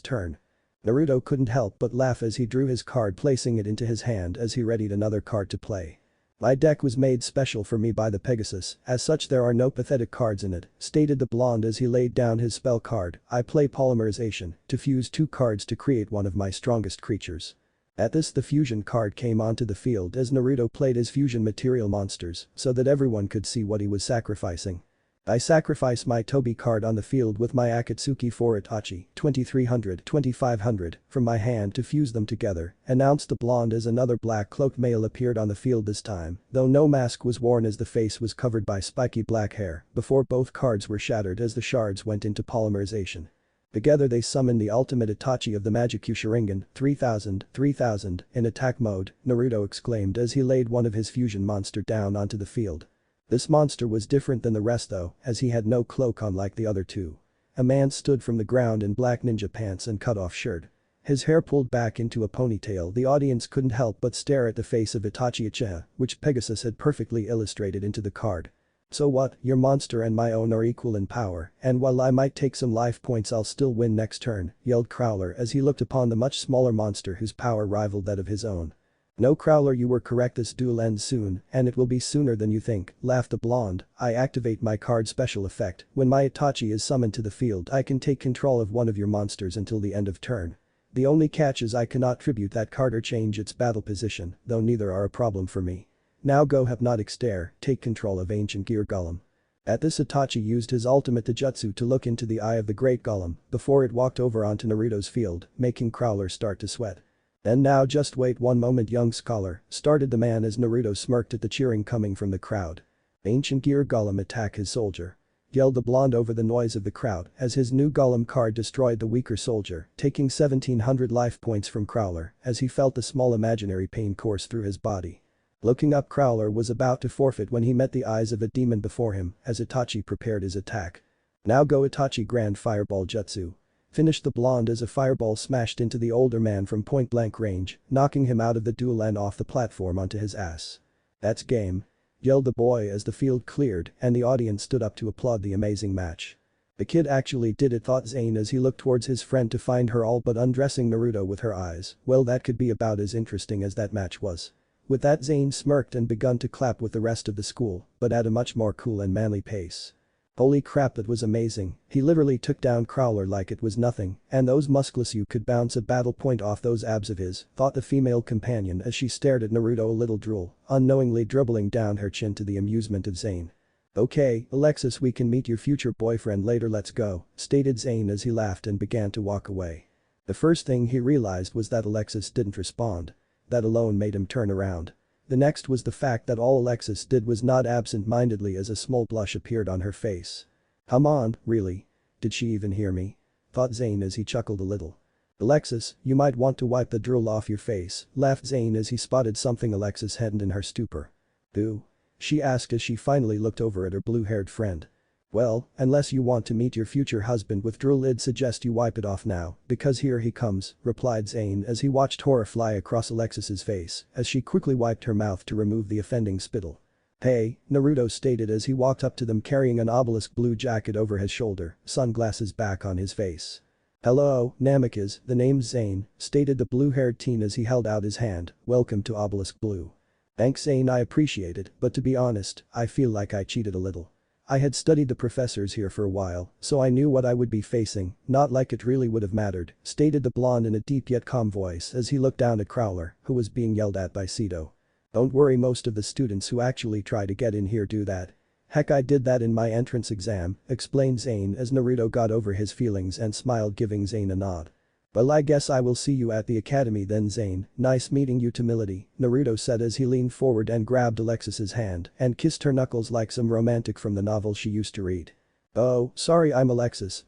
turn. Naruto couldn't help but laugh as he drew his card, placing it into his hand as he readied another card to play. My deck was made special for me by the Pegasus, as such there are no pathetic cards in it, stated the blonde as he laid down his spell card. I play Polymerization to fuse 2 cards to create one of my strongest creatures. At this the fusion card came onto the field as Naruto played his fusion material monsters so that everyone could see what he was sacrificing. I sacrifice my Tobi card on the field with my Akatsuki 4 Itachi, 2500 from my hand to fuse them together, announced the blonde as another black cloaked male appeared on the field this time, though no mask was worn as the face was covered by spiky black hair, before both cards were shattered as the shards went into polymerization. Together they summoned the ultimate Itachi of the Magiku Sharingan, 3000 in attack mode, Naruto exclaimed as he laid one of his fusion monster down onto the field. This monster was different than the rest though, as he had no cloak on like the other 2. A man stood from the ground in black ninja pants and cut-off shirt. His hair pulled back into a ponytail. The audience couldn't help but stare at the face of Itachi Uchiha, which Pegasus had perfectly illustrated into the card. So what, your monster and my own are equal in power, and while I might take some life points I'll still win next turn, yelled Crowler as he looked upon the much smaller monster whose power rivaled that of his own. No, Crowler, you were correct, this duel ends soon, and it will be sooner than you think, laughed the blonde. I activate my card special effect. When my Itachi is summoned to the field I can take control of one of your monsters until the end of turn. The only catch is I cannot tribute that card or change its battle position, though neither are a problem for me. Now go Hypnotic Stare, take control of Ancient Gear Golem. At this Itachi used his ultimate Taijutsu to look into the eye of the great golem before it walked over onto Naruto's field, making Crowler start to sweat. And now just wait 1 moment, young scholar, started the man as Naruto smirked at the cheering coming from the crowd. Ancient Gear Golem, attack his soldier, yelled the blonde over the noise of the crowd as his new golem card destroyed the weaker soldier, taking 1700 life points from Crowler as he felt the small imaginary pain course through his body. Looking up, Crowler was about to forfeit when he met the eyes of a demon before him as Itachi prepared his attack. Now go Itachi, Grand Fireball Jutsu, finished the blonde as a fireball smashed into the older man from point-blank range, knocking him out of the duel and off the platform onto his ass. That's game, yelled the boy as the field cleared and the audience stood up to applaud the amazing match. The kid actually did it, thought Zane as he looked towards his friend to find her all but undressing Naruto with her eyes. Well, that could be about as interesting as that match was. With that, Zane smirked and begun to clap with the rest of the school, but at a much more cool and manly pace. Holy crap, that was amazing. He literally took down Crowler like it was nothing, and those muscles you could bounce a battle point off those abs of his, thought the female companion as she stared at Naruto, a little drool, unknowingly dribbling down her chin to the amusement of Zane. Okay, Alexis, we can meet your future boyfriend later, let's go, stated Zane as he laughed and began to walk away. The first thing he realized was that Alexis didn't respond. That alone made him turn around. The next was the fact that all Alexis did was nod absent-mindedly as a small blush appeared on her face. Come on, really? Did she even hear me? Thought Zane as he chuckled a little. Alexis, you might want to wipe the drool off your face, laughed Zane as he spotted something Alexis hadn't in her stupor. Boo? She asked as she finally looked over at her blue-haired friend. Well, unless you want to meet your future husband with drool, I'd suggest you wipe it off now, because here he comes, replied Zane as he watched horror fly across Alexis's face as she quickly wiped her mouth to remove the offending spittle. Hey, Naruto stated as he walked up to them carrying an obelisk blue jacket over his shoulder, sunglasses back on his face. Hello, Namikaze, the name's Zane, stated the blue-haired teen as he held out his hand, welcome to Obelisk Blue. Thanks Zane, I appreciate it, but to be honest, I feel like I cheated a little. I had studied the professors here for a while, so I knew what I would be facing, not like it really would have mattered, stated the blonde in a deep yet calm voice as he looked down at Crowler, who was being yelled at by Sito. Don't worry, most of the students who actually try to get in here do that. Heck, I did that in my entrance exam, explained Zane as Naruto got over his feelings and smiled, giving Zane a nod. Well, I guess I will see you at the academy then, Zane, nice meeting you, timidity, Naruto said as he leaned forward and grabbed Alexis's hand and kissed her knuckles like some romantic from the novel she used to read. Oh, sorry, I'm Alexis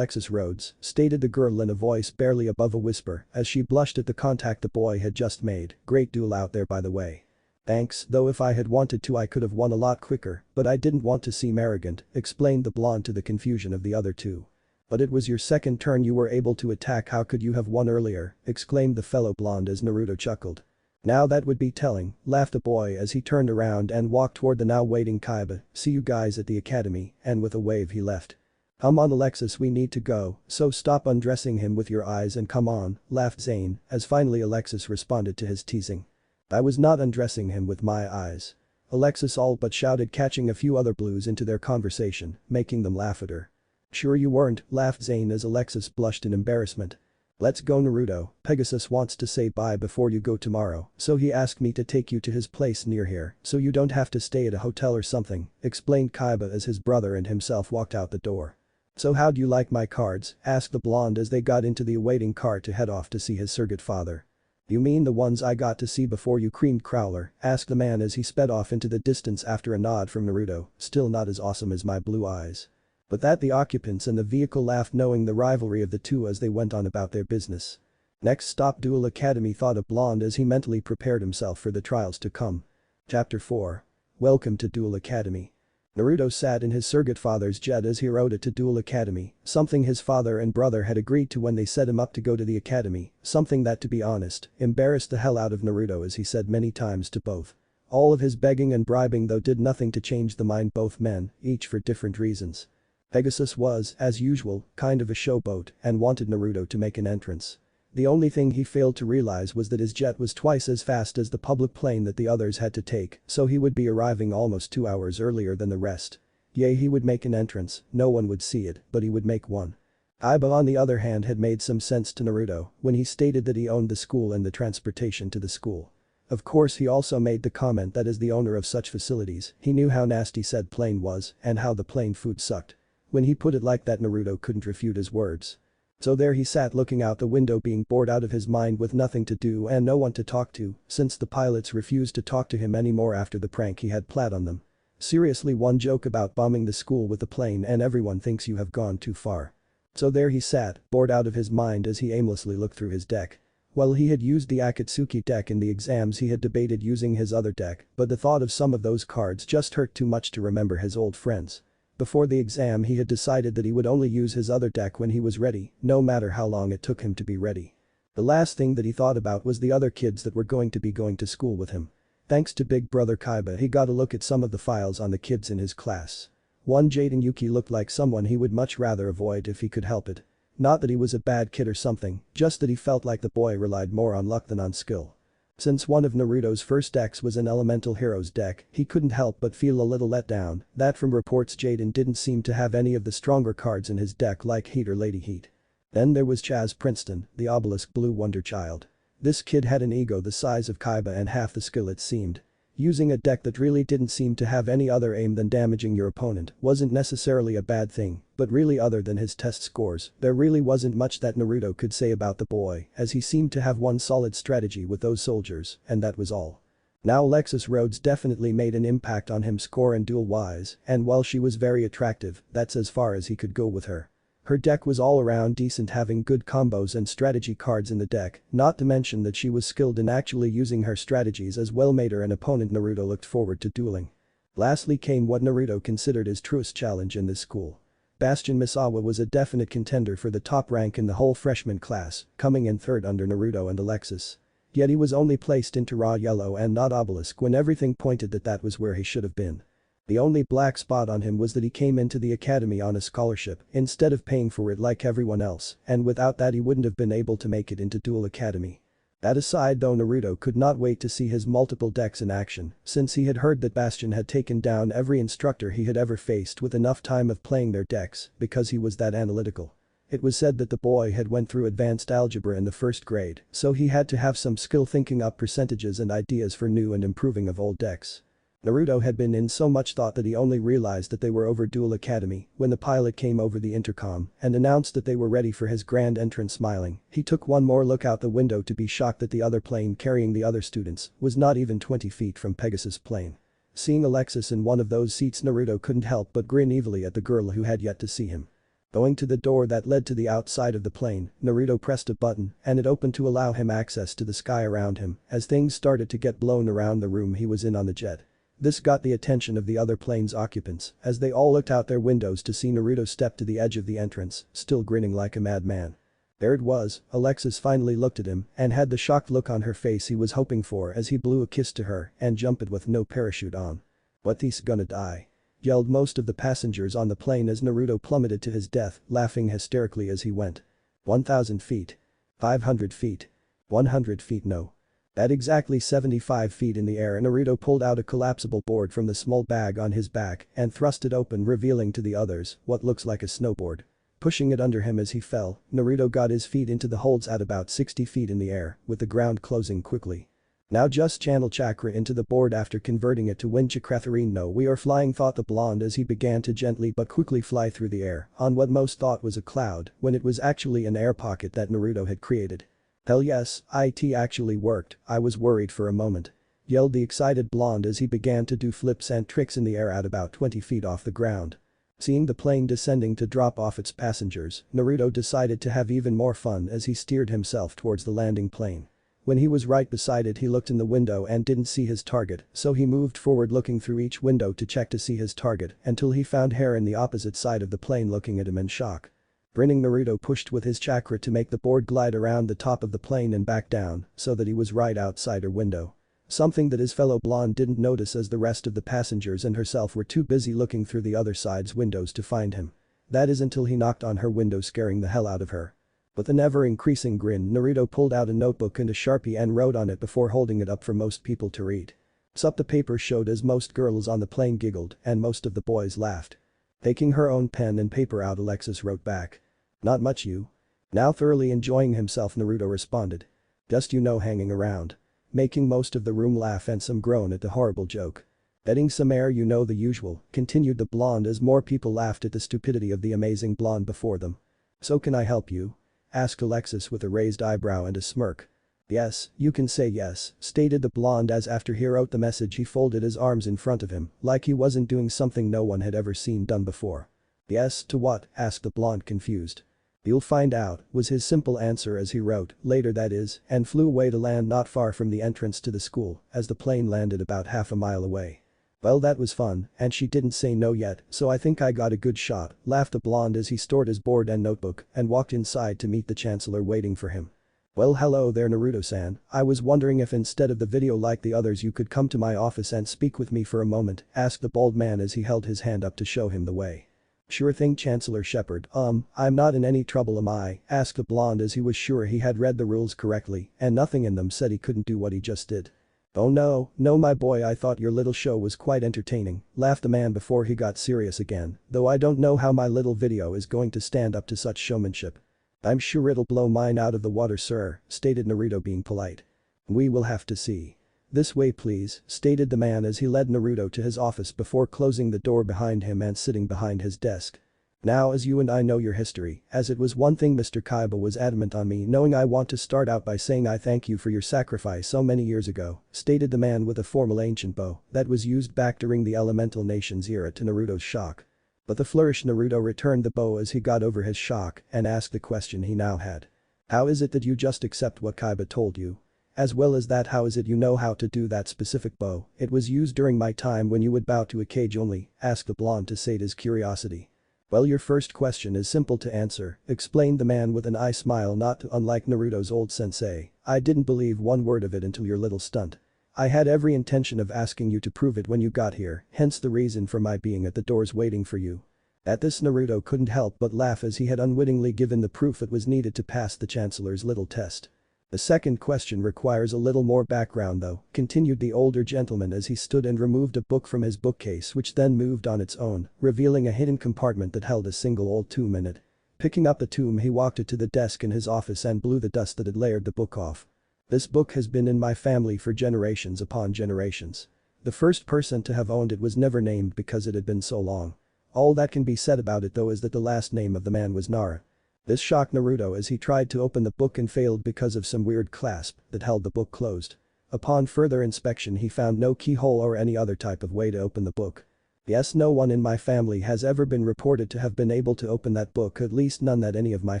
Rhodes, stated the girl in a voice barely above a whisper as she blushed at the contact the boy had just made. Great duel out there, by the way. Thanks, though if I had wanted to I could have won a lot quicker, but I didn't want to seem arrogant, explained the blonde to the confusion of the other two. But it was your second turn, you were able to attack, how could you have won earlier, exclaimed the fellow blonde as Naruto chuckled. Now that would be telling, laughed the boy as he turned around and walked toward the now waiting Kaiba. See you guys at the academy, and with a wave he left. Come on Alexis, we need to go, so stop undressing him with your eyes and come on, laughed Zane as finally Alexis responded to his teasing. I was not undressing him with my eyes. Alexis all but shouted, catching a few other blues into their conversation, making them laugh at her. Sure you weren't, laughed Zane as Alexis blushed in embarrassment. Let's go Naruto, Pegasus wants to say bye before you go tomorrow, so he asked me to take you to his place near here so you don't have to stay at a hotel or something, explained Kaiba as his brother and himself walked out the door. So how'd you like my cards, asked the blonde as they got into the awaiting car to head off to see his surrogate father. You mean the ones I got to see before you creamed Crowler, asked the man as he sped off into the distance after a nod from Naruto, still not as awesome as my blue eyes. But that the occupants in the vehicle laughed, knowing the rivalry of the two as they went on about their business. Next stop, Duel Academy, thought a blonde as he mentally prepared himself for the trials to come. Chapter 4. Welcome to Duel Academy. Naruto sat in his surrogate father's jet as he rode it to Duel Academy, something his father and brother had agreed to when they set him up to go to the academy, something that, to be honest, embarrassed the hell out of Naruto, as he said many times to both. All of his begging and bribing though did nothing to change the mind both men, each for different reasons. Pegasus was, as usual, kind of a showboat and wanted Naruto to make an entrance. The only thing he failed to realize was that his jet was twice as fast as the public plane that the others had to take, so he would be arriving almost 2 hours earlier than the rest. Yea, he would make an entrance, no one would see it, but he would make one. Kaiba on the other hand had made some sense to Naruto when he stated that he owned the school and the transportation to the school. Of course, he also made the comment that as the owner of such facilities, he knew how nasty said plane was and how the plane food sucked. When he put it like that, Naruto couldn't refute his words. So there he sat looking out the window, being bored out of his mind with nothing to do and no one to talk to, since the pilots refused to talk to him anymore after the prank he had planned on them. Seriously, one joke about bombing the school with a plane and everyone thinks you have gone too far. So there he sat, bored out of his mind as he aimlessly looked through his deck. Well, he had used the Akatsuki deck in the exams, he had debated using his other deck, but the thought of some of those cards just hurt too much to remember his old friends. Before the exam he had decided that he would only use his other deck when he was ready, no matter how long it took him to be ready. The last thing that he thought about was the other kids that were going to school with him. Thanks to big brother Kaiba, he got a look at some of the files on the kids in his class. One Jaden Yuki looked like someone he would much rather avoid if he could help it. Not that he was a bad kid or something, just that he felt like the boy relied more on luck than on skill. Since one of Naruto's first decks was an Elemental Heroes deck, he couldn't help but feel a little let down that from reports Jaden didn't seem to have any of the stronger cards in his deck like Heat or Lady Heat. Then there was Chaz Princeton, the Obelisk Blue Wonder Child. This kid had an ego the size of Kaiba and half the skill it seemed. Using a deck that really didn't seem to have any other aim than damaging your opponent wasn't necessarily a bad thing, but really other than his test scores, there really wasn't much that Naruto could say about the boy as he seemed to have one solid strategy with those soldiers, and that was all. Now Alexis Rhodes definitely made an impact on him score and duel-wise, and while she was very attractive, that's as far as he could go with her. Her deck was all around decent, having good combos and strategy cards in the deck, not to mention that she was skilled in actually using her strategies as well made her an opponent Naruto looked forward to dueling. Lastly came what Naruto considered his truest challenge in this school. Bastion Misawa was a definite contender for the top rank in the whole freshman class, coming in third under Naruto and Alexis. Yet he was only placed into raw yellow and not obelisk when everything pointed that was where he should have been. The only black spot on him was that he came into the academy on a scholarship instead of paying for it like everyone else, and without that he wouldn't have been able to make it into Duel Academy. That aside though, Naruto could not wait to see his multiple decks in action since he had heard that Bastion had taken down every instructor he had ever faced with enough time of playing their decks because he was that analytical. It was said that the boy had went through advanced algebra in the first grade, so he had to have some skill thinking up percentages and ideas for new and improving of old decks. Naruto had been in so much thought that he only realized that they were over Duel Academy when the pilot came over the intercom and announced that they were ready for his grand entrance. Smiling, he took one more look out the window to be shocked that the other plane carrying the other students was not even 20 feet from Pegasus' plane. Seeing Alexis in one of those seats, Naruto couldn't help but grin evilly at the girl who had yet to see him. Going to the door that led to the outside of the plane, Naruto pressed a button and it opened to allow him access to the sky around him as things started to get blown around the room he was in on the jet. This got the attention of the other plane's occupants as they all looked out their windows to see Naruto step to the edge of the entrance, still grinning like a madman. There it was, Alexis finally looked at him and had the shocked look on her face he was hoping for as he blew a kiss to her and jumped with no parachute on. "What, he's gonna die?" yelled most of the passengers on the plane as Naruto plummeted to his death, laughing hysterically as he went. 1,000 feet. 500 feet. 100 feet. No. At exactly 75 feet in the air, Naruto pulled out a collapsible board from the small bag on his back and thrust it open, revealing to the others what looks like a snowboard. Pushing it under him as he fell, Naruto got his feet into the holds at about 60 feet in the air, with the ground closing quickly. "Now just channel chakra into the board after converting it to wind chakra. No, we are flying," thought the blonde as he began to gently but quickly fly through the air on what most thought was a cloud when it was actually an air pocket that Naruto had created. "Hell yes, it actually worked, I was worried for a moment," yelled the excited blonde as he began to do flips and tricks in the air at about 20 feet off the ground. Seeing the plane descending to drop off its passengers, Naruto decided to have even more fun as he steered himself towards the landing plane. When he was right beside it, he looked in the window and didn't see his target, so he moved forward looking through each window to check to see his target until he found Hare in the opposite side of the plane looking at him in shock. Grinning, Naruto pushed with his chakra to make the board glide around the top of the plane and back down so that he was right outside her window. Something that his fellow blonde didn't notice as the rest of the passengers and herself were too busy looking through the other side's windows to find him. That is until he knocked on her window, scaring the hell out of her. With an ever-increasing grin, Naruto pulled out a notebook and a Sharpie and wrote on it before holding it up for most people to read. Sup, the paper showed as most girls on the plane giggled and most of the boys laughed. Taking her own pen and paper out, Alexis wrote back. "Not much, you." Now thoroughly enjoying himself, Naruto responded. "Just hanging around." Making most of the room laugh and some groan at the horrible joke. "Betting some air, the usual," continued the blonde as more people laughed at the stupidity of the amazing blonde before them. "So can I help you?" asked Alexis with a raised eyebrow and a smirk. "Yes, you can say yes," stated the blonde as after he wrote the message he folded his arms in front of him like he wasn't doing something no one had ever seen done before. "Yes, to what?" asked the blonde, confused. "You'll find out," was his simple answer as he wrote, "later that is," and flew away to land not far from the entrance to the school as the plane landed about half a mile away. "Well, that was fun, and she didn't say no yet, so I think I got a good shot," laughed the blonde as he stored his board and notebook and walked inside to meet the chancellor waiting for him. Well, hello there Naruto-san, I was wondering if instead of the video like the others you could come to my office and speak with me for a moment, asked the bald man as he held his hand up to show him the way. Sure thing Chancellor Shepard, I'm not in any trouble am I, asked the blonde as he was sure he had read the rules correctly and nothing in them said he couldn't do what he just did. Oh no my boy I thought your little show was quite entertaining, laughed the man before he got serious again, though I don't know how my little video is going to stand up to such showmanship. I'm sure it'll blow mine out of the water sir, stated Naruto being polite. We will have to see. This way please, stated the man as he led Naruto to his office before closing the door behind him and sitting behind his desk. Now as you and I know your history, as it was one thing Mr. Kaiba was adamant on me knowing I want to start out by saying I thank you for your sacrifice so many years ago, stated the man with a formal ancient bow that was used back during the Elemental Nations era to Naruto's shock. But the flourished Naruto returned the bow as he got over his shock and asked the question he now had. How is it that you just accept what Kaiba told you? As well as that how is it you know how to do that specific bow, it was used during my time when you would bow to a cage only, asked the blonde to sate his curiosity. Well your first question is simple to answer, explained the man with an eye smile not unlike Naruto's old sensei, I didn't believe one word of it until your little stunt. I had every intention of asking you to prove it when you got here, hence the reason for my being at the doors waiting for you. At this Naruto couldn't help but laugh as he had unwittingly given the proof that was needed to pass the Chancellor's little test. The second question requires a little more background though, continued the older gentleman as he stood and removed a book from his bookcase which then moved on its own, revealing a hidden compartment that held a single old tome in it. Picking up the tome he walked it to the desk in his office and blew the dust that had layered the book off. This book has been in my family for generations upon generations. The first person to have owned it was never named because it had been so long. All that can be said about it though is that the last name of the man was Nara. This shocked Naruto as he tried to open the book and failed because of some weird clasp that held the book closed. Upon further inspection he found no keyhole or any other type of way to open the book. Yes, no one in my family has ever been reported to have been able to open that book, at least none that any of my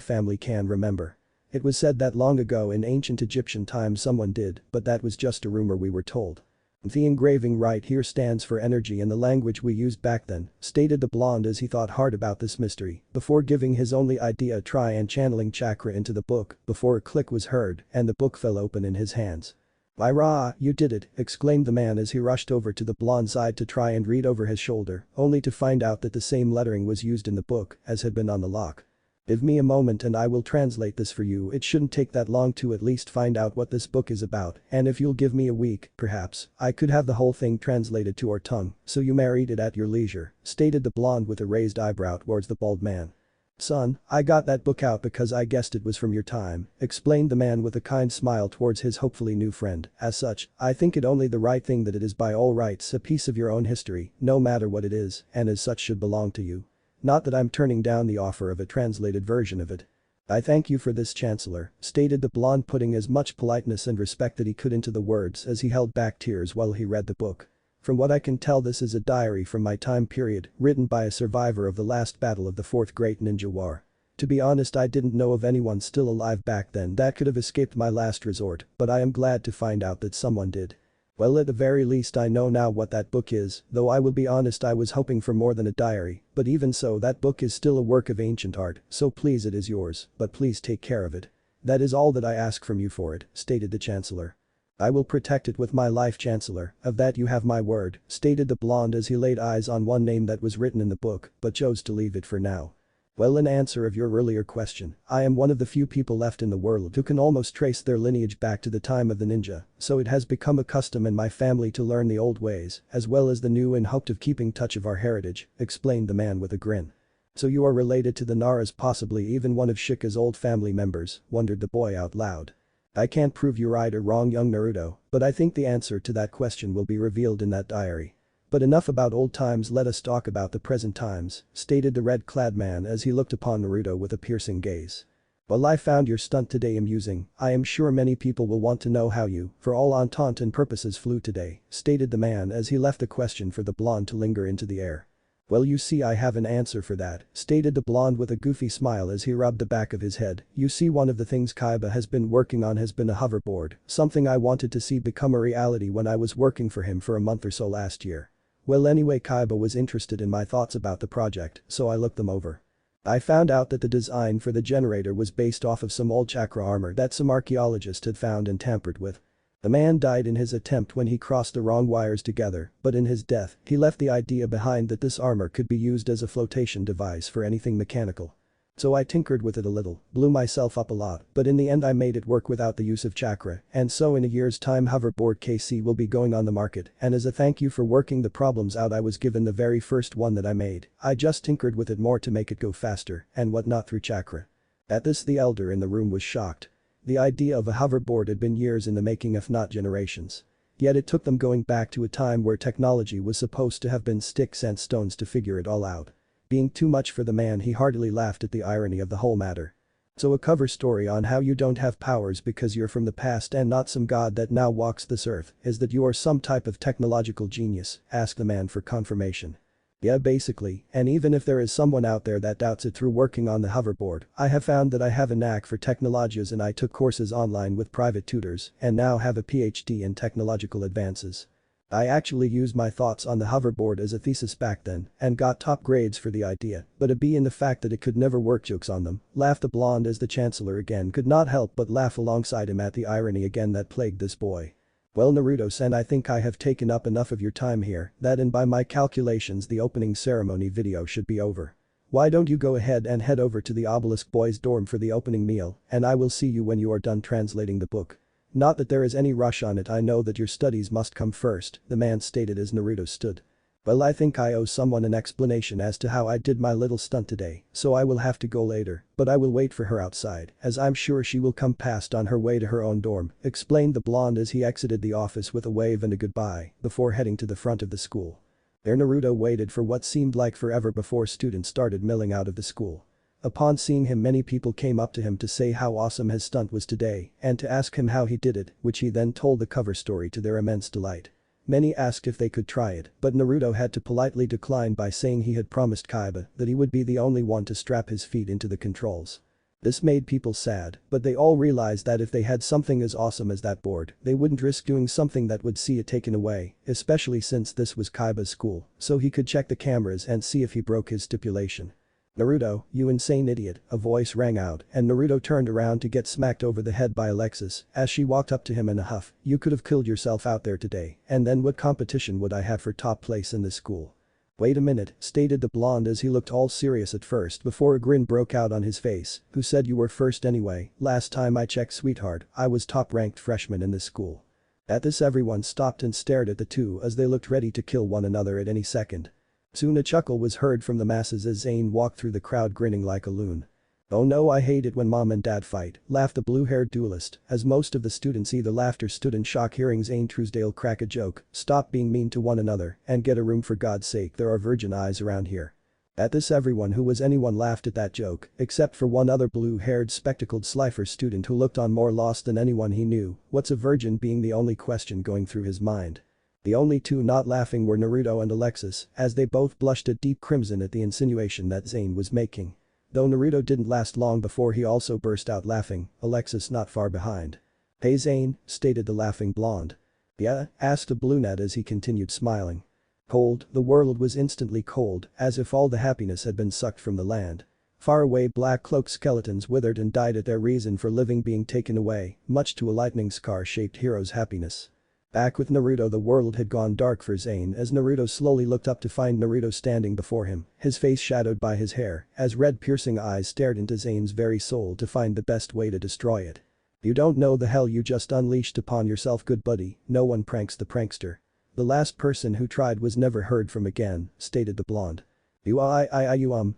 family can remember. It was said that long ago in ancient Egyptian times someone did, but that was just a rumor we were told. The engraving right here stands for energy in the language we used back then, stated the blonde as he thought hard about this mystery, before giving his only idea a try and channeling Chakra into the book, before a click was heard and the book fell open in his hands. "Rah, you did it," exclaimed the man as he rushed over to the blonde's side to try and read over his shoulder, only to find out that the same lettering was used in the book as had been on the lock. "Give me a moment and I will translate this for you, it shouldn't take that long to at least find out what this book is about, and if you'll give me a week, perhaps, I could have the whole thing translated to our tongue, so you may read it at your leisure," stated the blonde with a raised eyebrow towards the bald man. "Son, I got that book out because I guessed it was from your time," explained the man with a kind smile towards his hopefully new friend, "as such, I think it only the right thing that it is by all rights a piece of your own history, no matter what it is, and as such should belong to you. Not that I'm turning down the offer of a translated version of it. I thank you for this Chancellor," stated the blonde putting as much politeness and respect that he could into the words as he held back tears while he read the book. "From what I can tell this is a diary from my time period, written by a survivor of the last battle of the Fourth Great Ninja War. To be honest I didn't know of anyone still alive back then that could have escaped my last resort, but I am glad to find out that someone did. Well at the very least I know now what that book is, though I will be honest I was hoping for more than a diary, but even so that book is still a work of ancient art, so please it is yours, but please take care of it. That is all that I ask from you for it," stated the Chancellor. "I will protect it with my life Chancellor, of that you have my word," stated the blonde as he laid eyes on one name that was written in the book, but chose to leave it for now. "Well in answer of your earlier question, I am one of the few people left in the world who can almost trace their lineage back to the time of the ninja, so it has become a custom in my family to learn the old ways, as well as the new in hope of keeping touch of our heritage," explained the man with a grin. "So you are related to the Naras, possibly even one of Shika's old family members," wondered the boy out loud. "I can't prove you right or wrong young Naruto, but I think the answer to that question will be revealed in that diary. But enough about old times, let us talk about the present times," stated the red-clad man as he looked upon Naruto with a piercing gaze. "Well I found your stunt today amusing, I am sure many people will want to know how you, for all intent and purposes flew today," stated the man as he left the question for the blonde to linger into the air. "Well you see I have an answer for that," stated the blonde with a goofy smile as he rubbed the back of his head. "You see one of the things Kaiba has been working on has been a hoverboard, something I wanted to see become a reality when I was working for him for a month or so last year. Well anyway Kaiba was interested in my thoughts about the project, so I looked them over. I found out that the design for the generator was based off of some old Chakra armor that some archaeologist had found and tampered with. The man died in his attempt when he crossed the wrong wires together, but in his death, he left the idea behind that this armor could be used as a flotation device for anything mechanical. So I tinkered with it a little, blew myself up a lot, but in the end I made it work without the use of Chakra, and so in a year's time hoverboard KC will be going on the market, and as a thank you for working the problems out I was given the very first one that I made. I just tinkered with it more to make it go faster, and whatnot through Chakra. At this the elder in the room was shocked. The idea of a hoverboard had been years in the making if not generations. Yet it took them going back to a time where technology was supposed to have been sticks and stones to figure it all out. Being too much for the man, he heartily laughed at the irony of the whole matter. So a cover story on how you don't have powers because you're from the past and not some god that now walks this earth is that you are some type of technological genius, asked the man for confirmation. Yeah, basically, and even if there is someone out there that doubts it through working on the hoverboard, I have found that I have a knack for technologies and I took courses online with private tutors and now have a PhD in technological advances. I actually used my thoughts on the hoverboard as a thesis back then and got top grades for the idea, but a B in the fact that it could never work jokes on them, laughed the blonde as the chancellor again could not help but laugh alongside him at the irony again that plagued this boy. Well Naruto-san, I think I have taken up enough of your time here, that and by my calculations the opening ceremony video should be over. Why don't you go ahead and head over to the Obelisk boys dorm for the opening meal and I will see you when you are done translating the book. Not that there is any rush on it, I know that your studies must come first, the man stated as Naruto stood. Well, I think I owe someone an explanation as to how I did my little stunt today, so I will have to go later, but I will wait for her outside, as I'm sure she will come past on her way to her own dorm, explained the blonde as he exited the office with a wave and a goodbye, before heading to the front of the school. There Naruto waited for what seemed like forever before students started milling out of the school. Upon seeing him, many people came up to him to say how awesome his stunt was today and to ask him how he did it, which he then told the cover story to their immense delight. Many asked if they could try it, but Naruto had to politely decline by saying he had promised Kaiba that he would be the only one to strap his feet into the controls. This made people sad, but they all realized that if they had something as awesome as that board, they wouldn't risk doing something that would see it taken away, especially since this was Kaiba's school, so he could check the cameras and see if he broke his stipulation. Naruto, you insane idiot, a voice rang out and Naruto turned around to get smacked over the head by Alexis as she walked up to him in a huff. You could have killed yourself out there today, and then what competition would I have for top place in this school? Wait a minute, stated the blonde as he looked all serious at first before a grin broke out on his face. Who said you were first anyway? Last time I checked, sweetheart, I was top-ranked freshman in this school. At this everyone stopped and stared at the two as they looked ready to kill one another at any second. Soon a chuckle was heard from the masses as Zane walked through the crowd grinning like a loon. Oh no, I hate it when mom and dad fight, laughed the blue-haired duelist, as most of the students either laughed or stood in shock hearing Zane Truesdale crack a joke. Stop being mean to one another and get a room for God's sake, there are virgin eyes around here. At this everyone who was anyone laughed at that joke, except for one other blue-haired spectacled Slifer student who looked on more lost than anyone he knew, what's a virgin being the only question going through his mind. The only two not laughing were Naruto and Alexis, as they both blushed a deep crimson at the insinuation that Zane was making. Though Naruto didn't last long before he also burst out laughing, Alexis not far behind. Hey Zane, stated the laughing blonde. Yeah? Asked the brunette as he continued smiling. Cold, the world was instantly cold, as if all the happiness had been sucked from the land. Far away black-cloaked skeletons withered and died at their reason for living being taken away, much to a lightning scar-shaped hero's happiness. Back with Naruto, the world had gone dark for Zane as Naruto slowly looked up to find Naruto standing before him, his face shadowed by his hair, as red piercing eyes stared into Zane's very soul to find the best way to destroy it. You don't know the hell you just unleashed upon yourself, good buddy, no one pranks the prankster. The last person who tried was never heard from again, stated the blonde.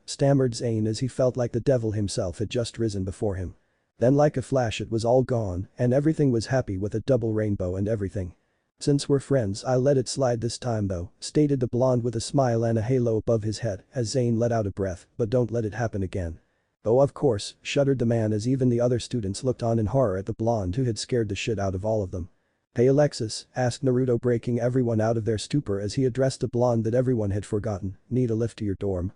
Stammered Zane as he felt like the devil himself had just risen before him. Then like a flash it was all gone and everything was happy with a double rainbow and everything. Since we're friends I'll let it slide this time though, stated the blonde with a smile and a halo above his head as Zane let out a breath, but don't let it happen again. Oh of course, shuddered the man as even the other students looked on in horror at the blonde who had scared the shit out of all of them. Hey Alexis, asked Naruto breaking everyone out of their stupor as he addressed the blonde that everyone had forgotten, need a lift to your dorm?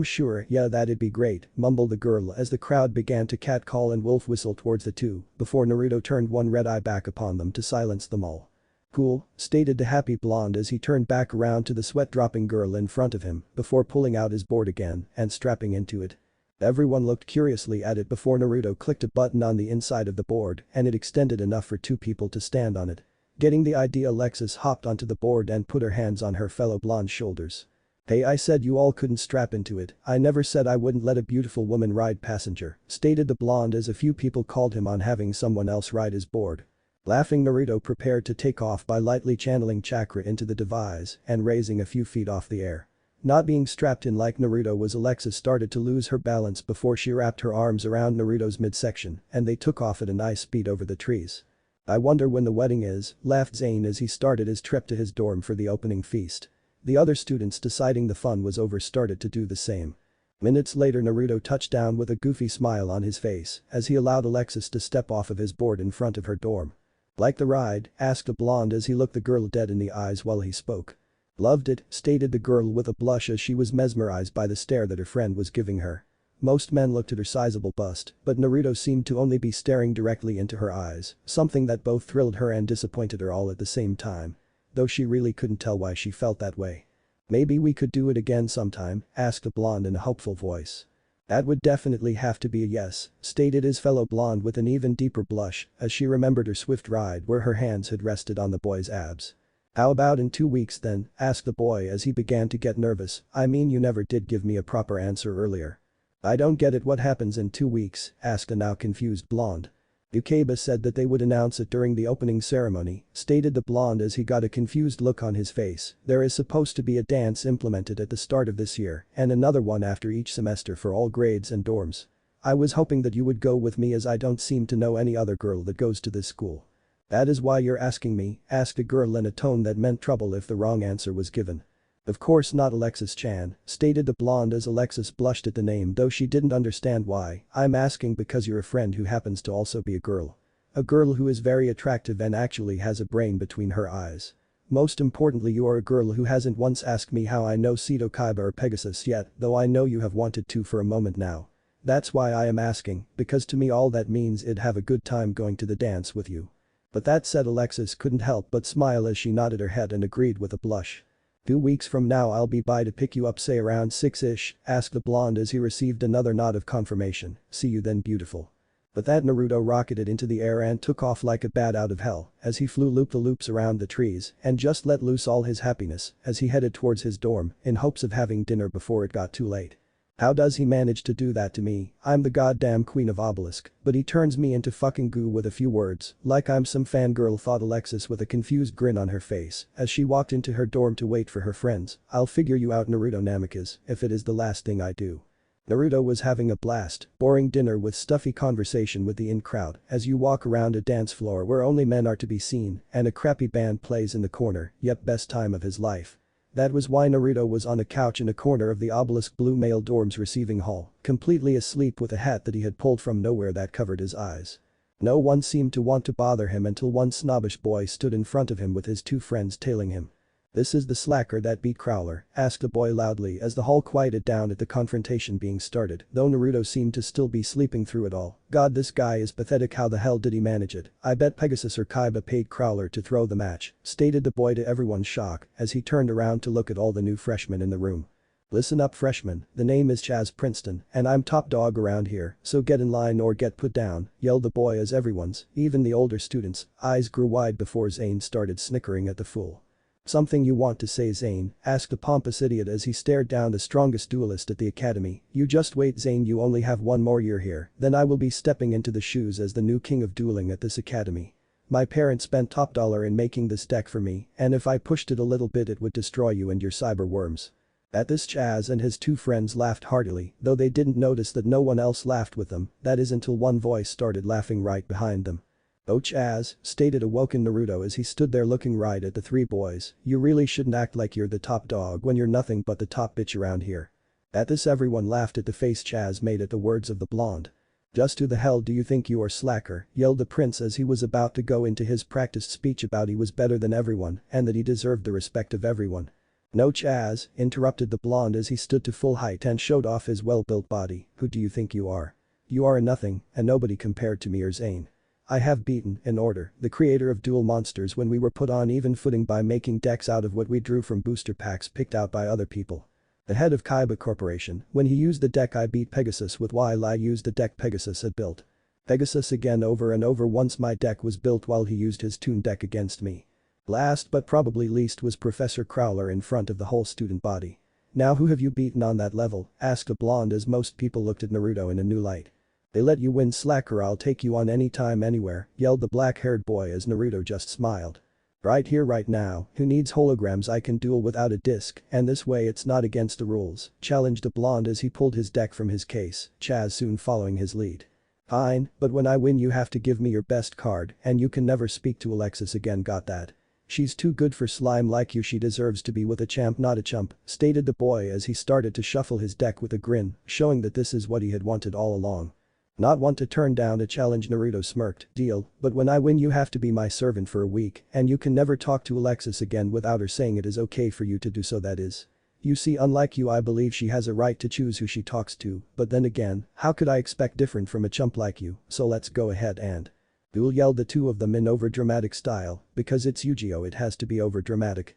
Sure, yeah that'd be great, mumbled the girl as the crowd began to catcall and wolf whistle towards the two, before Naruto turned one red eye back upon them to silence them all. Cool, stated the happy blonde as he turned back around to the sweat-dropping girl in front of him before pulling out his board again and strapping into it. Everyone looked curiously at it before Naruto clicked a button on the inside of the board and it extended enough for two people to stand on it. Getting the idea, Alexis hopped onto the board and put her hands on her fellow blonde's shoulders. "Hey, I said you all couldn't strap into it, I never said I wouldn't let a beautiful woman ride passenger," stated the blonde as a few people called him on having someone else ride his board. Laughing, Naruto prepared to take off by lightly channeling Chakra into the device and raising a few feet off the air. Not being strapped in like Naruto was, Alexis started to lose her balance before she wrapped her arms around Naruto's midsection and they took off at a nice speed over the trees. "I wonder when the wedding is," laughed Zane as he started his trip to his dorm for the opening feast. The other students, deciding the fun was over, started to do the same. Minutes later, Naruto touched down with a goofy smile on his face as he allowed Alexis to step off of his board in front of her dorm. "Like the ride?" asked a blonde as he looked the girl dead in the eyes while he spoke. "Loved it," stated the girl with a blush as she was mesmerized by the stare that her friend was giving her. Most men looked at her sizable bust, but Naruto seemed to only be staring directly into her eyes, something that both thrilled her and disappointed her all at the same time. Though she really couldn't tell why she felt that way. "Maybe we could do it again sometime?" asked a blonde in a hopeful voice. "That would definitely have to be a yes," stated his fellow blonde with an even deeper blush as she remembered her swift ride where her hands had rested on the boy's abs. "How about in 2 weeks then?" asked the boy as he began to get nervous. "I mean, you never did give me a proper answer earlier." "I don't get it, what happens in 2 weeks?" asked a now confused blonde. Kaiba said that they would announce it during the opening ceremony, stated the blonde as he got a confused look on his face. "There is supposed to be a dance implemented at the start of this year and another one after each semester for all grades and dorms. I was hoping that you would go with me as I don't seem to know any other girl that goes to this school." "That is why you're asking me?" asked a girl in a tone that meant trouble if the wrong answer was given. "Of course not, Alexis-chan," stated the blonde as Alexis blushed at the name though she didn't understand why. "I'm asking because you're a friend who happens to also be a girl. A girl who is very attractive and actually has a brain between her eyes. Most importantly, you are a girl who hasn't once asked me how I know Seto Kaiba or Pegasus yet, though I know you have wanted to for a moment now. That's why I am asking, because to me all that means is I'd have a good time going to the dance with you." But that said, Alexis couldn't help but smile as she nodded her head and agreed with a blush. 2 weeks from now I'll be by to pick you up, say around 6-ish, asked the blonde as he received another nod of confirmation. "See you then, beautiful." But that Naruto rocketed into the air and took off like a bat out of hell as he flew loop-the-loops around the trees and just let loose all his happiness as he headed towards his dorm in hopes of having dinner before it got too late. "How does he manage to do that to me? I'm the goddamn queen of obelisk, but he turns me into fucking goo with a few words, like I'm some fangirl," thought Alexis with a confused grin on her face as she walked into her dorm to wait for her friends. "I'll figure you out, Naruto Namikaze, if it is the last thing I do." Naruto was having a blast, boring dinner with stuffy conversation with the in-crowd as you walk around a dance floor where only men are to be seen and a crappy band plays in the corner, yep, best time of his life. That was why Naruto was on a couch in a corner of the obelisk blue male dorm's receiving hall, completely asleep with a hat that he had pulled from nowhere that covered his eyes. No one seemed to want to bother him until one snobbish boy stood in front of him with his 2 friends tailing him. "This is the slacker that beat Crowler?" asked the boy loudly as the hall quieted down at the confrontation being started, though Naruto seemed to still be sleeping through it all. "God, this guy is pathetic, how the hell did he manage it? I bet Pegasus or Kaiba paid Crowler to throw the match," stated the boy to everyone's shock as he turned around to look at all the new freshmen in the room. "Listen up, freshmen, the name is Chaz Princeton and I'm top dog around here, so get in line or get put down," yelled the boy as everyone's, even the older students, eyes grew wide before Zane started snickering at the fool. "Something you want to say, Zane?" asked the pompous idiot as he stared down the strongest duelist at the academy. "You just wait, Zane, you only have 1 more year here, then I will be stepping into the shoes as the new king of dueling at this academy. My parents spent top dollar in making this deck for me, and if I pushed it a little bit it would destroy you and your cyber worms." At this, Chaz and his 2 friends laughed heartily, though they didn't notice that no one else laughed with them, that is until one voice started laughing right behind them. "Oh Chaz," stated a woken Naruto as he stood there looking right at the 3 boys, "you really shouldn't act like you're the top dog when you're nothing but the top bitch around here." At this, everyone laughed at the face Chaz made at the words of the blonde. "Just who the hell do you think you are, slacker?" yelled the prince as he was about to go into his practiced speech about he was better than everyone and that he deserved the respect of everyone. "No, Chaz," interrupted the blonde as he stood to full height and showed off his well-built body. "Who do you think you are? You are a nothing and nobody compared to me or Zane. I have beaten, in order, the creator of Duel Monsters when we were put on even footing by making decks out of what we drew from booster packs picked out by other people. The head of Kaiba Corporation, when he used the deck I beat Pegasus with while I used the deck Pegasus had built. Pegasus again over and over once my deck was built while he used his Toon deck against me. Last but probably least was Professor Crowler in front of the whole student body. Now who have you beaten on that level, asked a blonde as most people looked at Naruto in a new light. They let you win slacker, I'll take you on anytime anywhere, yelled the black-haired boy as Naruto just smiled. Right here right now, who needs holograms, I can duel without a disc and this way it's not against the rules, challenged a blonde as he pulled his deck from his case, Chaz soon following his lead. Fine, but when I win you have to give me your best card and you can never speak to Alexis again, got that? She's too good for slime like you, she deserves to be with a champ not a chump, stated the boy as he started to shuffle his deck with a grin, showing that this is what he had wanted all along. Not want to turn down a challenge, Naruto smirked, deal, but when I win you have to be my servant for a week and you can never talk to Alexis again without her saying it is okay for you to do so, that is. You see, unlike you I believe she has a right to choose who she talks to, but then again, how could I expect different from a chump like you, so let's go ahead and duel, yelled the two of them in overdramatic style, because it's Yugioh it has to be overdramatic.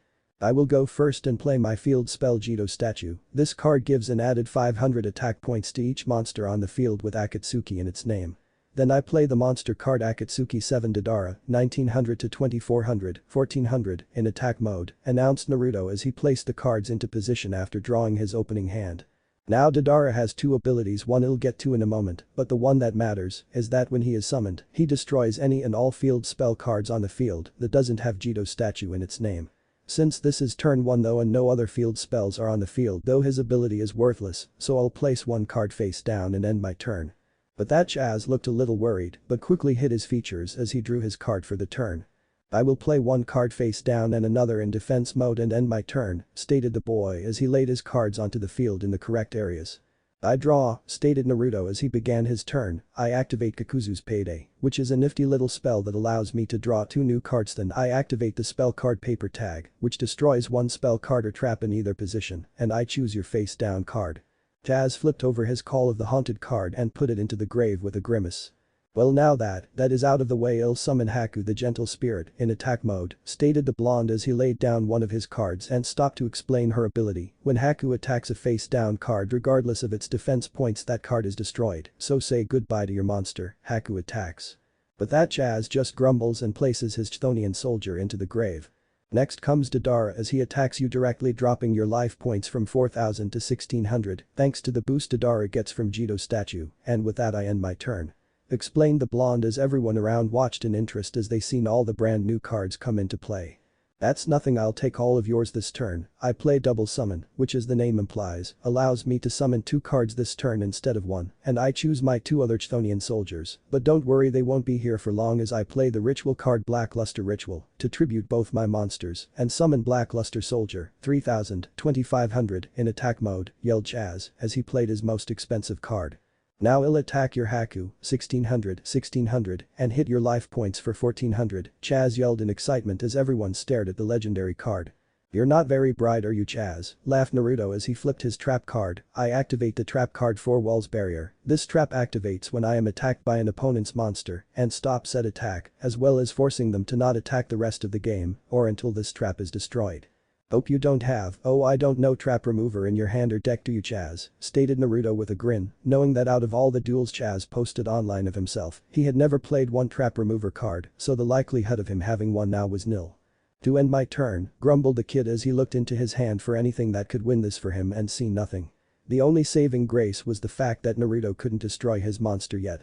I will go first and play my field spell Jito statue. This card gives an added 500 attack points to each monster on the field with Akatsuki in its name. Then I play the monster card Akatsuki 7 Deidara, 1900 to 2400, 1400 in attack mode, announced Naruto as he placed the cards into position after drawing his opening hand. Now Deidara has two abilities, one I'll get to in a moment, but the one that matters is that when he is summoned, he destroys any and all field spell cards on the field that doesn't have Jito statue in its name. Since this is turn 1 though and no other field spells are on the field though his ability is worthless, so I'll place one card face down and end my turn. But that Chaz looked a little worried but quickly hid his features as he drew his card for the turn. I will play one card face down and another in defense mode and end my turn, stated the boy as he laid his cards onto the field in the correct areas. I draw, stated Naruto as he began his turn. I activate Kakuzu's Payday, which is a nifty little spell that allows me to draw two new cards. Then I activate the spell card Paper Tag, which destroys one spell card or trap in either position, and I choose your face down card. Chaz flipped over his Call of the Haunted card and put it into the grave with a grimace. Well, now that is out of the way, I'll summon Haku the Gentle Spirit in attack mode, stated the blonde as he laid down one of his cards and stopped to explain her ability. When Haku attacks a face down card regardless of its defense points, that card is destroyed, so say goodbye to your monster. Haku attacks. But that Chaz just grumbles and places his Chthonian soldier into the grave. Next comes Deidara as he attacks you directly, dropping your life points from 4000 to 1600 thanks to the boost Deidara gets from Jito statue, and with that I end my turn. Explained the blonde as everyone around watched in interest as they seen all the brand new cards come into play. That's nothing, I'll take all of yours this turn. I play double summon, which as the name implies, allows me to summon two cards this turn instead of one, and I choose my two other Chthonian soldiers, but don't worry, they won't be here for long as I play the ritual card Blackluster Ritual to tribute both my monsters and summon Blackluster Soldier, 3000, 2500 in attack mode, yelled Chaz as he played his most expensive card. Now I'll attack your Haku, 1600, and hit your life points for 1400, Chaz yelled in excitement as everyone stared at the legendary card. You're not very bright, are you, Chaz? Laughed Naruto as he flipped his trap card. I activate the trap card 4 Walls Barrier. This trap activates when I am attacked by an opponent's monster and stops said attack, as well as forcing them to not attack the rest of the game or until this trap is destroyed. Hope you don't have, oh I don't know, trap remover in your hand or deck, do you, Chaz? Stated Naruto with a grin, knowing that out of all the duels Chaz posted online of himself, he had never played one trap remover card, so the likelihood of him having one now was nil. To end my turn, grumbled the kid as he looked into his hand for anything that could win this for him and seen nothing. The only saving grace was the fact that Naruto couldn't destroy his monster yet.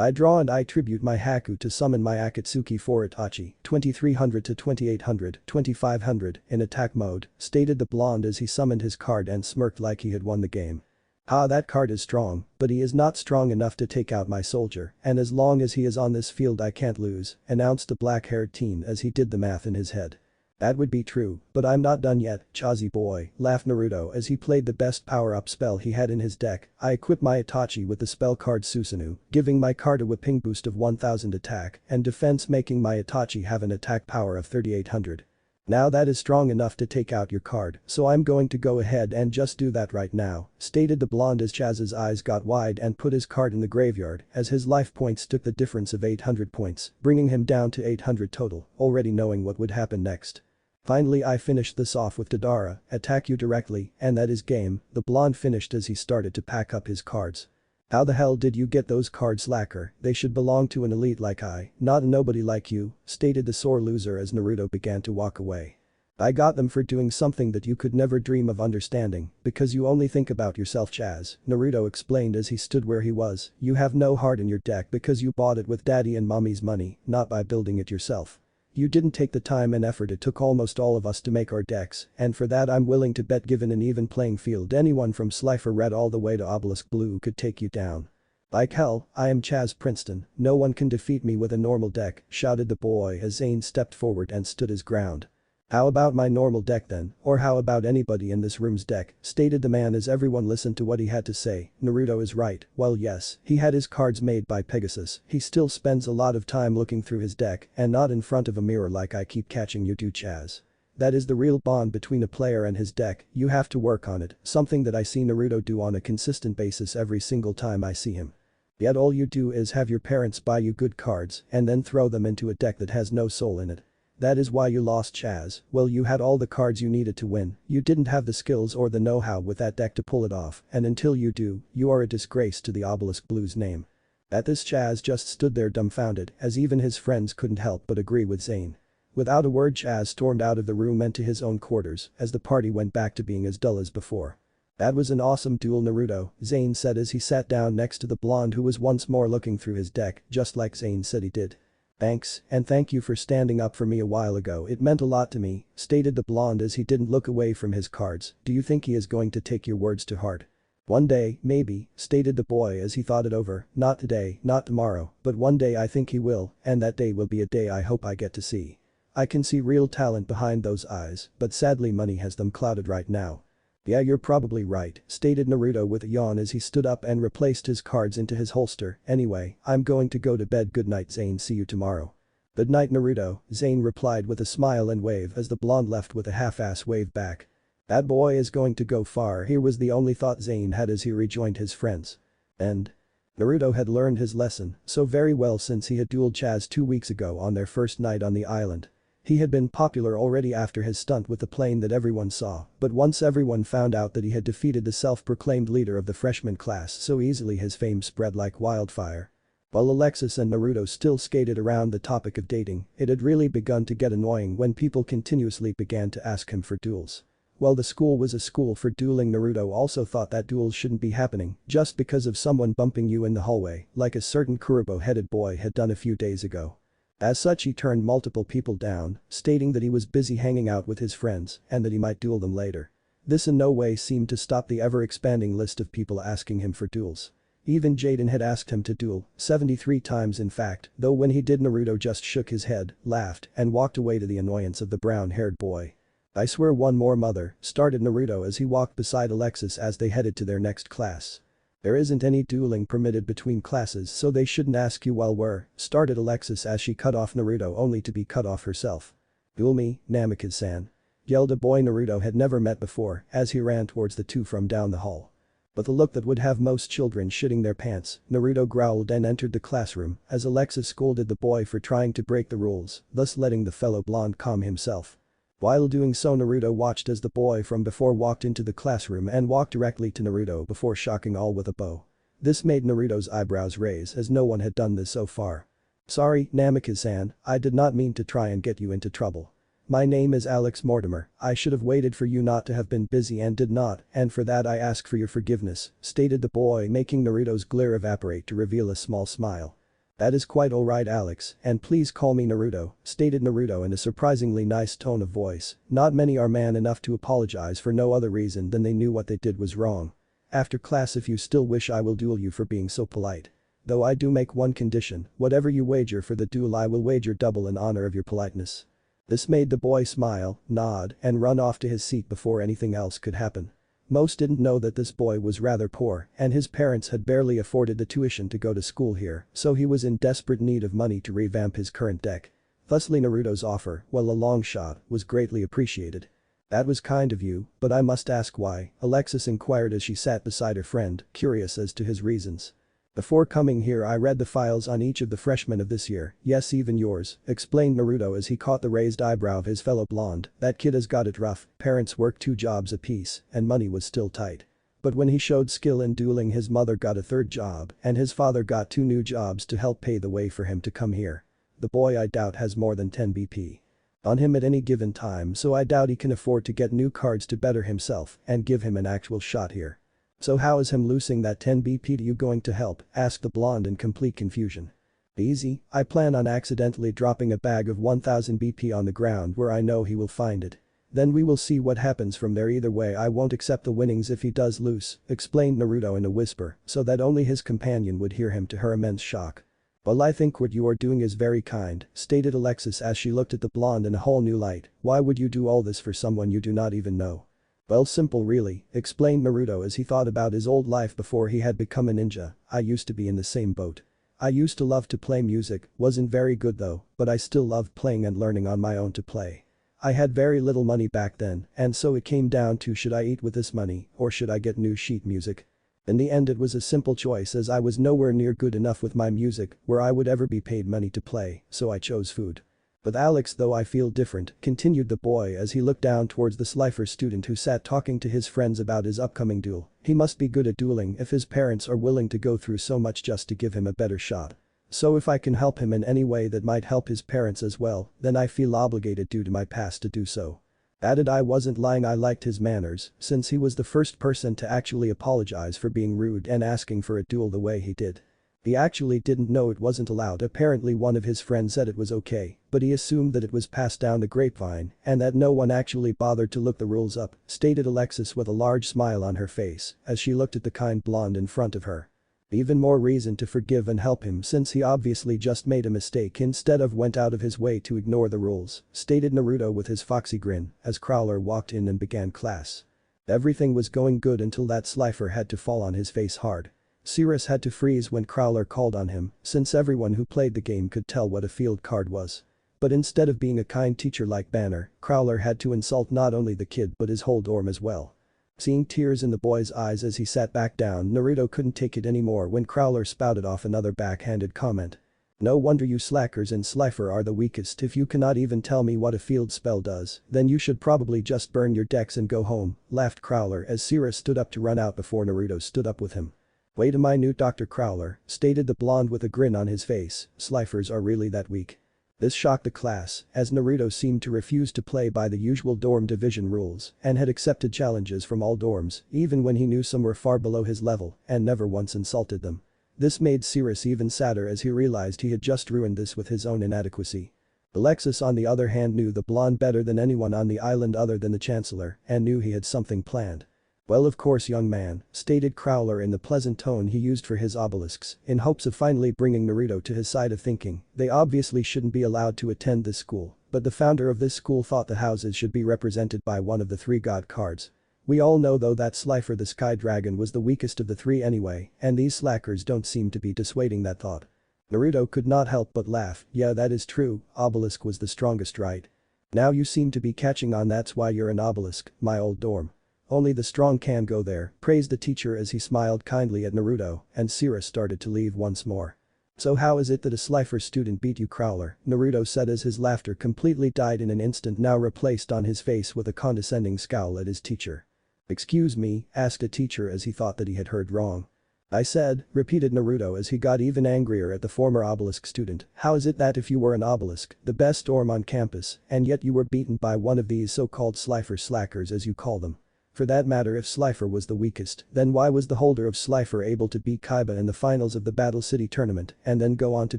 I draw and I tribute my Haku to summon my Akatsuki for Itachi, 2300 to 2800, 2500 in attack mode, stated the blonde as he summoned his card and smirked like he had won the game. That card is strong, but he is not strong enough to take out my soldier, and as long as he is on this field I can't lose, announced the black-haired teen as he did the math in his head. That would be true, but I'm not done yet, Chazi boy, laughed Naruto as he played the best power-up spell he had in his deck. I equipped my Itachi with the spell card Susanoo, giving my card a whipping boost of 1000 attack and defense, making my Itachi have an attack power of 3800. Now that is strong enough to take out your card, so I'm going to go ahead and just do that right now, stated the blonde as Chaz's eyes got wide and put his card in the graveyard as his life points took the difference of 800 points, bringing him down to 800 total, already knowing what would happen next. Finally I finished this off with Tadara, attack you directly, and that is game, the blonde finished as he started to pack up his cards. How the hell did you get those cards, slacker? They should belong to an elite like I, not a nobody like you, stated the sore loser as Naruto began to walk away. I got them for doing something that you could never dream of understanding, because you only think about yourself, Chaz, Naruto explained as he stood where he was. You have no heart in your deck because you bought it with daddy and mommy's money, not by building it yourself. You didn't take the time and effort it took almost all of us to make our decks, and for that I'm willing to bet given an even playing field anyone from Slifer Red all the way to Obelisk Blue could take you down. Like hell, I am Chaz Princeton, no one can defeat me with a normal deck, shouted the boy as Zane stepped forward and stood his ground. How about my normal deck then, or how about anybody in this room's deck, stated the man as everyone listened to what he had to say. Naruto is right, well yes, he had his cards made by Pegasus, he still spends a lot of time looking through his deck and not in front of a mirror like I keep catching you do, Chaz. That is the real bond between a player and his deck, you have to work on it, something that I see Naruto do on a consistent basis every single time I see him. Yet all you do is have your parents buy you good cards and then throw them into a deck that has no soul in it. That is why you lost, Chaz. Well, you had all the cards you needed to win, you didn't have the skills or the know-how with that deck to pull it off, and until you do, you are a disgrace to the Obelisk Blue's name. At this, Chaz just stood there dumbfounded as even his friends couldn't help but agree with Zane. Without a word, Chaz stormed out of the room and to his own quarters as the party went back to being as dull as before. That was an awesome duel, Naruto, Zane said as he sat down next to the blonde who was once more looking through his deck just like Zane said he did. Thanks, and thank you for standing up for me a while ago, it meant a lot to me, stated the blonde as he didn't look away from his cards. Do you think he is going to take your words to heart? One day, maybe, stated the boy as he thought it over, not today, not tomorrow, but one day I think he will, and that day will be a day I hope I get to see. I can see real talent behind those eyes, but sadly money has them clouded right now. Yeah, you're probably right, stated Naruto with a yawn as he stood up and replaced his cards into his holster. Anyway, I'm going to go to bed, good night Zane, see you tomorrow. Good night Naruto, Zane replied with a smile and wave as the blonde left with a half-ass wave back. That boy is going to go far, here was the only thought Zane had as he rejoined his friends. And Naruto had learned his lesson so very well since he had dueled Chaz 2 weeks ago on their first night on the island. He had been popular already after his stunt with the plane that everyone saw, but once everyone found out that he had defeated the self-proclaimed leader of the freshman class so easily his fame spread like wildfire. While Alexis and Naruto still skated around the topic of dating, it had really begun to get annoying when people continuously began to ask him for duels. While the school was a school for dueling, Naruto also thought that duels shouldn't be happening just because of someone bumping you in the hallway like a certain Kurama-headed boy had done a few days ago. As such, he turned multiple people down, stating that he was busy hanging out with his friends and that he might duel them later. This in no way seemed to stop the ever-expanding list of people asking him for duels. Even Jaden had asked him to duel, 73 times in fact, though when he did Naruto just shook his head, laughed, and walked away to the annoyance of the brown-haired boy. I swear one more mother, started Naruto as he walked beside Alexis as they headed to their next class. There isn't any dueling permitted between classes so they shouldn't ask you while we're, started Alexis as she cut off Naruto only to be cut off herself. Duel me, Namikaze-san. Yelled a boy Naruto had never met before as he ran towards the two from down the hall. With a look that would have most children shitting their pants, Naruto growled and entered the classroom as Alexis scolded the boy for trying to break the rules, thus letting the fellow blonde calm himself. While doing so, Naruto watched as the boy from before walked into the classroom and walked directly to Naruto before shocking all with a bow. This made Naruto's eyebrows raise as no one had done this so far. Sorry, Namikaze-san, I did not mean to try and get you into trouble. My name is Alex Mortimer, I should have waited for you not to have been busy and did not, and for that I ask for your forgiveness, stated the boy making Naruto's glare evaporate to reveal a small smile. That is quite alright Alex, and please call me Naruto, stated Naruto in a surprisingly nice tone of voice. Not many are man enough to apologize for no other reason than they knew what they did was wrong. After class, if you still wish, I will duel you for being so polite. Though I do make one condition, whatever you wager for the duel I will wager double in honor of your politeness. This made the boy smile, nod, and run off to his seat before anything else could happen. Most didn't know that this boy was rather poor and his parents had barely afforded the tuition to go to school here, so he was in desperate need of money to revamp his current deck. Thusly Naruto's offer, while a long shot, was greatly appreciated. That was kind of you, but I must ask why, Alexis inquired as she sat beside her friend, curious as to his reasons. Before coming here I read the files on each of the freshmen of this year, yes even yours, explained Naruto as he caught the raised eyebrow of his fellow blonde. That kid has got it rough, parents worked 2 jobs apiece, and money was still tight. But when he showed skill in dueling his mother got a 3rd job and his father got 2 new jobs to help pay the way for him to come here. The boy I doubt has more than 10 BP on him at any given time, so I doubt he can afford to get new cards to better himself and give him an actual shot here. So how is him losing that 10 BP to you going to help, asked the blonde in complete confusion. Easy, I plan on accidentally dropping a bag of 1000 BP on the ground where I know he will find it. Then we will see what happens from there. Either way I won't accept the winnings if he does lose, explained Naruto in a whisper so that only his companion would hear him to her immense shock. Well, I think what you are doing is very kind, stated Alexis as she looked at the blonde in a whole new light. Why would you do all this for someone you do not even know? Well, simple really, explained Naruto as he thought about his old life before he had become a ninja. I used to be in the same boat. I used to love to play music, wasn't very good though, but I still loved playing and learning on my own to play. I had very little money back then, and so it came down to should I eat with this money or should I get new sheet music? In the end it was a simple choice as I was nowhere near good enough with my music where I would ever be paid money to play, so I chose food. With Alex though I feel different, continued the boy as he looked down towards the Slifer student who sat talking to his friends about his upcoming duel. He must be good at dueling if his parents are willing to go through so much just to give him a better shot. So if I can help him in any way that might help his parents as well, then I feel obligated due to my past to do so. Added I wasn't lying, I liked his manners since he was the first person to actually apologize for being rude and asking for a duel the way he did. He actually didn't know it wasn't allowed. Apparently one of his friends said it was okay, but he assumed that it was passed down the grapevine and that no one actually bothered to look the rules up, stated Alexis with a large smile on her face as she looked at the kind blonde in front of her. Even more reason to forgive and help him since he obviously just made a mistake instead of went out of his way to ignore the rules, stated Naruto with his foxy grin as Crowler walked in and began class. Everything was going good until that Slifer had to fall on his face hard. Sirius had to freeze when Crowler called on him since everyone who played the game could tell what a field card was. But instead of being a kind teacher like Banner, Crowler had to insult not only the kid but his whole dorm as well. Seeing tears in the boy's eyes as he sat back down, Naruto couldn't take it anymore when Crowler spouted off another backhanded comment. No wonder you slackers in Slifer are the weakest. If you cannot even tell me what a field spell does, then you should probably just burn your decks and go home, laughed Crowler as Sirius stood up to run out before Naruto stood up with him. Wait a minute, Dr. Crowler, stated the blonde with a grin on his face, Slifers are really that weak? This shocked the class, as Naruto seemed to refuse to play by the usual dorm division rules and had accepted challenges from all dorms, even when he knew some were far below his level, and never once insulted them. This made Sirius even sadder as he realized he had just ruined this with his own inadequacy. Alexis on the other hand knew the blonde better than anyone on the island other than the Chancellor and knew he had something planned. Well, of course, young man, stated Crowler in the pleasant tone he used for his obelisks, in hopes of finally bringing Naruto to his side of thinking. They obviously shouldn't be allowed to attend this school, but the founder of this school thought the houses should be represented by one of the 3 god cards. We all know though that Slifer the Sky Dragon was the weakest of the 3 anyway, and these slackers don't seem to be dissuading that thought. Naruto could not help but laugh. Yeah, that is true, obelisk was the strongest, right? Now you seem to be catching on, that's why you're an obelisk, my old dorm. Only the strong can go there, praised the teacher as he smiled kindly at Naruto, and Sirius started to leave once more. So how is it that a Slifer student beat you, Crowler? Naruto said as his laughter completely died in an instant, now replaced on his face with a condescending scowl at his teacher. Excuse me, asked a teacher as he thought that he had heard wrong. I said, repeated Naruto as he got even angrier at the former obelisk student. How is it that if you were an obelisk, the best dorm on campus, and yet you were beaten by one of these so-called Slifer slackers as you call them? For that matter, if Slifer was the weakest, then why was the holder of Slifer able to beat Kaiba in the finals of the Battle City tournament and then go on to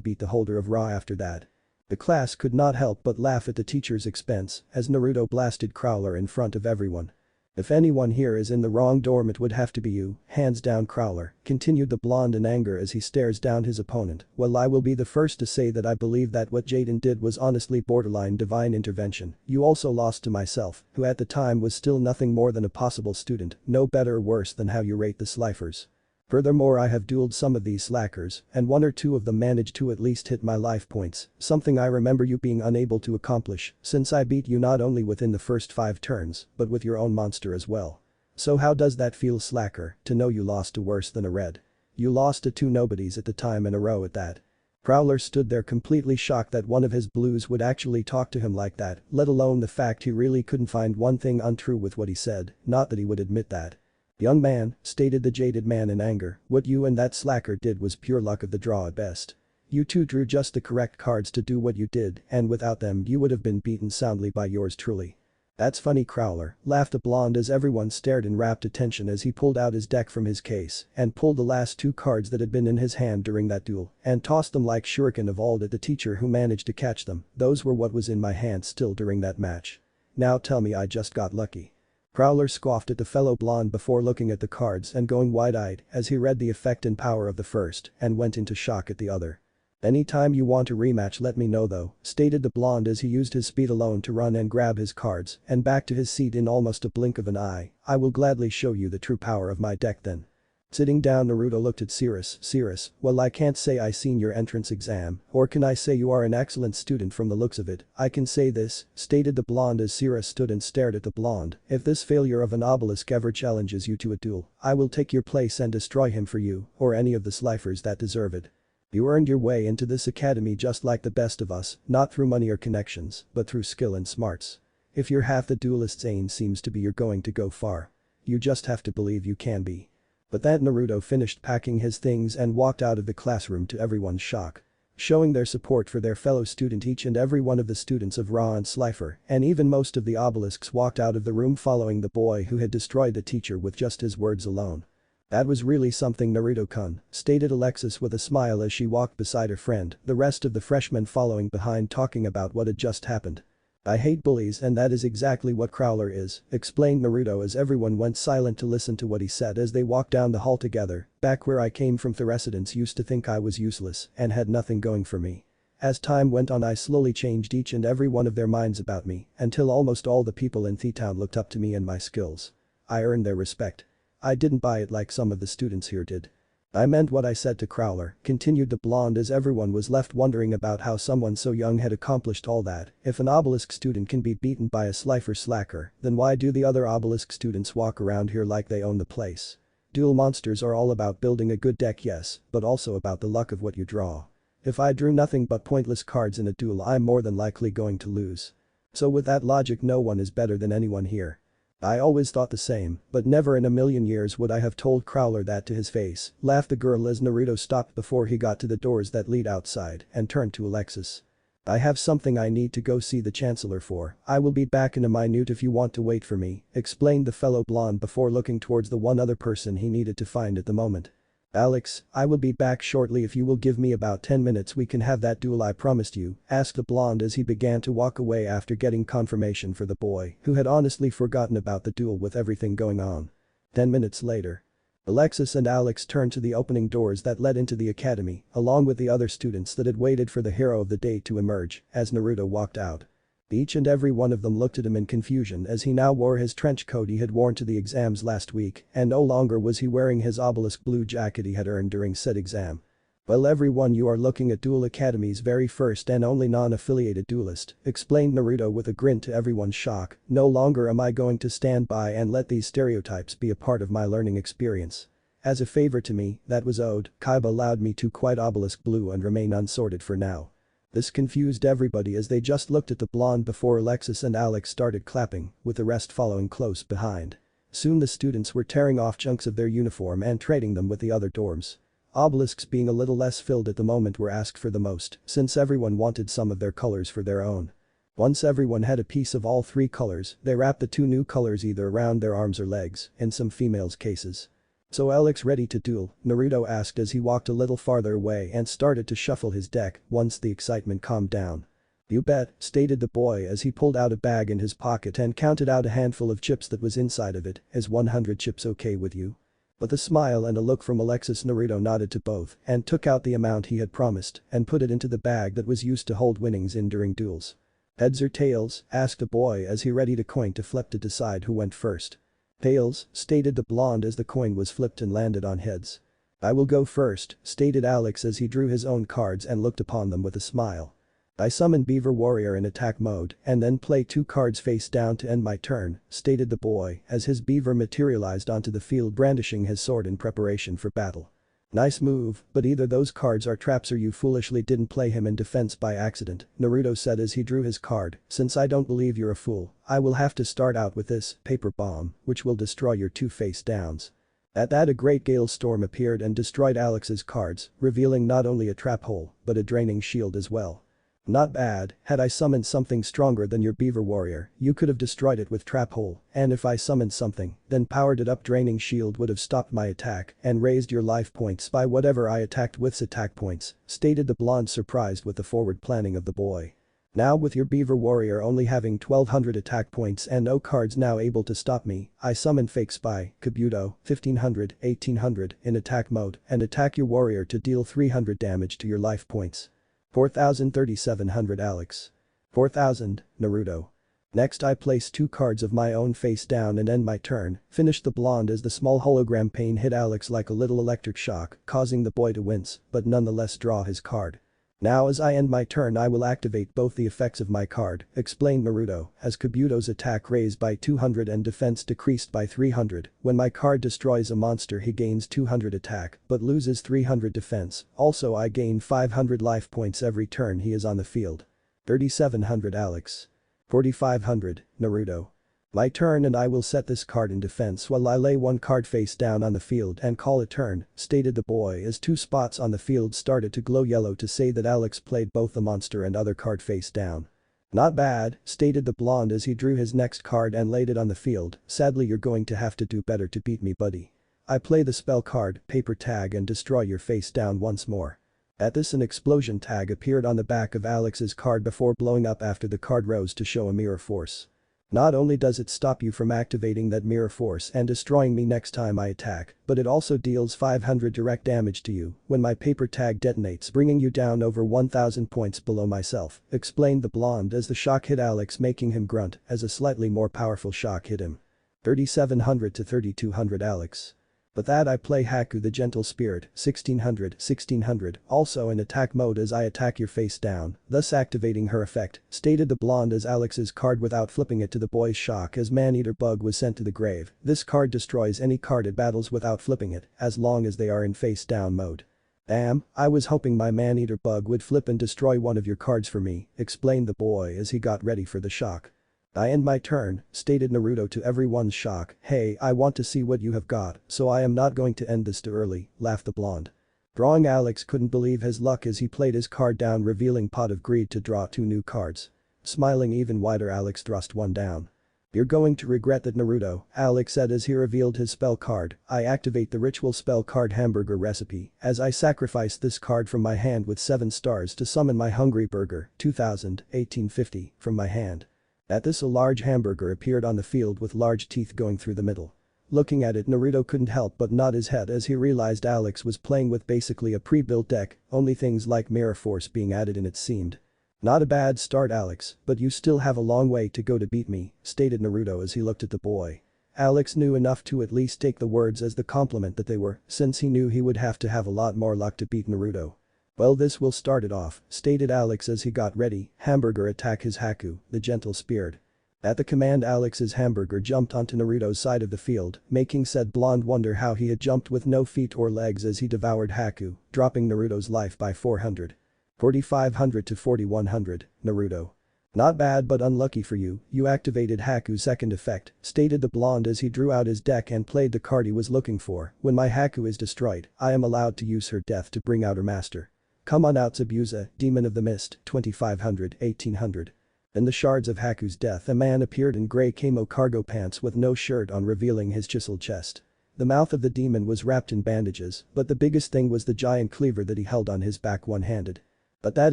beat the holder of Ra after that? The class could not help but laugh at the teacher's expense as Naruto blasted Crowler in front of everyone. If anyone here is in the wrong dorm it would have to be you, hands down Crowler, continued the blonde in anger as he stares down his opponent. Well, I will be the first to say that I believe that what Jaden did was honestly borderline divine intervention. You also lost to myself, who at the time was still nothing more than a possible student, no better or worse than how you rate the Slifers. Furthermore, I have dueled some of these slackers, and 1 or 2 of them managed to at least hit my life points, something I remember you being unable to accomplish, since I beat you not only within the first 5 turns, but with your own monster as well. So how does that feel, slacker, to know you lost to worse than a red? You lost to two nobodies at the time in a row at that. Crowler stood there completely shocked that one of his blues would actually talk to him like that, let alone the fact he really couldn't find one thing untrue with what he said, not that he would admit that. "Young man," stated the jaded man in anger, "what you and that slacker did was pure luck of the draw at best. You two drew just the correct cards to do what you did, and without them you would have been beaten soundly by yours truly." "That's funny, Crowler," laughed the blonde as everyone stared in rapt attention as he pulled out his deck from his case and pulled the last two cards that had been in his hand during that duel and tossed them like shuriken of old at the teacher who managed to catch them. "Those were what was in my hand still during that match. Now tell me I just got lucky." Crowler scoffed at the fellow blonde before looking at the cards and going wide-eyed as he read the effect and power of the first and went into shock at the other. "Anytime you want a rematch let me know though," stated the blonde as he used his speed alone to run and grab his cards and back to his seat in almost a blink of an eye. "I will gladly show you the true power of my deck then." Sitting down, Naruto looked at Cirrus. "Cirrus, well, I can't say I seen your entrance exam, or can I say you are an excellent student from the looks of it. I can say this," stated the blonde as Cirrus stood and stared at the blonde, "if this failure of an obelisk ever challenges you to a duel, I will take your place and destroy him for you, or any of the slifers that deserve it. You earned your way into this academy just like the best of us, not through money or connections, but through skill and smarts. If you're half the duelist's aim seems to be you're going to go far. You just have to believe you can be." But that Naruto finished packing his things and walked out of the classroom to everyone's shock. Showing their support for their fellow student, each and every one of the students of Ra and Slifer and even most of the obelisks walked out of the room following the boy who had destroyed the teacher with just his words alone. "That was really something, Naruto-kun," stated Alexis with a smile as she walked beside her friend, the rest of the freshmen following behind talking about what had just happened. "I hate bullies and that is exactly what Crowler is," explained Naruto as everyone went silent to listen to what he said as they walked down the hall together. "Back where I came from, the residents used to think I was useless and had nothing going for me. As time went on I slowly changed each and every one of their minds about me until almost all the people in T-Town looked up to me and my skills. I earned their respect. I didn't buy it like some of the students here did. I meant what I said to Crowler," continued the blonde as everyone was left wondering about how someone so young had accomplished all that. "If an obelisk student can be beaten by a slifer slacker, then why do the other obelisk students walk around here like they own the place? Duel monsters are all about building a good deck, yes, but also about the luck of what you draw. If I drew nothing but pointless cards in a duel I'm more than likely going to lose. So with that logic no one is better than anyone here. I always thought the same, but never in a million years would I have told Crowler that to his face," laughed the girl as Naruto stopped before he got to the doors that lead outside and turned to Alexis. "I have something I need to go see the chancellor for. I will be back in a minute if you want to wait for me," explained the fellow blonde before looking towards the one other person he needed to find at the moment. "Alex, I will be back shortly if you will give me about 10 minutes we can have that duel I promised you," asked the blonde as he began to walk away after getting confirmation for the boy who had honestly forgotten about the duel with everything going on. 10 minutes later. Alexis and Alex turned to the opening doors that led into the academy along with the other students that had waited for the hero of the day to emerge as Naruto walked out. Each and every one of them looked at him in confusion as he now wore his trench coat he had worn to the exams last week and no longer was he wearing his obelisk blue jacket he had earned during said exam. "Well everyone, you are looking at Duel Academy's very first and only non-affiliated duelist," explained Naruto with a grin to everyone's shock. "No longer am I going to stand by and let these stereotypes be a part of my learning experience. As a favor to me, that was owed, Kaiba allowed me to quite obelisk blue and remain unsorted for now." This confused everybody as they just looked at the blonde before Alexis and Alex started clapping, with the rest following close behind. Soon the students were tearing off chunks of their uniform and trading them with the other dorms. Obelisks being a little less filled at the moment were asked for the most, since everyone wanted some of their colors for their own. Once everyone had a piece of all three colors, they wrapped the two new colors either around their arms or legs, in some females' cases. "So Alex ready to duel?" Naruto asked as he walked a little farther away and started to shuffle his deck once the excitement calmed down. "You bet," stated the boy as he pulled out a bag in his pocket and counted out a handful of chips that was inside of it. "Is 100 chips okay with you?" With a smile and a look from Alexis, Naruto nodded to both and took out the amount he had promised and put it into the bag that was used to hold winnings in during duels. "Heads or tails?" asked the boy as he readied a coin to flip to decide who went first. "Tails," stated the blonde as the coin was flipped and landed on heads. "I will go first," stated Alex as he drew his own cards and looked upon them with a smile. "I summon Beaver Warrior in attack mode and then play 2 cards face down to end my turn," stated the boy as his beaver materialized onto the field brandishing his sword in preparation for battle. Nice move, but either those cards are traps or you foolishly didn't play him in defense by accident, Naruto said as he drew his card. Since I don't believe you're a fool, I will have to start out with this paper bomb, which will destroy your two face downs. At that a great gale storm appeared and destroyed Alex's cards, revealing not only a trap hole, but a draining shield as well. Not bad, had I summoned something stronger than your beaver warrior, you could have destroyed it with trap hole, and if I summoned something, then powered it up draining shield would have stopped my attack and raised your life points by whatever I attacked with's attack points, stated the blonde surprised with the forward planning of the boy. Now with your beaver warrior only having 1200 attack points and no cards now able to stop me, I summon fake spy, Kabuto, 1500, 1800 in attack mode and attack your warrior to deal 300 damage to your life points. 4000 3700 Alex. 4000, Naruto. Next I place 2 cards of my own face down and end my turn, finished the blonde as the small hologram pain hit Alex like a little electric shock, causing the boy to wince, but nonetheless draw his card. Now as I end my turn I will activate both the effects of my card, explained Naruto, as Kabuto's attack raised by 200 and defense decreased by 300. When my card destroys a monster he gains 200 attack, but loses 300 defense, also I gain 500 life points every turn he is on the field. 3700 Alex. 4500, Naruto. My turn and I will set this card in defense while I lay one card face down on the field and call it turn, stated the boy as 2 spots on the field started to glow yellow to say that Alex played both the monster and other card face down. Not bad, stated the blonde as he drew his next card and laid it on the field. Sadly you're going to have to do better to beat me buddy. I play the spell card, paper tag and destroy your face down once more. At this an explosion tag appeared on the back of Alex's card before blowing up after the card rose to show a mirror force. Not only does it stop you from activating that mirror force and destroying me next time I attack, but it also deals 500 direct damage to you when my paper tag detonates bringing you down over 1000 points below myself, explained the blonde as the shock hit Alex making him grunt as a slightly more powerful shock hit him. 3700 to 3200 Alex. But that I play Haku the Gentle Spirit, 1600, also in attack mode as I attack your face down, thus activating her effect, stated the blonde as Alex's card without flipping it to the boy's shock as Man-Eater Bug was sent to the grave. This card destroys any card it battles without flipping it, as long as they are in face down mode. Damn, I was hoping my Man-Eater Bug would flip and destroy one of your cards for me, explained the boy as he got ready for the shock. I end my turn, stated Naruto to everyone's shock. Hey, I want to see what you have got, so I am not going to end this too early, laughed the blonde. Drawing Alex couldn't believe his luck as he played his card down revealing Pot of Greed to draw 2 new cards. Smiling even wider Alex thrust one down. You're going to regret that Naruto, Alex said as he revealed his spell card. I activate the ritual spell card hamburger recipe as I sacrifice this card from my hand with 7 stars to summon my hungry burger, 2000, 1850, from my hand. At this a large hamburger appeared on the field with large teeth going through the middle. Looking at it Naruto couldn't help but nod his head as he realized Alex was playing with basically a pre-built deck, only things like Mirror Force being added in it seemed. Not a bad start Alex, but you still have a long way to go to beat me, stated Naruto as he looked at the boy. Alex knew enough to at least take the words as the compliment that they were, since he knew he would have to have a lot more luck to beat Naruto. Well this will start it off, stated Alex as he got ready, hamburger attack his Haku, the Gentle Spirit. At the command Alex's hamburger jumped onto Naruto's side of the field, making said blonde wonder how he had jumped with no feet or legs as he devoured Haku, dropping Naruto's life by 400. 4500 to 4100, Naruto. Not bad but unlucky for you, you activated Haku's second effect, stated the blonde as he drew out his deck and played the card he was looking for. When my Haku is destroyed, I am allowed to use her death to bring out her master. Come on out Zabuza, Demon of the Mist, 2500, 1800. In the shards of Haku's death a man appeared in grey camo cargo pants with no shirt on revealing his chiseled chest. The mouth of the demon was wrapped in bandages, but the biggest thing was the giant cleaver that he held on his back one-handed. But that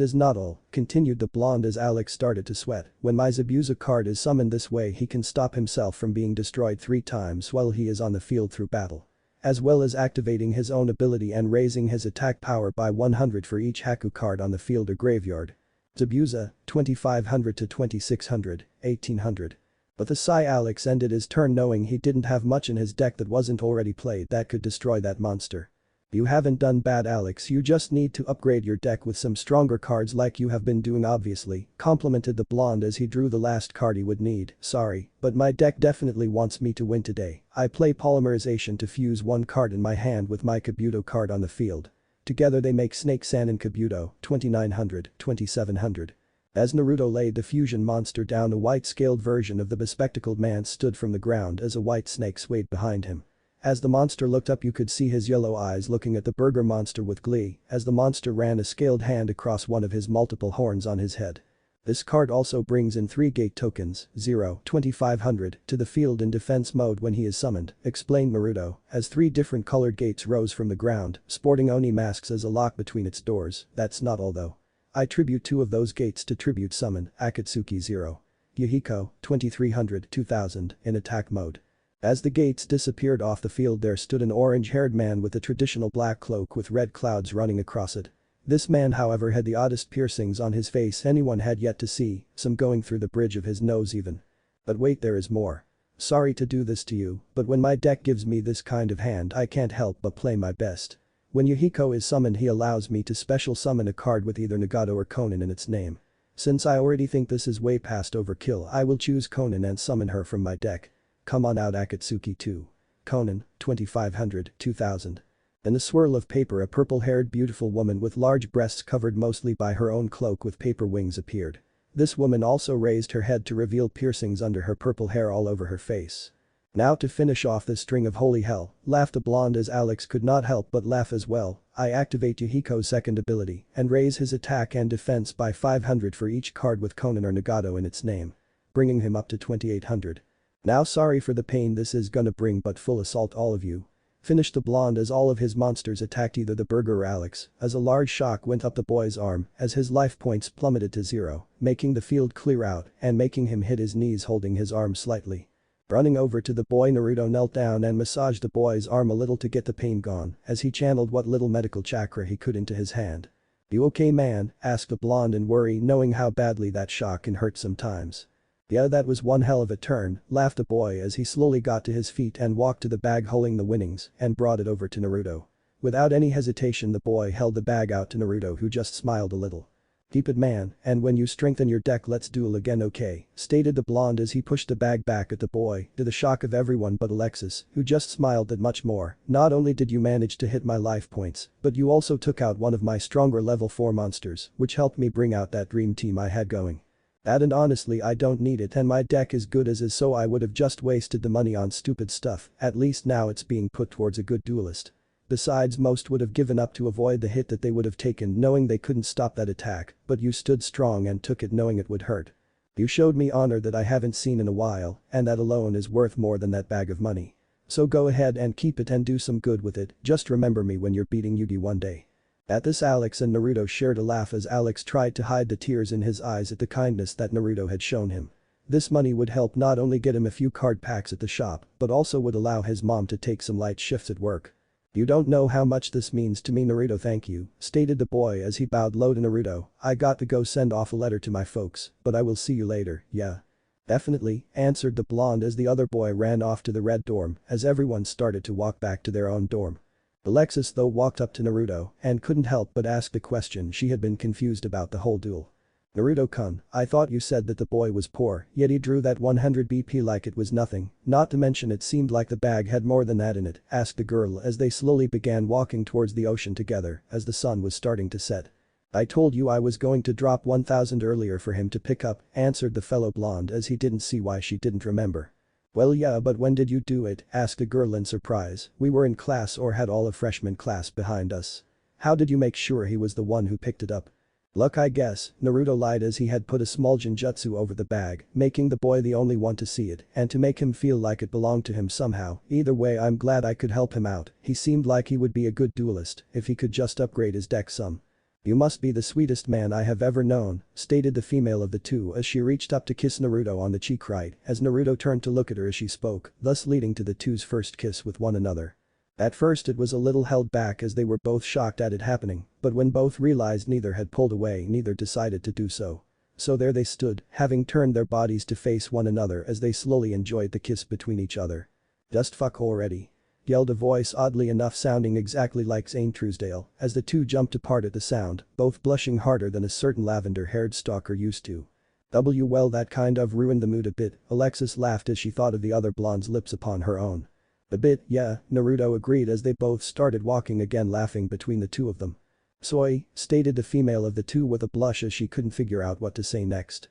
is not all, continued the blonde as Alex started to sweat. When my Zabuza card is summoned this way he can stop himself from being destroyed 3 times while he is on the field through battle. As well as activating his own ability and raising his attack power by 100 for each Haku card on the field or graveyard. Zabuza, 2500 to 2600, 1800. But the Psy Alex ended his turn knowing he didn't have much in his deck that wasn't already played that could destroy that monster. You haven't done bad, Alex, you just need to upgrade your deck with some stronger cards like you have been doing obviously, complimented the blonde as he drew the last card he would need. Sorry, but my deck definitely wants me to win today. I play Polymerization to fuse one card in my hand with my Kabuto card on the field. Together they make Snake San and Kabuto, 2900, 2700. As Naruto laid the fusion monster down, a white-scaled version of the bespectacled man stood from the ground as a white snake swayed behind him. As the monster looked up, you could see his yellow eyes looking at the burger monster with glee as the monster ran a scaled hand across one of his multiple horns on his head. This card also brings in 3 gate tokens, 0, 2500, to the field in defense mode when he is summoned, explained Naruto, as 3 different colored gates rose from the ground, sporting Oni masks as a lock between its doors. That's not all though. I tribute 2 of those gates to tribute summon Akatsuki 0. Yahiko, 2300, 2000, in attack mode. As the gates disappeared off the field, there stood an orange-haired man with a traditional black cloak with red clouds running across it. This man, however, had the oddest piercings on his face anyone had yet to see, some going through the bridge of his nose even. But wait, there is more. Sorry to do this to you, but when my deck gives me this kind of hand I can't help but play my best. When Yahiko is summoned, he allows me to special summon a card with either Nagato or Konan in its name. Since I already think this is way past overkill, I will choose Konan and summon her from my deck. Come on out, Akatsuki 2. Konan, 2500, 2000. In a swirl of paper, a purple-haired beautiful woman with large breasts covered mostly by her own cloak with paper wings appeared. This woman also raised her head to reveal piercings under her purple hair all over her face. Now to finish off this string of holy hell, laughed a blonde as Alex could not help but laugh as well. I activate Yahiko's second ability and raise his attack and defense by 500 for each card with Konan or Nagato in its name, bringing him up to 2800. Now sorry for the pain this is gonna bring, but full assault all of you. Finished the blonde as all of his monsters attacked either the burger or Alex, as a large shock went up the boy's arm as his life points plummeted to 0, making the field clear out and making him hit his knees holding his arm slightly. Running over to the boy, Naruto knelt down and massaged the boy's arm a little to get the pain gone as he channeled what little medical chakra he could into his hand. You okay, man? Asked the blonde in worry, knowing how badly that shock can hurt sometimes. Yeah, that was one hell of a turn, laughed the boy as he slowly got to his feet and walked to the bag holding the winnings and brought it over to Naruto. Without any hesitation, the boy held the bag out to Naruto, who just smiled a little. Keep it, man, and when you strengthen your deck let's duel again, okay, stated the blonde as he pushed the bag back at the boy, to the shock of everyone but Alexis, who just smiled that much more. Not only did you manage to hit my life points, but you also took out one of my stronger level 4 monsters, which helped me bring out that dream team I had going. And honestly, I don't need it and my deck is good as is, so I would have just wasted the money on stupid stuff. At least now it's being put towards a good duelist. Besides, most would have given up to avoid the hit that they would have taken knowing they couldn't stop that attack, but you stood strong and took it knowing it would hurt. You showed me honor that I haven't seen in a while, and that alone is worth more than that bag of money. So go ahead and keep it and do some good with it, just remember me when you're beating Yugi one day. At this, Alex and Naruto shared a laugh as Alex tried to hide the tears in his eyes at the kindness that Naruto had shown him. This money would help not only get him a few card packs at the shop, but also would allow his mom to take some light shifts at work. You don't know how much this means to me, Naruto. Thank you, stated the boy as he bowed low to Naruto. I got to go send off a letter to my folks, but I will see you later. Yeah. Definitely, answered the blonde as the other boy ran off to the red dorm as everyone started to walk back to their own dorm. Alexis though walked up to Naruto and couldn't help but ask the question she had been confused about the whole duel. Naruto-kun, I thought you said that the boy was poor, yet he drew that 100 BP like it was nothing, not to mention it seemed like the bag had more than that in it, asked the girl as they slowly began walking towards the ocean together as the sun was starting to set. I told you I was going to drop 1000 earlier for him to pick up, answered the fellow blonde as he didn't see why she didn't remember. Well yeah, but when did you do it? Asked the girl in surprise. We were in class or had all of freshman class behind us. How did you make sure he was the one who picked it up? Luck, I guess, Naruto lied as he had put a small genjutsu over the bag, making the boy the only one to see it and to make him feel like it belonged to him somehow. Either way, I'm glad I could help him out. He seemed like he would be a good duelist if he could just upgrade his deck some. You must be the sweetest man I have ever known, stated the female of the two as she reached up to kiss Naruto on the cheek right as Naruto turned to look at her as she spoke, thus leading to the two's first kiss with one another. At first it was a little held back as they were both shocked at it happening, but when both realized neither had pulled away, neither decided to do so. So there they stood, having turned their bodies to face one another as they slowly enjoyed the kiss between each other. Just fuck already. yelled a voice oddly enough sounding exactly like Zane Truesdale as the two jumped apart at the sound, both blushing harder than a certain lavender-haired stalker used to. Well, that kind of ruined the mood a bit, Alexis laughed as she thought of the other blonde's lips upon her own. A bit, yeah, Naruto agreed as they both started walking again laughing between the two of them. Soy, stated the female of the two with a blush as she couldn't figure out what to say next.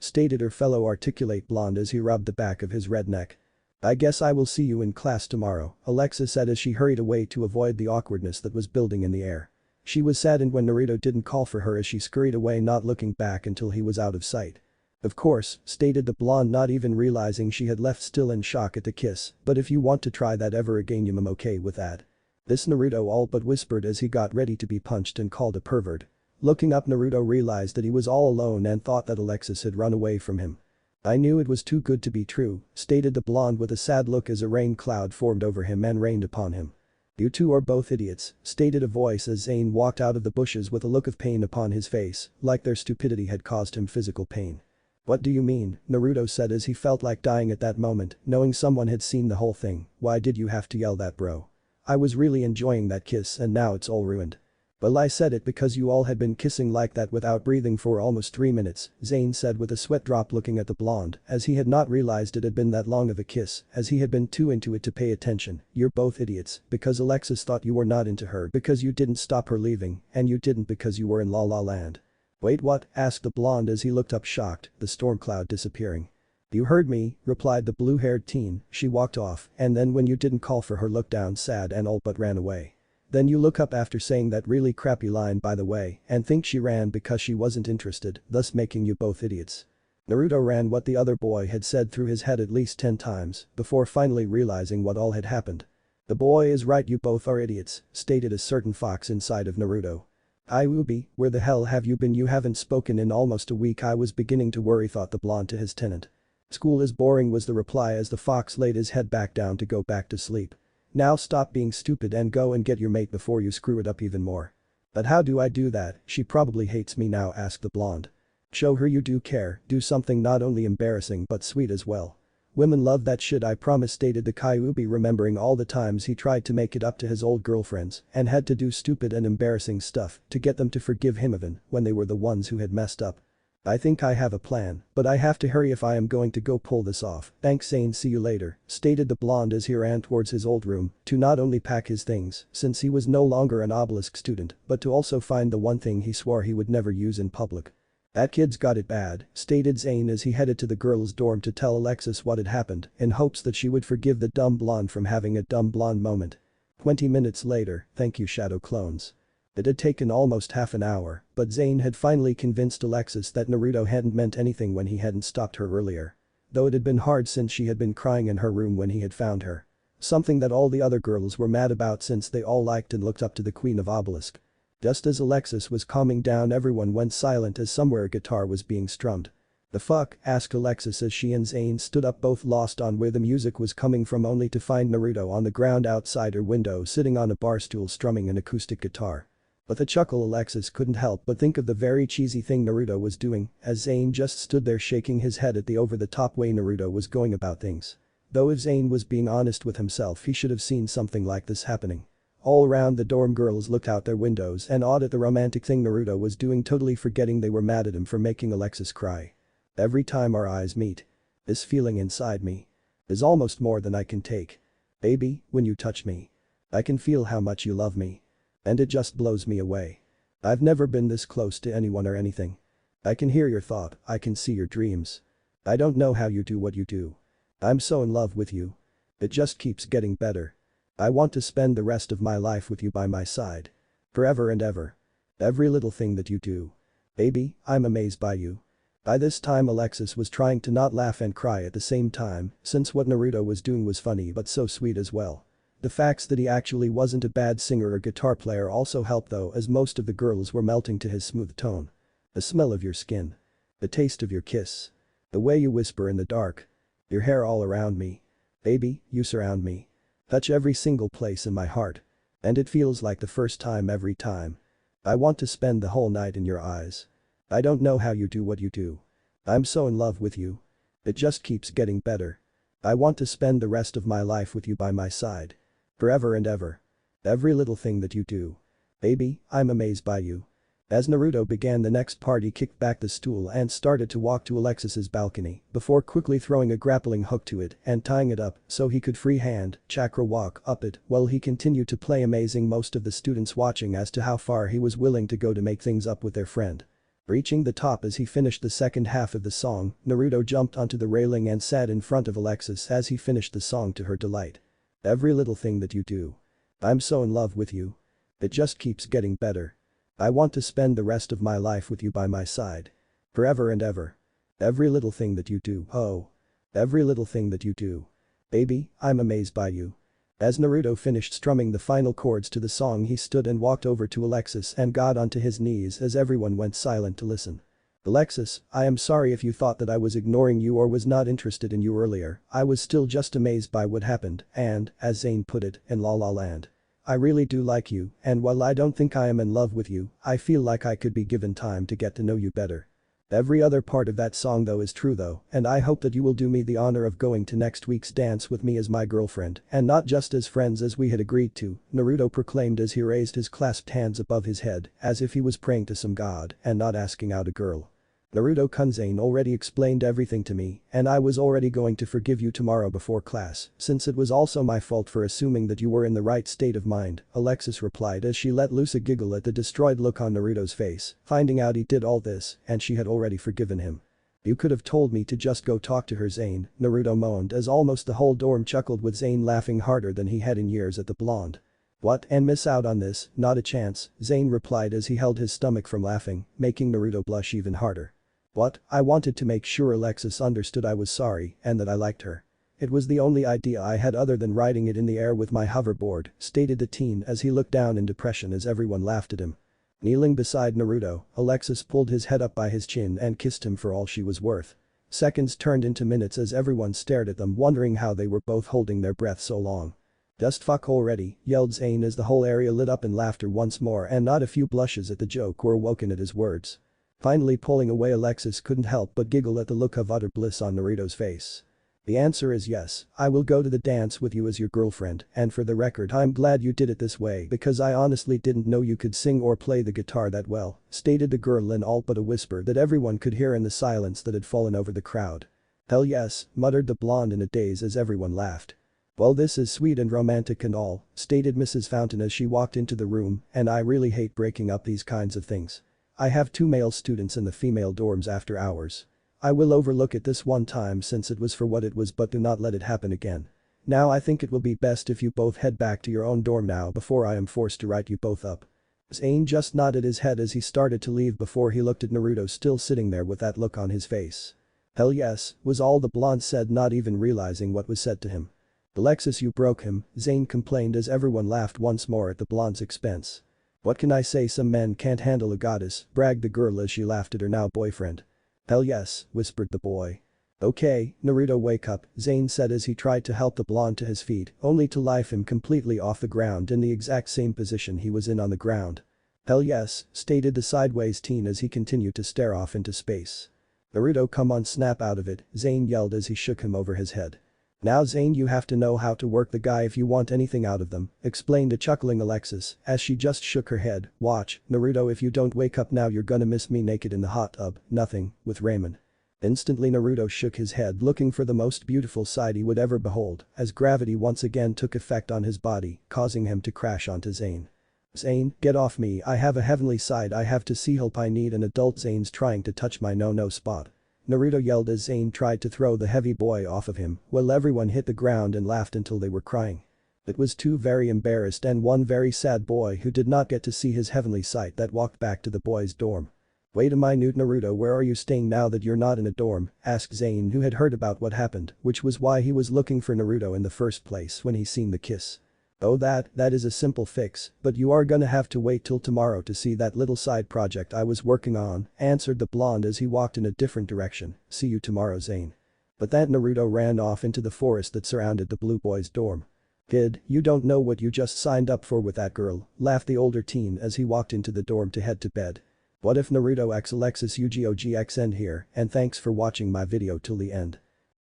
Stated her fellow articulate blonde as he rubbed the back of his red neck. I guess I will see you in class tomorrow, Alexis said as she hurried away to avoid the awkwardness that was building in the air. She was saddened when Naruto didn't call for her as she scurried away not looking back until he was out of sight. Of course, stated the blonde not even realizing she had left still in shock at the kiss, but if you want to try that ever again I'm okay with that. This Naruto all but whispered as he got ready to be punched and called a pervert. Looking up Naruto realized that he was all alone and thought that Alexis had run away from him. I knew it was too good to be true, stated the blonde with a sad look as a rain cloud formed over him and rained upon him. You two are both idiots, stated a voice as Zane walked out of the bushes with a look of pain upon his face, like their stupidity had caused him physical pain. What do you mean? Naruto said as he felt like dying at that moment, knowing someone had seen the whole thing. Why did you have to yell that, bro? I was really enjoying that kiss and now it's all ruined. Well, I said it because you all had been kissing like that without breathing for almost 3 minutes, Zane said with a sweat drop looking at the blonde as he had not realized it had been that long of a kiss as he had been too into it to pay attention. You're both idiots because Alexis thought you were not into her because you didn't stop her leaving and you didn't because you were in La La Land. Wait, what? Asked the blonde as he looked up shocked, the storm cloud disappearing. You heard me, replied the blue-haired teen. She walked off and then when you didn't call for her looked down sad and all but ran away. Then you look up after saying that really crappy line by the way and think she ran because she wasn't interested, thus making you both idiots. Naruto ran what the other boy had said through his head at least 10 times before finally realizing what all had happened. The boy is right, you both are idiots, stated a certain fox inside of Naruto. Ubi, where the hell have you been? You haven't spoken in almost a week. I was beginning to worry, thought the blonde to his tenant. School is boring was the reply as the fox laid his head back down to go back to sleep. Now stop being stupid and go and get your mate before you screw it up even more. But how do I do that? She probably hates me now, asked the blonde. Show her you do care, do something not only embarrassing but sweet as well. Women love that shit, I promise, stated the Kyuubi, remembering all the times he tried to make it up to his old girlfriends and had to do stupid and embarrassing stuff to get them to forgive him even when they were the ones who had messed up. I think I have a plan, but I have to hurry if I am going to go pull this off. Thanks Zane, see you later, stated the blonde as he ran towards his old room to not only pack his things since he was no longer an obelisk student but to also find the one thing he swore he would never use in public. That kid's got it bad, stated Zane as he headed to the girls' dorm to tell Alexis what had happened in hopes that she would forgive the dumb blonde from having a dumb blonde moment. 20 minutes later, thank you shadow clones. It had taken almost half an hour, but Zane had finally convinced Alexis that Naruto hadn't meant anything when he hadn't stopped her earlier. Though it had been hard since she had been crying in her room when he had found her. Something that all the other girls were mad about since they all liked and looked up to the Queen of Obelisk. Just as Alexis was calming down, everyone went silent as somewhere a guitar was being strummed. The fuck? Asked Alexis as she and Zane stood up, both lost on where the music was coming from, only to find Naruto on the ground outside her window sitting on a bar stool strumming an acoustic guitar. With a chuckle, Alexis couldn't help but think of the very cheesy thing Naruto was doing as Zane just stood there shaking his head at the over-the-top way Naruto was going about things. Though if Zane was being honest with himself, he should have seen something like this happening. All around, the dorm girls looked out their windows and awed at the romantic thing Naruto was doing, totally forgetting they were mad at him for making Alexis cry. Every time our eyes meet, this feeling inside me is almost more than I can take. Baby, when you touch me, I can feel how much you love me. And it just blows me away. I've never been this close to anyone or anything. I can hear your thought, I can see your dreams. I don't know how you do what you do. I'm so in love with you. It just keeps getting better. I want to spend the rest of my life with you by my side. Forever and ever. Every little thing that you do. Baby, I'm amazed by you. By this time Alexis was trying to not laugh and cry at the same time, since what Naruto was doing was funny but so sweet as well. The facts that he actually wasn't a bad singer or guitar player also helped though, as most of the girls were melting to his smooth tone. The smell of your skin. The taste of your kiss. The way you whisper in the dark. Your hair all around me. Baby, you surround me. Touch every single place in my heart. And it feels like the first time every time. I want to spend the whole night in your eyes. I don't know how you do what you do. I'm so in love with you. It just keeps getting better. I want to spend the rest of my life with you by my side. Forever and ever. Every little thing that you do. Baby, I'm amazed by you. As Naruto began the next part, he kicked back the stool and started to walk to Alexis's balcony before quickly throwing a grappling hook to it and tying it up so he could freehand Chakra walk up it while he continued to play, amazing most of the students watching as to how far he was willing to go to make things up with their friend. Reaching the top as he finished the second half of the song, Naruto jumped onto the railing and sat in front of Alexis as he finished the song to her delight. Every little thing that you do. I'm so in love with you. It just keeps getting better. I want to spend the rest of my life with you by my side. Forever and ever. Every little thing that you do. Oh. Every little thing that you do. Baby, I'm amazed by you. As Naruto finished strumming the final chords to the song, he stood and walked over to Alexis and got onto his knees as everyone went silent to listen. Alexis, I am sorry if you thought that I was ignoring you or was not interested in you earlier. I was still just amazed by what happened and, as Zane put it, in La La Land. I really do like you, and while I don't think I am in love with you, I feel like I could be given time to get to know you better. Every other part of that song though is true though, and I hope that you will do me the honor of going to next week's dance with me as my girlfriend and not just as friends as we had agreed to, Naruto proclaimed as he raised his clasped hands above his head as if he was praying to some god and not asking out a girl. Naruto-kun, Zane already explained everything to me and I was already going to forgive you tomorrow before class since it was also my fault for assuming that you were in the right state of mind, Alexis replied as she let loose a giggle at the destroyed look on Naruto's face, finding out he did all this and she had already forgiven him. You could have told me to just go talk to her, Zane, Naruto moaned as almost the whole dorm chuckled with Zane laughing harder than he had in years at the blonde. What, and miss out on this? Not a chance, Zane replied as he held his stomach from laughing, making Naruto blush even harder. What, I wanted to make sure Alexis understood I was sorry and that I liked her. It was the only idea I had other than riding it in the air with my hoverboard, stated the teen as he looked down in depression as everyone laughed at him. Kneeling beside Naruto, Alexis pulled his head up by his chin and kissed him for all she was worth. Seconds turned into minutes as everyone stared at them, wondering how they were both holding their breath so long. Just fuck already, yelled Zane as the whole area lit up in laughter once more and not a few blushes at the joke were awoken at his words. Finally pulling away, Alexis couldn't help but giggle at the look of utter bliss on Naruto's face. The answer is yes, I will go to the dance with you as your girlfriend, and for the record I'm glad you did it this way because I honestly didn't know you could sing or play the guitar that well, stated the girl in all but a whisper that everyone could hear in the silence that had fallen over the crowd. Hell yes, muttered the blonde in a daze as everyone laughed. Well, this is sweet and romantic and all, stated Mrs. Fountain as she walked into the room, and I really hate breaking up these kinds of things. I have 2 male students in the female dorms after hours. I will overlook it this one time since it was for what it was, but do not let it happen again. Now I think it will be best if you both head back to your own dorm now before I am forced to write you both up. Zane just nodded his head as he started to leave before he looked at Naruto still sitting there with that look on his face. Hell yes, was all the blonde said, not even realizing what was said to him. Alexis, you broke him, Zane complained as everyone laughed once more at the blonde's expense. What can I say, some men can't handle a goddess, bragged the girl as she laughed at her now boyfriend. Hell yes, whispered the boy. Okay, Naruto, wake up, Zane said as he tried to help the blonde to his feet, only to life him completely off the ground in the exact same position he was in on the ground. Hell yes, stated the sideways teen as he continued to stare off into space. Naruto, come on, snap out of it, Zane yelled as he shook him over his head. Now Zane, you have to know how to work the guy if you want anything out of them, explained a chuckling Alexis as she just shook her head. Watch, Naruto, if you don't wake up now you're gonna miss me naked in the hot tub, nothing, with Raymond. Instantly Naruto shook his head looking for the most beautiful sight he would ever behold as gravity once again took effect on his body, causing him to crash onto Zane. Zane, get off me, I have a heavenly side I have to see, help, I need an adult. Zane's trying to touch my no-no spot. Naruto yelled as Zane tried to throw the heavy boy off of him while everyone hit the ground and laughed until they were crying. It was 2 very embarrassed and 1 very sad boy who did not get to see his heavenly sight that walked back to the boys' dorm. Wait a minute, Naruto, where are you staying now that you're not in a dorm? Asked Zane, who had heard about what happened, which was why he was looking for Naruto in the first place when he seen the kiss. Oh, that is a simple fix, but you are gonna have to wait till tomorrow to see that little side project I was working on, answered the blonde as he walked in a different direction. See you tomorrow, Zane. But that Naruto ran off into the forest that surrounded the blue boys' dorm. Kid, you don't know what you just signed up for with that girl, laughed the older teen as he walked into the dorm to head to bed. What if Naruto x Alexis Yugioh GX end here, and thanks for watching my video till the end.